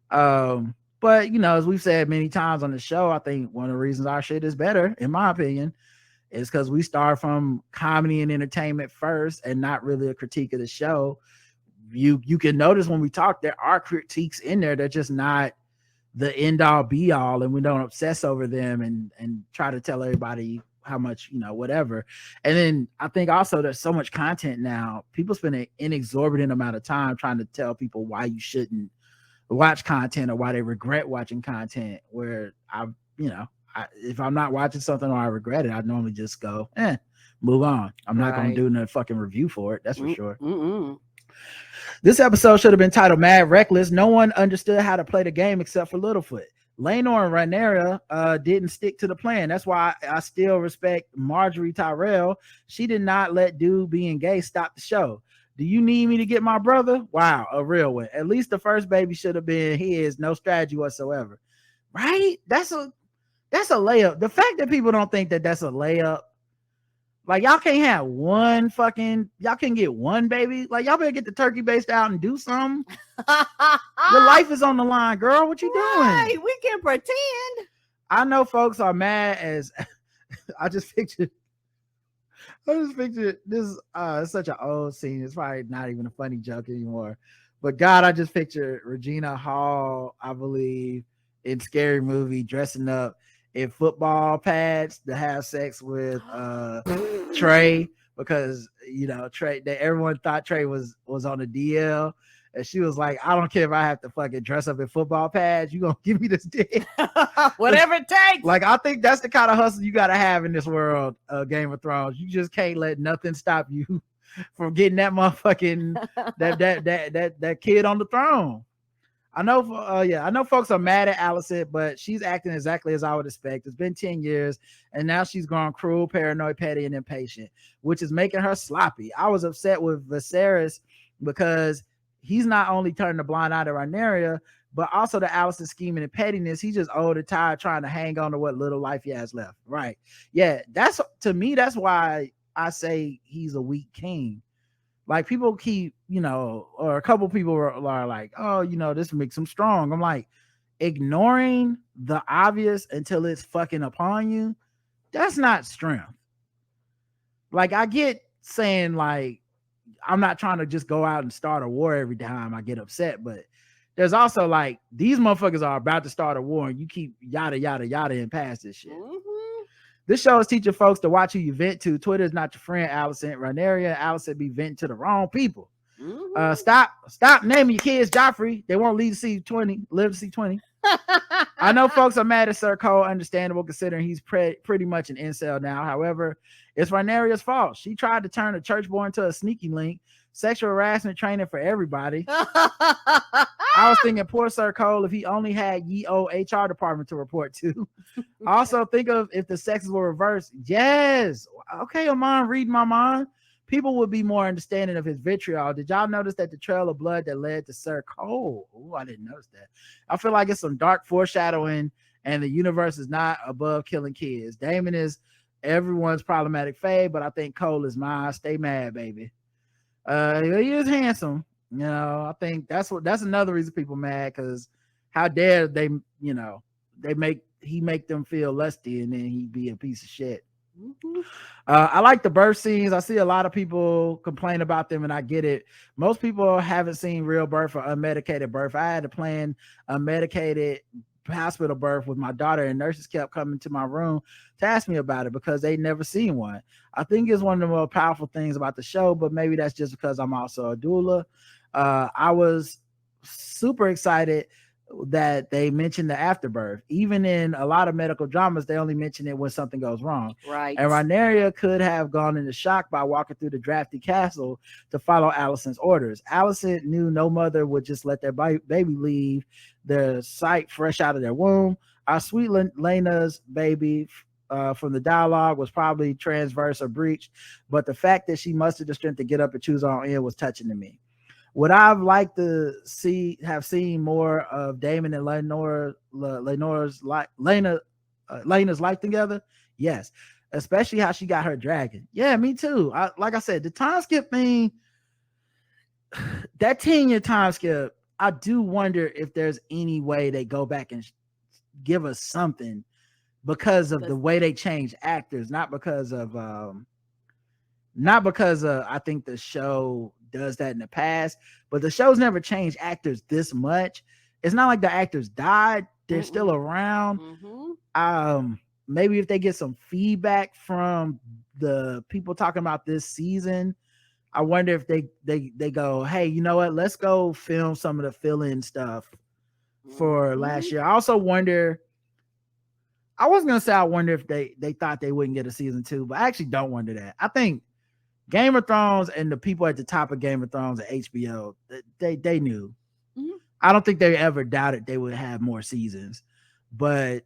But, as we've said many times on the show, I think one of the reasons our shit is better, in my opinion, is because we start from comedy and entertainment first and not really a critique of the show. You can notice when we talk, there are critiques in there. They're just not the end all be all, and we don't obsess over them and try to tell everybody how much, whatever. And then I think also there's so much content now. People spend an inexorbitant amount of time trying to tell people why you shouldn't watch content or why they regret watching content, where if I'm not watching something or I regret it, I normally just go, move on. I'm not going to do no fucking review for it. That's for sure. This episode should have been titled Mad Reckless. No one understood how to play the game except for Littlefoot. Laenor and Rhaenyra didn't stick to the plan. That's why I still respect Marjorie Tyrell. She did not let dude being gay stop the show. Do you need me to get my brother? Wow, a real one. At least the first baby should have been his. No strategy whatsoever. Right? That's a layup. The fact that people don't think that that's a layup, like y'all can't have y'all can get one baby. Like y'all better get the turkey based out and do something. Your life is on the line, girl. What you doing? We can pretend. I know folks are mad as I just pictured this. It's such an old scene. It's probably not even a funny joke anymore. But God, I just pictured Regina Hall, I believe, in Scary Movie, dressing up in football pads to have sex with Trey, because Trey, everyone thought Trey was on the DL, and she was like, I don't care if I have to fucking dress up in football pads, you gonna give me this dick. Whatever it takes. Like, I think that's the kind of hustle you gotta have in this world, Game of Thrones. You just can't let nothing stop you from getting that motherfucking that kid on the throne. I know folks are mad at Alicent, but she's acting exactly as I would expect. It's been 10 years, and now she's grown cruel, paranoid, petty, and impatient, which is making her sloppy. I was upset with Viserys because he's not only turning a blind eye to Rhaenyra, but also to Alicent's scheming and pettiness. He's just old and tired trying to hang on to what little life he has left. Right. Yeah, that's to me, that's why I say he's a weak king. Like people keep, or a couple people are like, oh, this makes him strong. I'm like, ignoring the obvious until it's fucking upon you, that's not strength. Like I get saying like, I'm not trying to just go out and start a war every time I get upset, but there's also like these motherfuckers are about to start a war and you keep yada yada yada and past this shit. Mm-hmm. This show is teaching folks to watch who you vent to. Twitter is not your friend, Alicent. Rhaenyra, Alicent be venting to the wrong people. Mm-hmm. Stop naming your kids Joffrey. They won't live to see 20. I know folks are mad at Sir Cole, understandable considering he's pretty much an incel now. However, it's Rhaenyra's fault. She tried to turn a church boy into a sneaky link. Sexual harassment training for everybody. I was thinking poor Sir Cole if he only had ye old HR department to report to. Also think of if the sexes were reversed. Yes. Okay, Amon, read my mind. People would be more understanding of his vitriol. Did y'all notice that the trail of blood that led to Sir Cole? Oh, I didn't notice that. I feel like it's some dark foreshadowing and the universe is not above killing kids. Daemon is everyone's problematic fave, but I think Cole is mine. Stay mad, baby. He is handsome. I think that's another reason people mad, because how dare they, he make them feel lusty and then he be a piece of shit. Mm-hmm. I like the birth scenes. I see a lot of people complain about them and I get it. Most people haven't seen real birth or unmedicated birth. I had to plan a medicated hospital birth with my daughter and nurses kept coming to my room to ask me about it because they'd never seen one. I think it's one of the most powerful things about the show, but maybe that's just because I'm also a doula. I was super excited that they mentioned the afterbirth. Even in a lot of medical dramas, they only mention it when something goes wrong. Right. And Rhaenyra could have gone into shock by walking through the drafty castle to follow Alicent's orders. Alicent knew no mother would just let their baby leave their sight fresh out of their womb. Our sweet Lena's baby from the dialogue was probably transverse or breached, but the fact that she mustered the strength to get up and choose her own end was touching to me. Would I've liked to have seen more of Daemon and Lena's life together? Yes, especially how she got her dragon. Yeah, me too. Like I said, the time skip thing, that 10-year time skip, I do wonder if there's any way they go back and give us something because of the way they change actors, not because of I think the show does that in the past, but the show's never changed actors this much. It's not like the actors died, they're still around. Maybe if they get some feedback from the people talking about this season, I wonder if they go, hey, you know what, let's go film some of the fill-in stuff for last year. I also wonder, I was gonna say I wonder if they thought they wouldn't get a season 2, but I actually don't wonder that. I think Game of Thrones and the people at the top of Game of Thrones at HBO, they knew. Mm-hmm. I don't think they ever doubted they would have more seasons, but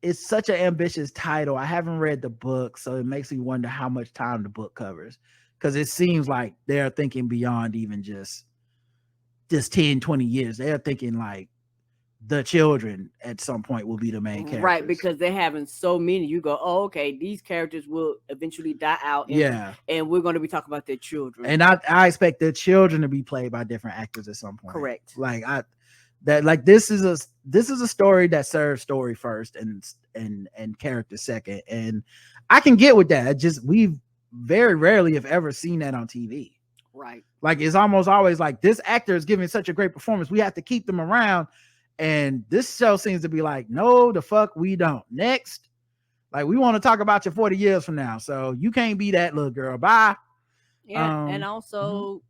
it's such an ambitious title. I haven't read the book, so it makes me wonder how much time the book covers, because it seems like they're thinking beyond even just 10, 20 years. They're thinking like the children at some point will be the main characters. Right, because they're having so many. You go, oh, okay, these characters will eventually die out. And we're going to be talking about their children. And I expect their children to be played by different actors at some point. Correct. Like this is a story that serves story first and character second. And I can get with that. Just we've very rarely have ever seen that on TV. Right. Like it's almost always like this actor is giving such a great performance, we have to keep them around. And this show seems to be like, no, the fuck we don't. Next, like we want to talk about you 40 years from now, so you can't be that little girl. Bye. Yeah, and also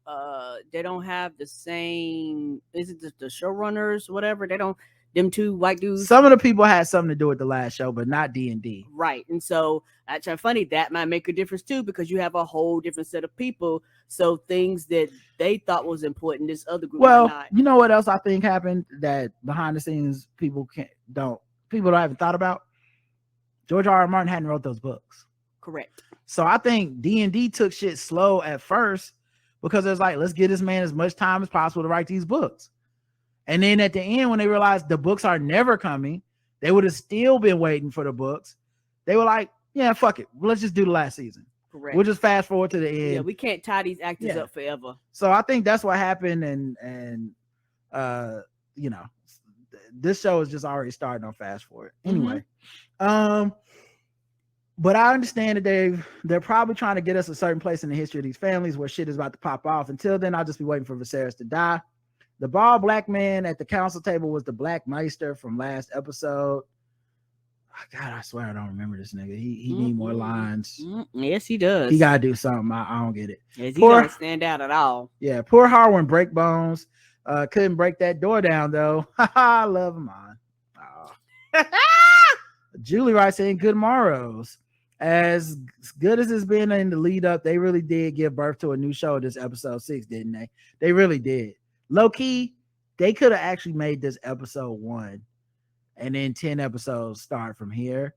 they don't have the same. Is it the showrunners, whatever? They don't. Them two white dudes. Some of the people had something to do with the last show, but not D&D. Right, and so that's funny. That might make a difference too, because you have a whole different set of people. So things that they thought was important, this other group. Well, you know what else I think happened that behind the scenes people don't haven't thought about? George R.R. Martin hadn't wrote those books. Correct. So I think D&D took shit slow at first, because it's like, let's give this man as much time as possible to write these books. And then at the end, when they realized the books are never coming, they would have still been waiting for the books. They were like, yeah, fuck it. Let's just do the last season. Correct. We'll just fast forward to the end. Yeah, we can't tie these actors up forever. So I think that's what happened. And you know, this show is just already starting on fast forward. Anyway, but I understand that they're probably trying to get us a certain place in the history of these families where shit is about to pop off. Until then, I'll just be waiting for Viserys to die. The bald black man at the council table was the Black Meister from last episode. God, I swear I don't remember this nigga. He need more lines. Yes, he does. He gotta do something. I don't get it. Yes, he don't stand out at all. Yeah, poor Harwin Breakbones. Couldn't break that door down though. I love him on. Oh. Julie writes in good morrows. As good as it's been in the lead up, they really did give birth to a new show this episode 6, didn't they? They really did. Low key, they could have actually made this episode 1 and then 10 episodes start from here.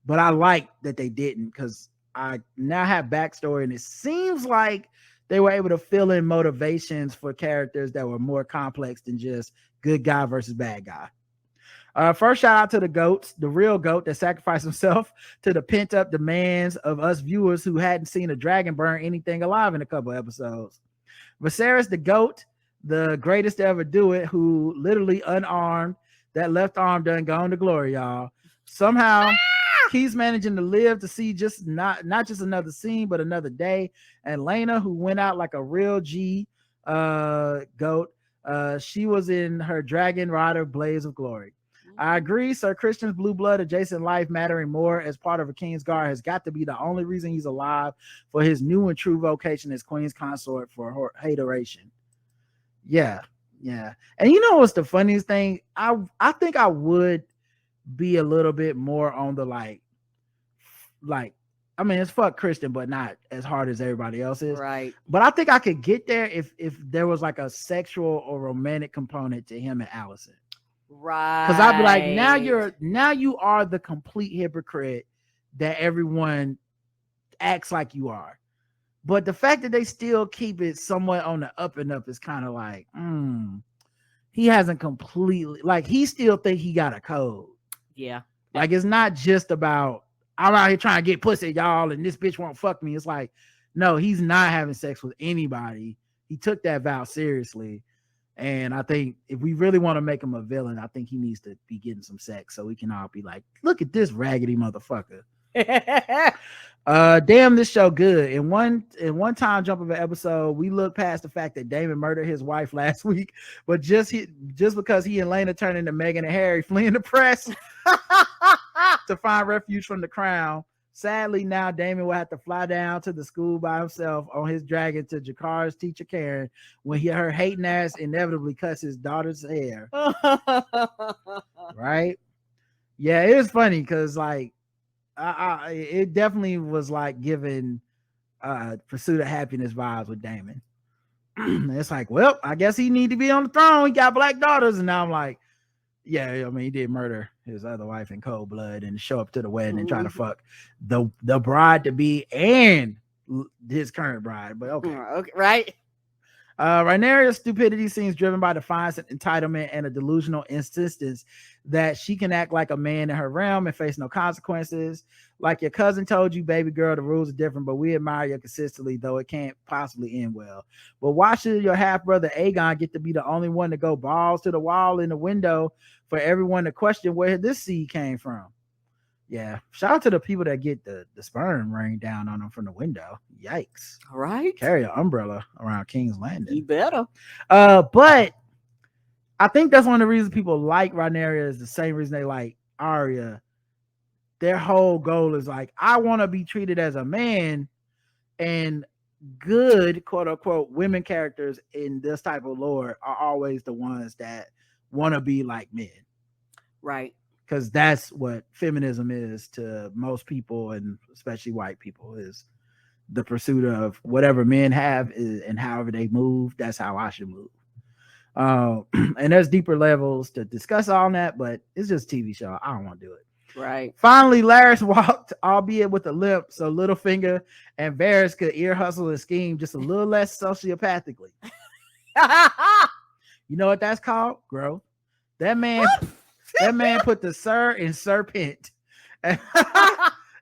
But I like that they didn't, because I now have backstory, and it seems like they were able to fill in motivations for characters that were more complex than just good guy versus bad guy. First shout out to the goats, the real goat that sacrificed himself to the pent up demands of us viewers who hadn't seen a dragon burn anything alive in a couple episodes. Viserys the goat, the greatest to ever do it, who literally unarmed, that left arm done gone to glory, y'all. Somehow he's managing to live to see just not just another scene, but another day. And Lena, who went out like a real G goat, she was in her dragon rider blaze of glory. I agree, Sir Christian's blue blood adjacent life mattering more as part of a King's Guard has got to be the only reason he's alive for his new and true vocation as Queen's Consort for hateration. Yeah. And you know what's the funniest thing? I think I would be a little bit more on the like I mean, it's fuck Christian, but not as hard as everybody else is. Right. But I think I could get there if there was like a sexual or romantic component to him and Allison. Right. Because I'd be like, now you are the complete hypocrite that everyone acts like you are. But the fact that they still keep it somewhat on the up and up is kind of like, he hasn't completely, like, he still think he got a code. Yeah. Like, it's not just about, I'm out here trying to get pussy, y'all, and this bitch won't fuck me. It's like, no, he's not having sex with anybody. He took that vow seriously. And I think if we really want to make him a villain, I think he needs to be getting some sex so we can all be like, look at this raggedy motherfucker. Damn, this show good. In one time jump of an episode, we look past the fact that Damon murdered his wife last week, but just because he and Lena turned into Meghan and Harry fleeing the press to find refuge from the crown. Sadly, now Damon will have to fly down to the school by himself on his dragon to Jakar's teacher Karen when her hating ass inevitably cuts his daughter's hair. Right? Yeah, it was funny because like it definitely was like giving Pursuit of Happiness vibes with Damon. It's like, well, I guess he need to be on the throne. He got black daughters, and now I'm like, yeah, I mean, he did murder his other wife in cold blood and show up to the wedding and try to fuck the bride to be and his current bride. But okay, right. Rhaenyra's stupidity seems driven by defiance and entitlement and a delusional insistence that she can act like a man in her realm and face no consequences. Like your cousin told you, baby girl, the rules are different, but we admire you consistently, though it can't possibly end well. But why should your half-brother Aegon get to be the only one to go balls to the wall in the window for everyone to question where this seed came from? Yeah, shout out to the people that get the sperm rain down on them from the window. Yikes. All right. Carry an umbrella around King's Landing. You better. But I think that's one of the reasons people like Rhaenyra is the same reason they like Arya. Their whole goal is like, I want to be treated as a man, and good, quote unquote, women characters in this type of lore are always the ones that want to be like men. Right. Because that's what feminism is to most people, and especially white people, is the pursuit of whatever men have and however they move. That's how I should move. And there's deeper levels to discuss all that, but it's just a TV show. I don't want to do it. Right. Finally, Laris walked, albeit with a limp, so Littlefinger and Varys could ear hustle and scheme just a little less sociopathically. You know what that's called? Growth. That man put the sir in serpent.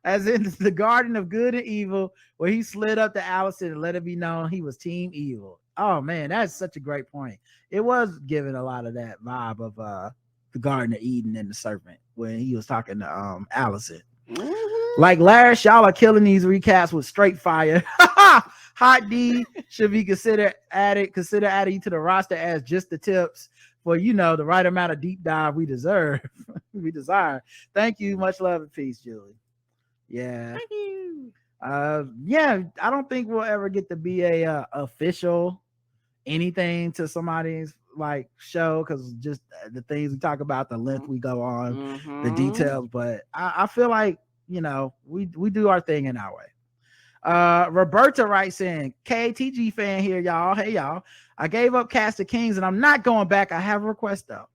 As in the Garden of Good and Evil, where he slid up to Allison and let it be known he was Team Evil. Oh man, that's such a great point. It was giving a lot of that vibe of the Garden of Eden and the serpent when he was talking to Allison. Mm-hmm. Like Laris, y'all are killing these recaps with straight fire. Hot D should be consider adding you to the roster as just the tips for the right amount of deep dive we deserve. We desire. Thank you. Much love and peace, Julie. Yeah. Thank you. Yeah, I don't think we'll ever get to be a official anything to somebody's like show, because just the things we talk about, the length we go on, the details. But I feel like we do our thing in our way. Roberta writes in, KTG fan here, y'all. Hey y'all, I gave up Cast of Kings and I'm not going back. I have a request though.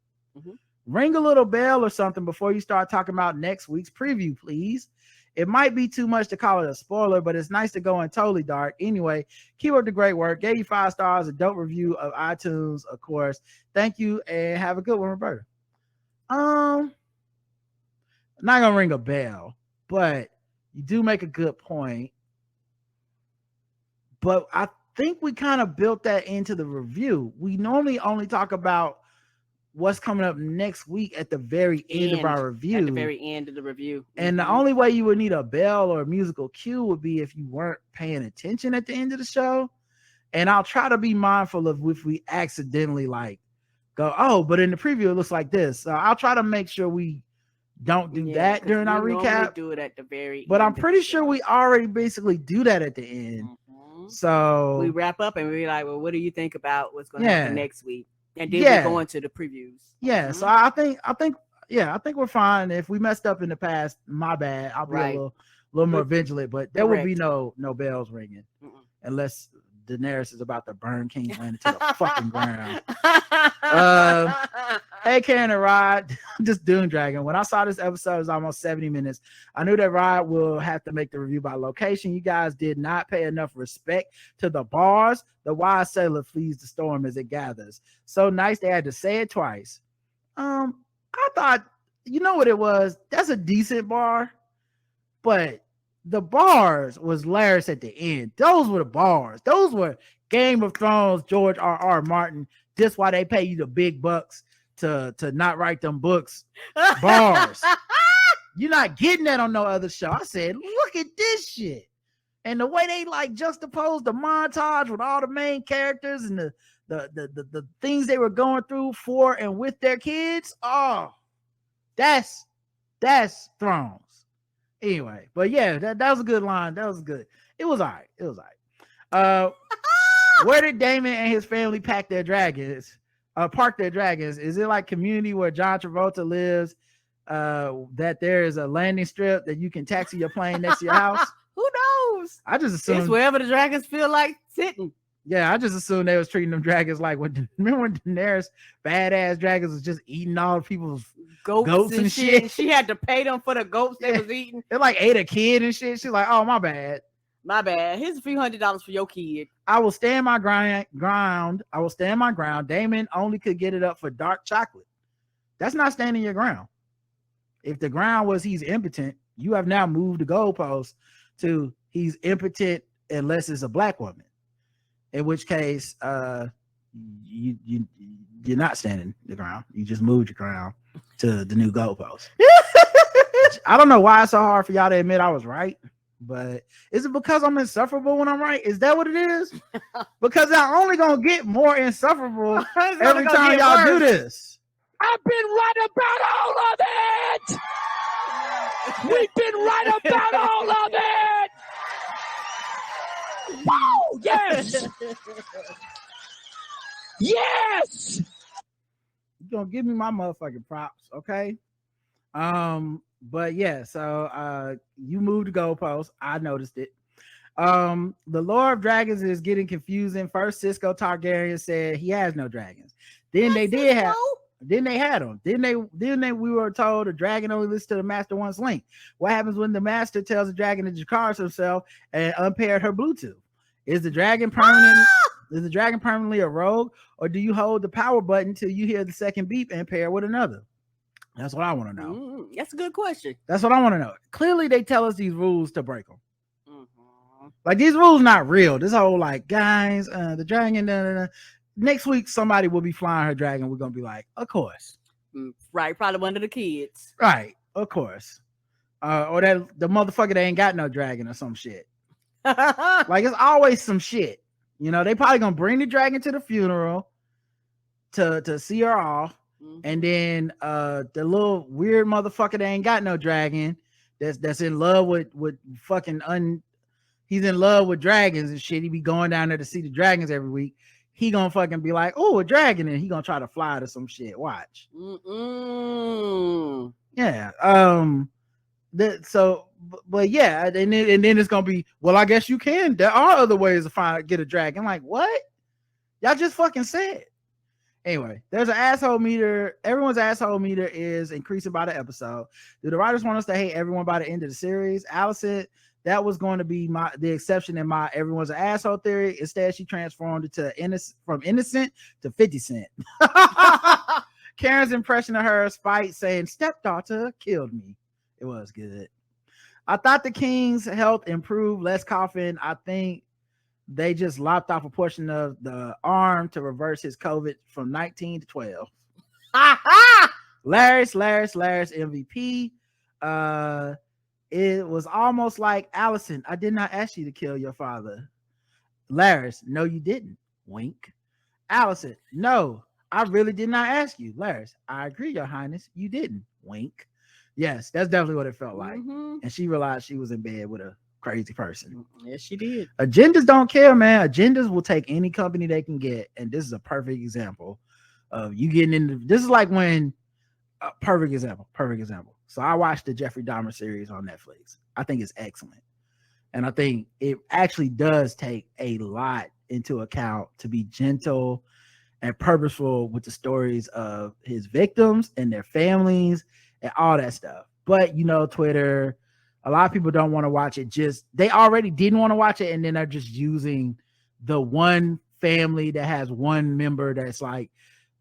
Ring a little bell or something before you start talking about next week's preview, please. It might be too much to call it a spoiler, but it's nice to go in totally dark. Anyway, keep up the great work. Gave you 5 stars, a dope review of iTunes, of course. Thank you and have a good one, Roberta. I'm not gonna ring a bell, but you do make a good point. But I think we kind of built that into the review. We normally only talk about what's coming up next week at the very end of our review. At the very end of the review. And the only way you would need a bell or a musical cue would be if you weren't paying attention at the end of the show. And I'll try to be mindful of if we accidentally go, but in the preview it looks like this. So I'll try to make sure we don't do that during our recap. Do it at the very but end. I'm pretty sure we already basically do that at the end. So we wrap up and we're like, well, what do you think about what's going to happen next week? And then we go into the previews. Yeah. So I think we're fine. If we messed up in the past, my bad. I'll be a little more vigilant, but there will be no bells ringing unless Daenerys is about to burn King's Landing to the fucking ground. Hey, Karen and Rod, just Dune Dragon. When I saw this episode, it was almost 70 minutes. I knew that Rod will have to make the review by location. You guys did not pay enough respect to the bars. The wise sailor flees the storm as it gathers. So nice they had to say it twice. I thought, you know what it was? That's a decent bar, but the bars was Laris at the end. Those were the bars. Those were Game of Thrones, George R.R. Martin. Just why they pay you the big bucks to not write them books. Bars. You're not getting that on no other show. I said, look at this shit. And the way they juxtaposed the montage with all the main characters and the things they were going through for and with their kids. Oh, that's Thrones. Anyway, but yeah, that was a good line. That was good. It was all right. Where did Damon and his family park their dragons? Is it like Community where John Travolta lives? That there is a landing strip that you can taxi your plane next to your house? Who knows? I just assumed it's wherever the dragons feel like sitting. Yeah, I just assumed they was treating them dragons like remember when Daenerys badass dragons was just eating all people's goats and shit. She had to pay them for the goats they was eating. They ate a kid and shit. She's like, oh, my bad. Here's a few $100 for your kid. I will stand my ground. Damon only could get it up for dark chocolate. That's not standing your ground. If the ground was he's impotent, you have now moved the goalpost to he's impotent unless it's a black woman. In which case, you're not standing the ground. You just moved your ground to the new goalpost. I don't know why it's so hard for y'all to admit I was right, but is it because I'm insufferable when I'm right? Is that what it is? Because I'm only gonna get more insufferable every time y'all do this. I've been right about all of it. We've been right about all of it. Woo! Yes. Yes. You're gonna give me my motherfucking props, okay? But yeah, so you moved the goalpost. I noticed it. The Lord of Dragons is getting confusing. First, Cisco Targaryen said he has no dragons. Then they did have Then they had them. Then we were told the dragon only listens to the master once link. What happens when the master tells the dragon to Jakar himself and unpaired her Bluetooth? Is the dragon permanent? Is the dragon permanently a rogue, or do you hold the power button till you hear the second beep and pair with another? That's what I want to know. That's a good question. That's what I want to know. Clearly, they tell us these rules to break them. Like, these rules not real. This whole like, guys, the dragon. Next week, somebody will be flying her dragon. We're gonna be like, of course, right? Probably one of the kids, right? Of course, or that the motherfucker that ain't got no dragon or some shit. Like, it's always some shit. You know, they probably gonna bring the dragon to the funeral to see her off, and then the little weird motherfucker that ain't got no dragon that's in love with fucking he's in love with dragons and shit. He be going down there to see the dragons every week. He gonna fucking be like, oh, a dragon, and he gonna try to fly to some shit. Watch. Yeah. But yeah, and then it's gonna be, well, I guess you can. There are other ways to get a dragon. Like, what? Y'all just fucking said. Anyway, there's an asshole meter. Everyone's asshole meter is increasing by the episode. Do the writers want us to hate everyone by the end of the series? Allison, that was going to be the exception in my everyone's an asshole theory. Instead, she transformed it from innocent to 50 Cent. Karen's impression of her, spite saying, stepdaughter killed me. It was good. I thought the king's health improved, less coughing. I think they just lopped off a portion of the arm to reverse his COVID from 19 to 12. Larry's MVP. It was almost like, Allison, I did not ask you to kill your father. Laris, no, you didn't. Wink. Allison, no, I really did not ask you. Laris, I agree, Your Highness, you didn't. Wink. Yes, that's definitely what it felt like. And she realized she was in bed with a crazy person. Yes, she did. Agendas don't care, man. Agendas will take any company they can get, and this is a perfect example of you getting into. This is like when perfect example. So I watched the Jeffrey Dahmer series on Netflix. I think it's excellent, and I think it actually does take a lot into account to be gentle and purposeful with the stories of his victims and their families and all that stuff. But you know, Twitter, a lot of people don't want to watch it. They already didn't want to watch it, and then they're just using the one family that has one member that's like,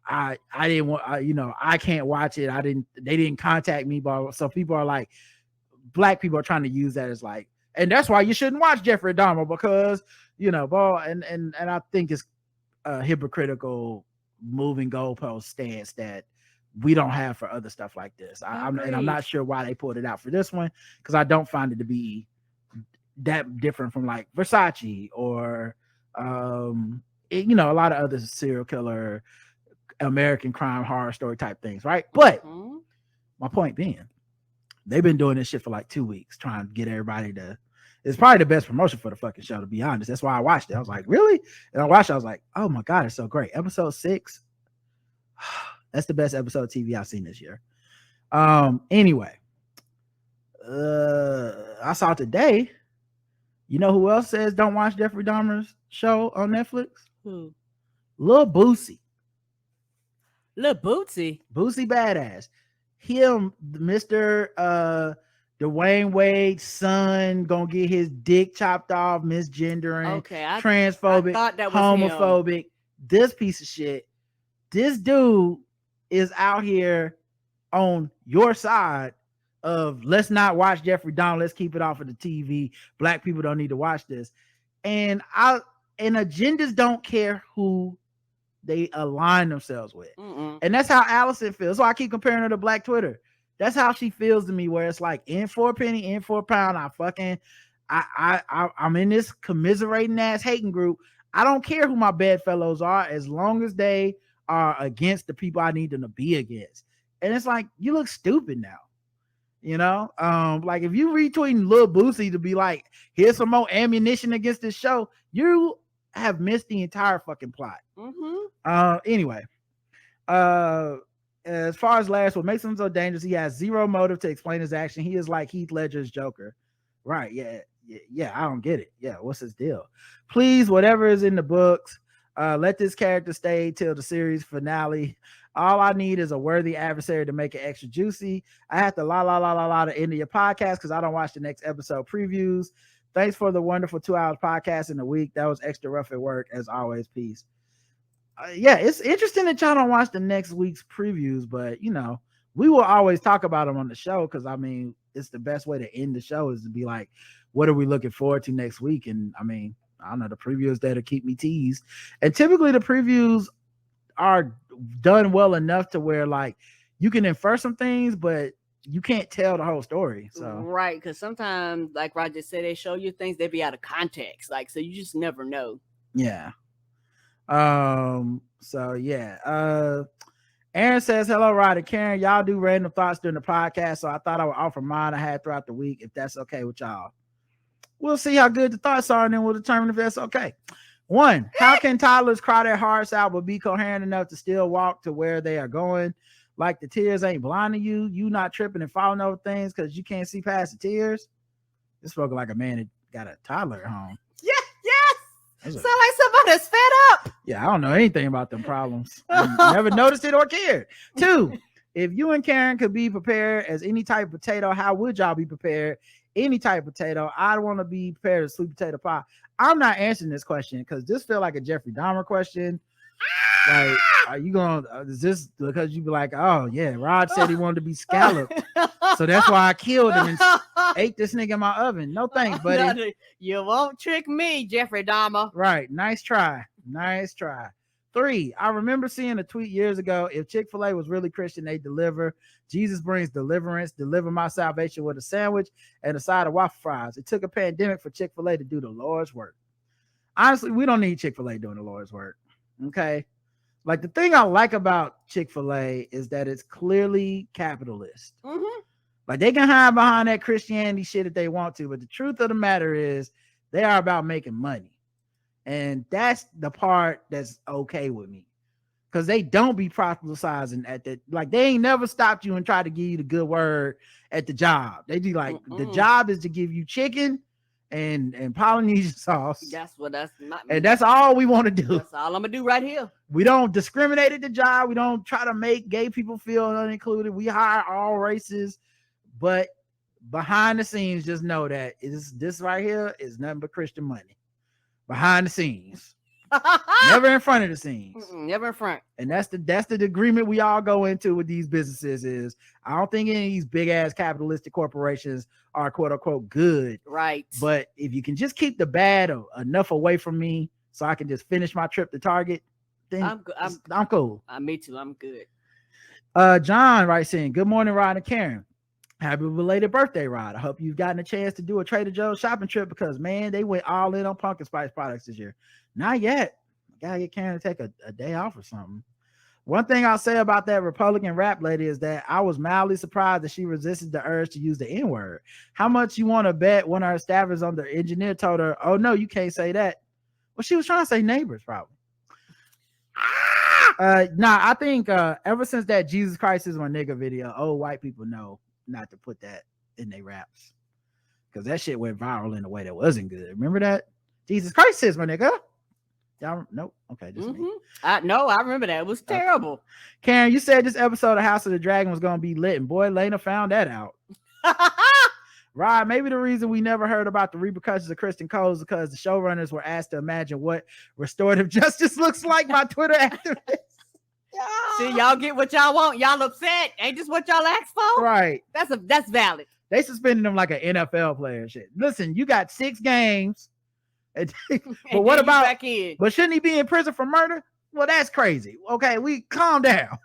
I didn't want, I can't watch it. They didn't contact me, but so people are like, black people are trying to use that as like, and that's why you shouldn't watch Jeffrey Dahmer because, and I think it's a hypocritical moving goalpost stance that we don't have for other stuff like this. I'm not sure why they pulled it out for this one, because I don't find it to be that different from like Versace or a lot of other serial killer American crime horror story type things, right? But my point being, they've been doing this shit for like 2 weeks trying to get everybody to. It's probably the best promotion for the fucking show, to be honest. That's why I watched it. I was like, really? And I watched it, I was like, oh my god, it's so great. Episode 6. That's the best episode of TV I've seen this year. Anyway, I saw today. You know who else says don't watch Jeffrey Dahmer's show on Netflix? Who? Lil Boosie. Lil Boosie. Boosie Badass. Him, Mr. Dwayne Wade's son, gonna get his dick chopped off, misgendering, transphobic, I that was homophobic. Him. This piece of shit. This dude is out here on your side of let's not watch Jeffrey Dahmer, let's keep it off of the TV. Black people don't need to watch this. And agendas don't care who they align themselves with. And that's how Allison feels. So I keep comparing her to Black Twitter. That's how she feels to me, where it's like in for a penny, in for a pound. I'm in this commiserating ass hating group. I don't care who my bedfellows are as long as they are against the people I need them to be against. And it's like, you look stupid now. Like if you retweeting Lil Boosie to be like, here's some more ammunition against this show, you have missed the entire fucking plot. Anyway, as far as Laris, what makes him so dangerous, he has zero motive to explain his action. He is like Heath Ledger's Joker. Right, yeah, I don't get it. Yeah, what's his deal? Please, whatever is in the books, let this character stay till the series finale. All I need is a worthy adversary to make it extra juicy. I have to la the end of your podcast because I don't watch the next episode previews. Thanks for the wonderful 2 hours podcast in the week. That was extra rough at work as always. Peace. Yeah, it's interesting that y'all don't watch the next week's previews, but you know, we will always talk about them on the show because I mean, it's the best way to end the show is to be like, what are we looking forward to next week? And I mean, I don't know, the previews there to keep me teased. And typically the previews are done well enough to where like you can infer some things, but you can't tell the whole story. So right, because sometimes, like Roger said, they show you things they be out of context, like so you just never know. Yeah. So yeah. Aaron says, hello, Rod and Karen. Y'all do random thoughts during the podcast, so I thought I would offer mine I had throughout the week, if that's okay with y'all. We'll see how good the thoughts are, and then we'll determine if that's okay. 1, how can toddlers cry their hearts out but be coherent enough to still walk to where they are going? Like the tears ain't blinding you. You not tripping and falling over things because you can't see past the tears. This spoken like a man that got a toddler at home. Yes. Sound like somebody's fed up. Yeah, I don't know anything about them problems. I never noticed it or cared. 2, if you and Karen could be prepared as any type of potato, how would y'all be prepared? Any type of potato. I'd want to be prepared as sweet potato pie. I'm not answering this question because this feel like a Jeffrey Dahmer question. Like, are you going to, is this because you be like, oh yeah, Rod said he wanted to be scalloped. So that's why I killed him and ate this nigga in my oven. No thanks, buddy. You won't trick me, Jeffrey Dahmer. Right. Nice try. 3, I remember seeing a tweet years ago. If Chick-fil-A was really Christian, they deliver. Jesus brings deliverance. Deliver my salvation with a sandwich and a side of waffle fries. It took a pandemic for Chick-fil-A to do the Lord's work. Honestly, we don't need Chick-fil-A doing the Lord's work. Okay. Like the thing I like about Chick-fil-A is that it's clearly capitalist. Mm-hmm. Like they can hide behind that Christianity shit if they want to, but the truth of the matter is they are about making money. And that's the part that's okay with me. Because they don't be proselytizing at that. Like they ain't never stopped you and tried to give you the good word at the job. They be like, the job is to give you chicken and Polynesian sauce. And that's all we want to do. That's all I'm gonna do right here. We don't discriminate at the job. We don't try to make gay people feel unincluded. We hire all races, but behind the scenes, just know that this right here is nothing but Christian money. Behind the scenes. Never in front of the scenes. Never in front. And that's the agreement we all go into with these businesses is I don't think any of these big ass capitalistic corporations are quote unquote good. Right. But if you can just keep the bad enough away from me so I can just finish my trip to Target, then I'm cool. Me too. I'm good. John writes in, good morning, Rod and Karen. Happy belated birthday, Rod. I hope you've gotten a chance to do a Trader Joe's shopping trip because man, they went all in on pumpkin spice products this year. Not yet. Gotta get Karen to take a day off or something. One thing I'll say about that Republican rap lady is that I was mildly surprised that she resisted the urge to use the N-word. How much you want to bet one of her staffers on the engineer told her, oh no, you can't say that. Well, she was trying to say neighbors probably. I think ever since that Jesus Christ is my nigga video, old white people know not to put that in their raps. Because that shit went viral in a way that wasn't good. Remember that? Jesus Christ is my nigga. Y'all, nope. Okay, just me. I remember that. It was terrible. Karen, you said this episode of House of the Dragon was going to be lit, and boy, Lena found that out. Rod, maybe the reason we never heard about the repercussions of Kristen Cole is because the showrunners were asked to imagine what restorative justice looks like by Twitter activists. See, y'all get what y'all want. Y'all upset. Ain't this what y'all asked for? Right. That's valid. They suspended him like an NFL player. Shit. Listen, you got 6 games. But what about? But shouldn't he be in prison for murder? Well, that's crazy. Okay, we calm down.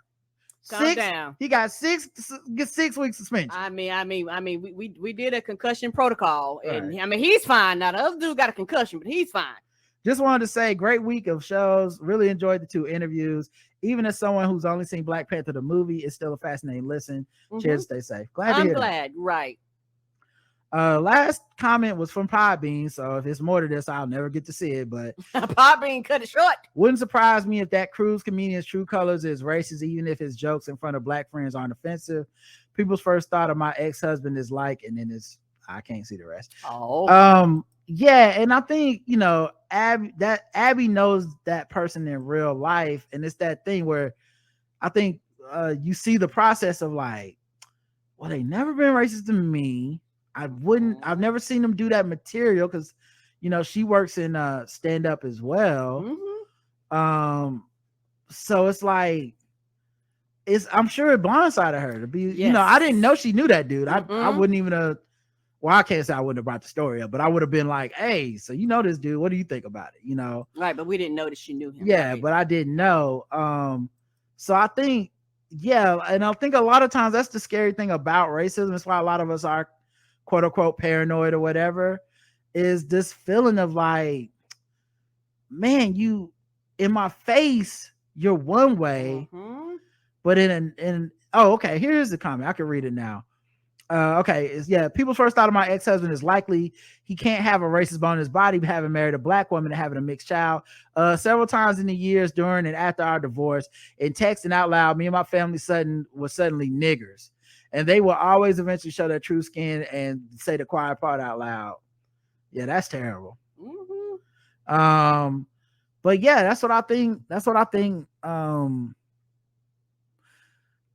Calm down. He got 6 weeks suspension. I mean, we did a concussion protocol, and right. I mean he's fine now. The other dude got a concussion, but he's fine. Just wanted to say, great week of shows. Really enjoyed the 2 interviews. Even as someone who's only seen Black Panther the movie, it's still a fascinating listen. Cheers, stay safe. I'm glad. Right. Last comment was from Podbean, so if it's more to this, I'll never get to see it. But Podbean cut it short. Wouldn't surprise me if that Cruz comedian's true colors is racist, even if his jokes in front of Black friends aren't offensive. People's first thought of my ex-husband is like, and then I can't see the rest. Oh, yeah, and I think Abby knows that person in real life, and it's that thing where I think you see the process of like, well, they never been racist to me. I've never seen them do that material because, you know, she works in stand up as well. So it's like, I'm sure it blindsided her to be, you know, I didn't know she knew that dude. I wouldn't even well, I can't say I wouldn't have brought the story up, but I would have been like, hey, so you know this dude, what do you think about it? You know? Right, but we didn't know that she knew him. Yeah, right? But I didn't know. So I think, yeah, and I think a lot of times that's the scary thing about racism. That's why a lot of us are quote unquote paranoid or whatever, is this feeling of like, man, you in my face, you're one way, but okay, here's the comment. I can read it now. Okay, people's first thought of my ex-husband is likely he can't have a racist bone in his body, having married a black woman and having a mixed child. Several times in the years during and after our divorce, in texting out loud, me and my family were suddenly niggers, and they will always eventually show their true skin and say the quiet part out loud. Yeah, that's terrible. But yeah, that's what I think.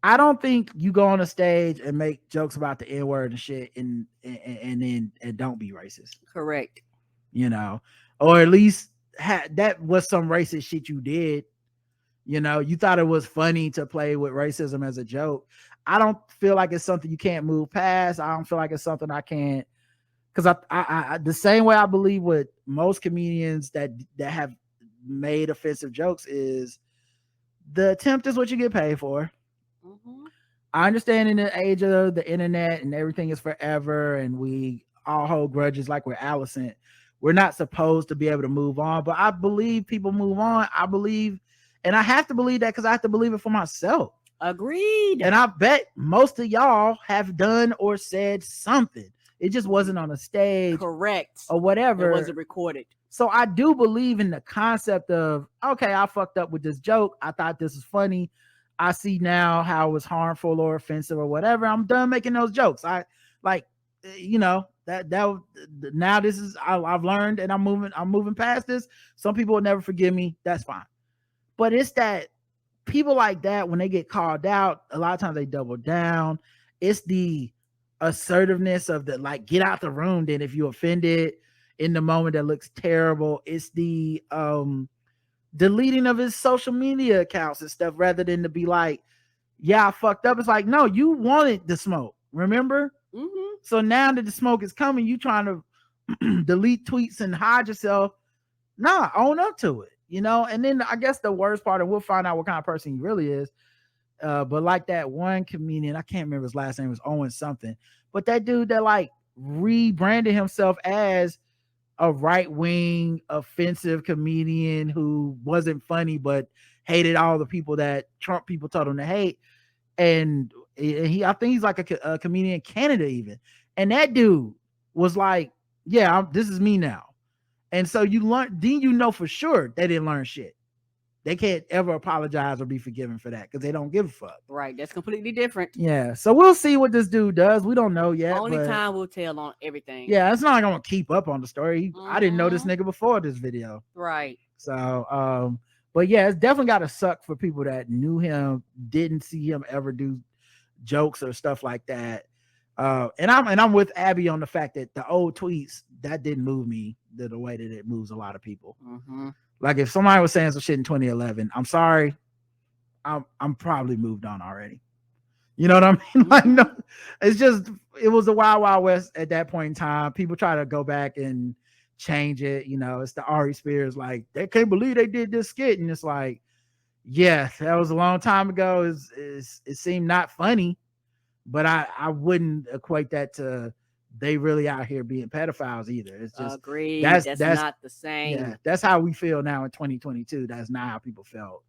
I don't think you go on a stage and make jokes about the N-word and shit and don't be racist. Correct. You know, or at least that was some racist shit you did. You know, you thought it was funny to play with racism as a joke. I don't feel like it's something you can't move past. I don't feel like it's something I can't, because I the same way I believe with most comedians that have made offensive jokes is the attempt is what you get paid for. I understand in the age of the internet and everything is forever and we all hold grudges like we're Allison. We're not supposed to be able to move on, but I believe people move on. I believe, and I have to believe that because I have to believe it for myself. Agreed. And I bet most of y'all have done or said something. It just wasn't on a stage. Correct. Or whatever. It wasn't recorded. So I do believe in the concept of, okay, I fucked up with this joke. I thought this was funny. I see now how it was harmful or offensive or whatever. I'm done making those jokes. I like, you know, that now this is, I've learned and I'm moving past this. Some people will never forgive me. That's fine. But it's that people like that, when they get called out, a lot of times they double down. It's the assertiveness of the, like, get out the room. Then if you offended in the moment, that looks terrible. It's the, deleting of his social media accounts and stuff rather than to be like, yeah, I fucked up. It's like, no, you wanted the smoke, remember? So now that the smoke is coming, you trying to delete tweets and hide yourself. Nah, own up to it, you know? And then I guess the worst part, and we'll find out what kind of person he really is. But like that one comedian, I can't remember his last name, was Owen something, but that dude that like rebranded himself as a right-wing offensive comedian who wasn't funny but hated all the people that Trump people told him to hate, and I think he's like a comedian in Canada even, and that dude was like, yeah, this is me now. And so you learn, then you know for sure they didn't learn shit. They can't ever apologize or be forgiven for that because they don't give a fuck. Right, that's completely different. Yeah, so we'll see what this dude does. We don't know yet. Only time will tell on everything. Yeah, it's not like I'm gonna keep up on the story. I didn't know this nigga before this video. Right. So, but yeah, it's definitely got to suck for people that knew him, didn't see him ever do jokes or stuff like that. And I'm with Abby on the fact that the old tweets, that didn't move me the way that it moves a lot of people. Like if somebody was saying some shit in 2011, I'm sorry, I'm probably moved on already. You know what I mean? Like, no, it's just, it was the wild, wild west at that point in time. People try to go back and change it. You know, it's the Ari Spears, like, they can't believe they did this skit. And it's like, yeah, that was a long time ago. It seemed not funny, but I wouldn't equate that to they really out here being pedophiles either. It's just, agreed. That's not the same. Yeah, that's how we feel now in 2022. That's not how people felt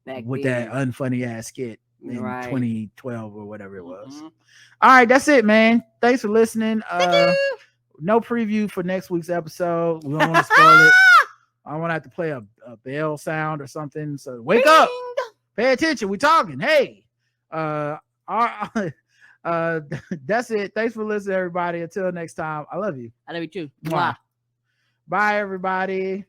back with then. That unfunny ass skit in Right. 2012 or whatever it was. All right, that's it, man. Thanks for listening. No preview for next week's episode. We don't want to spoil it. I want to have to play a bell sound or something. So wake up, pay attention. We're talking. Hey, that's it. Thanks for listening, everybody. Until next time, I love you. I love you too. Mwah. Bye, everybody.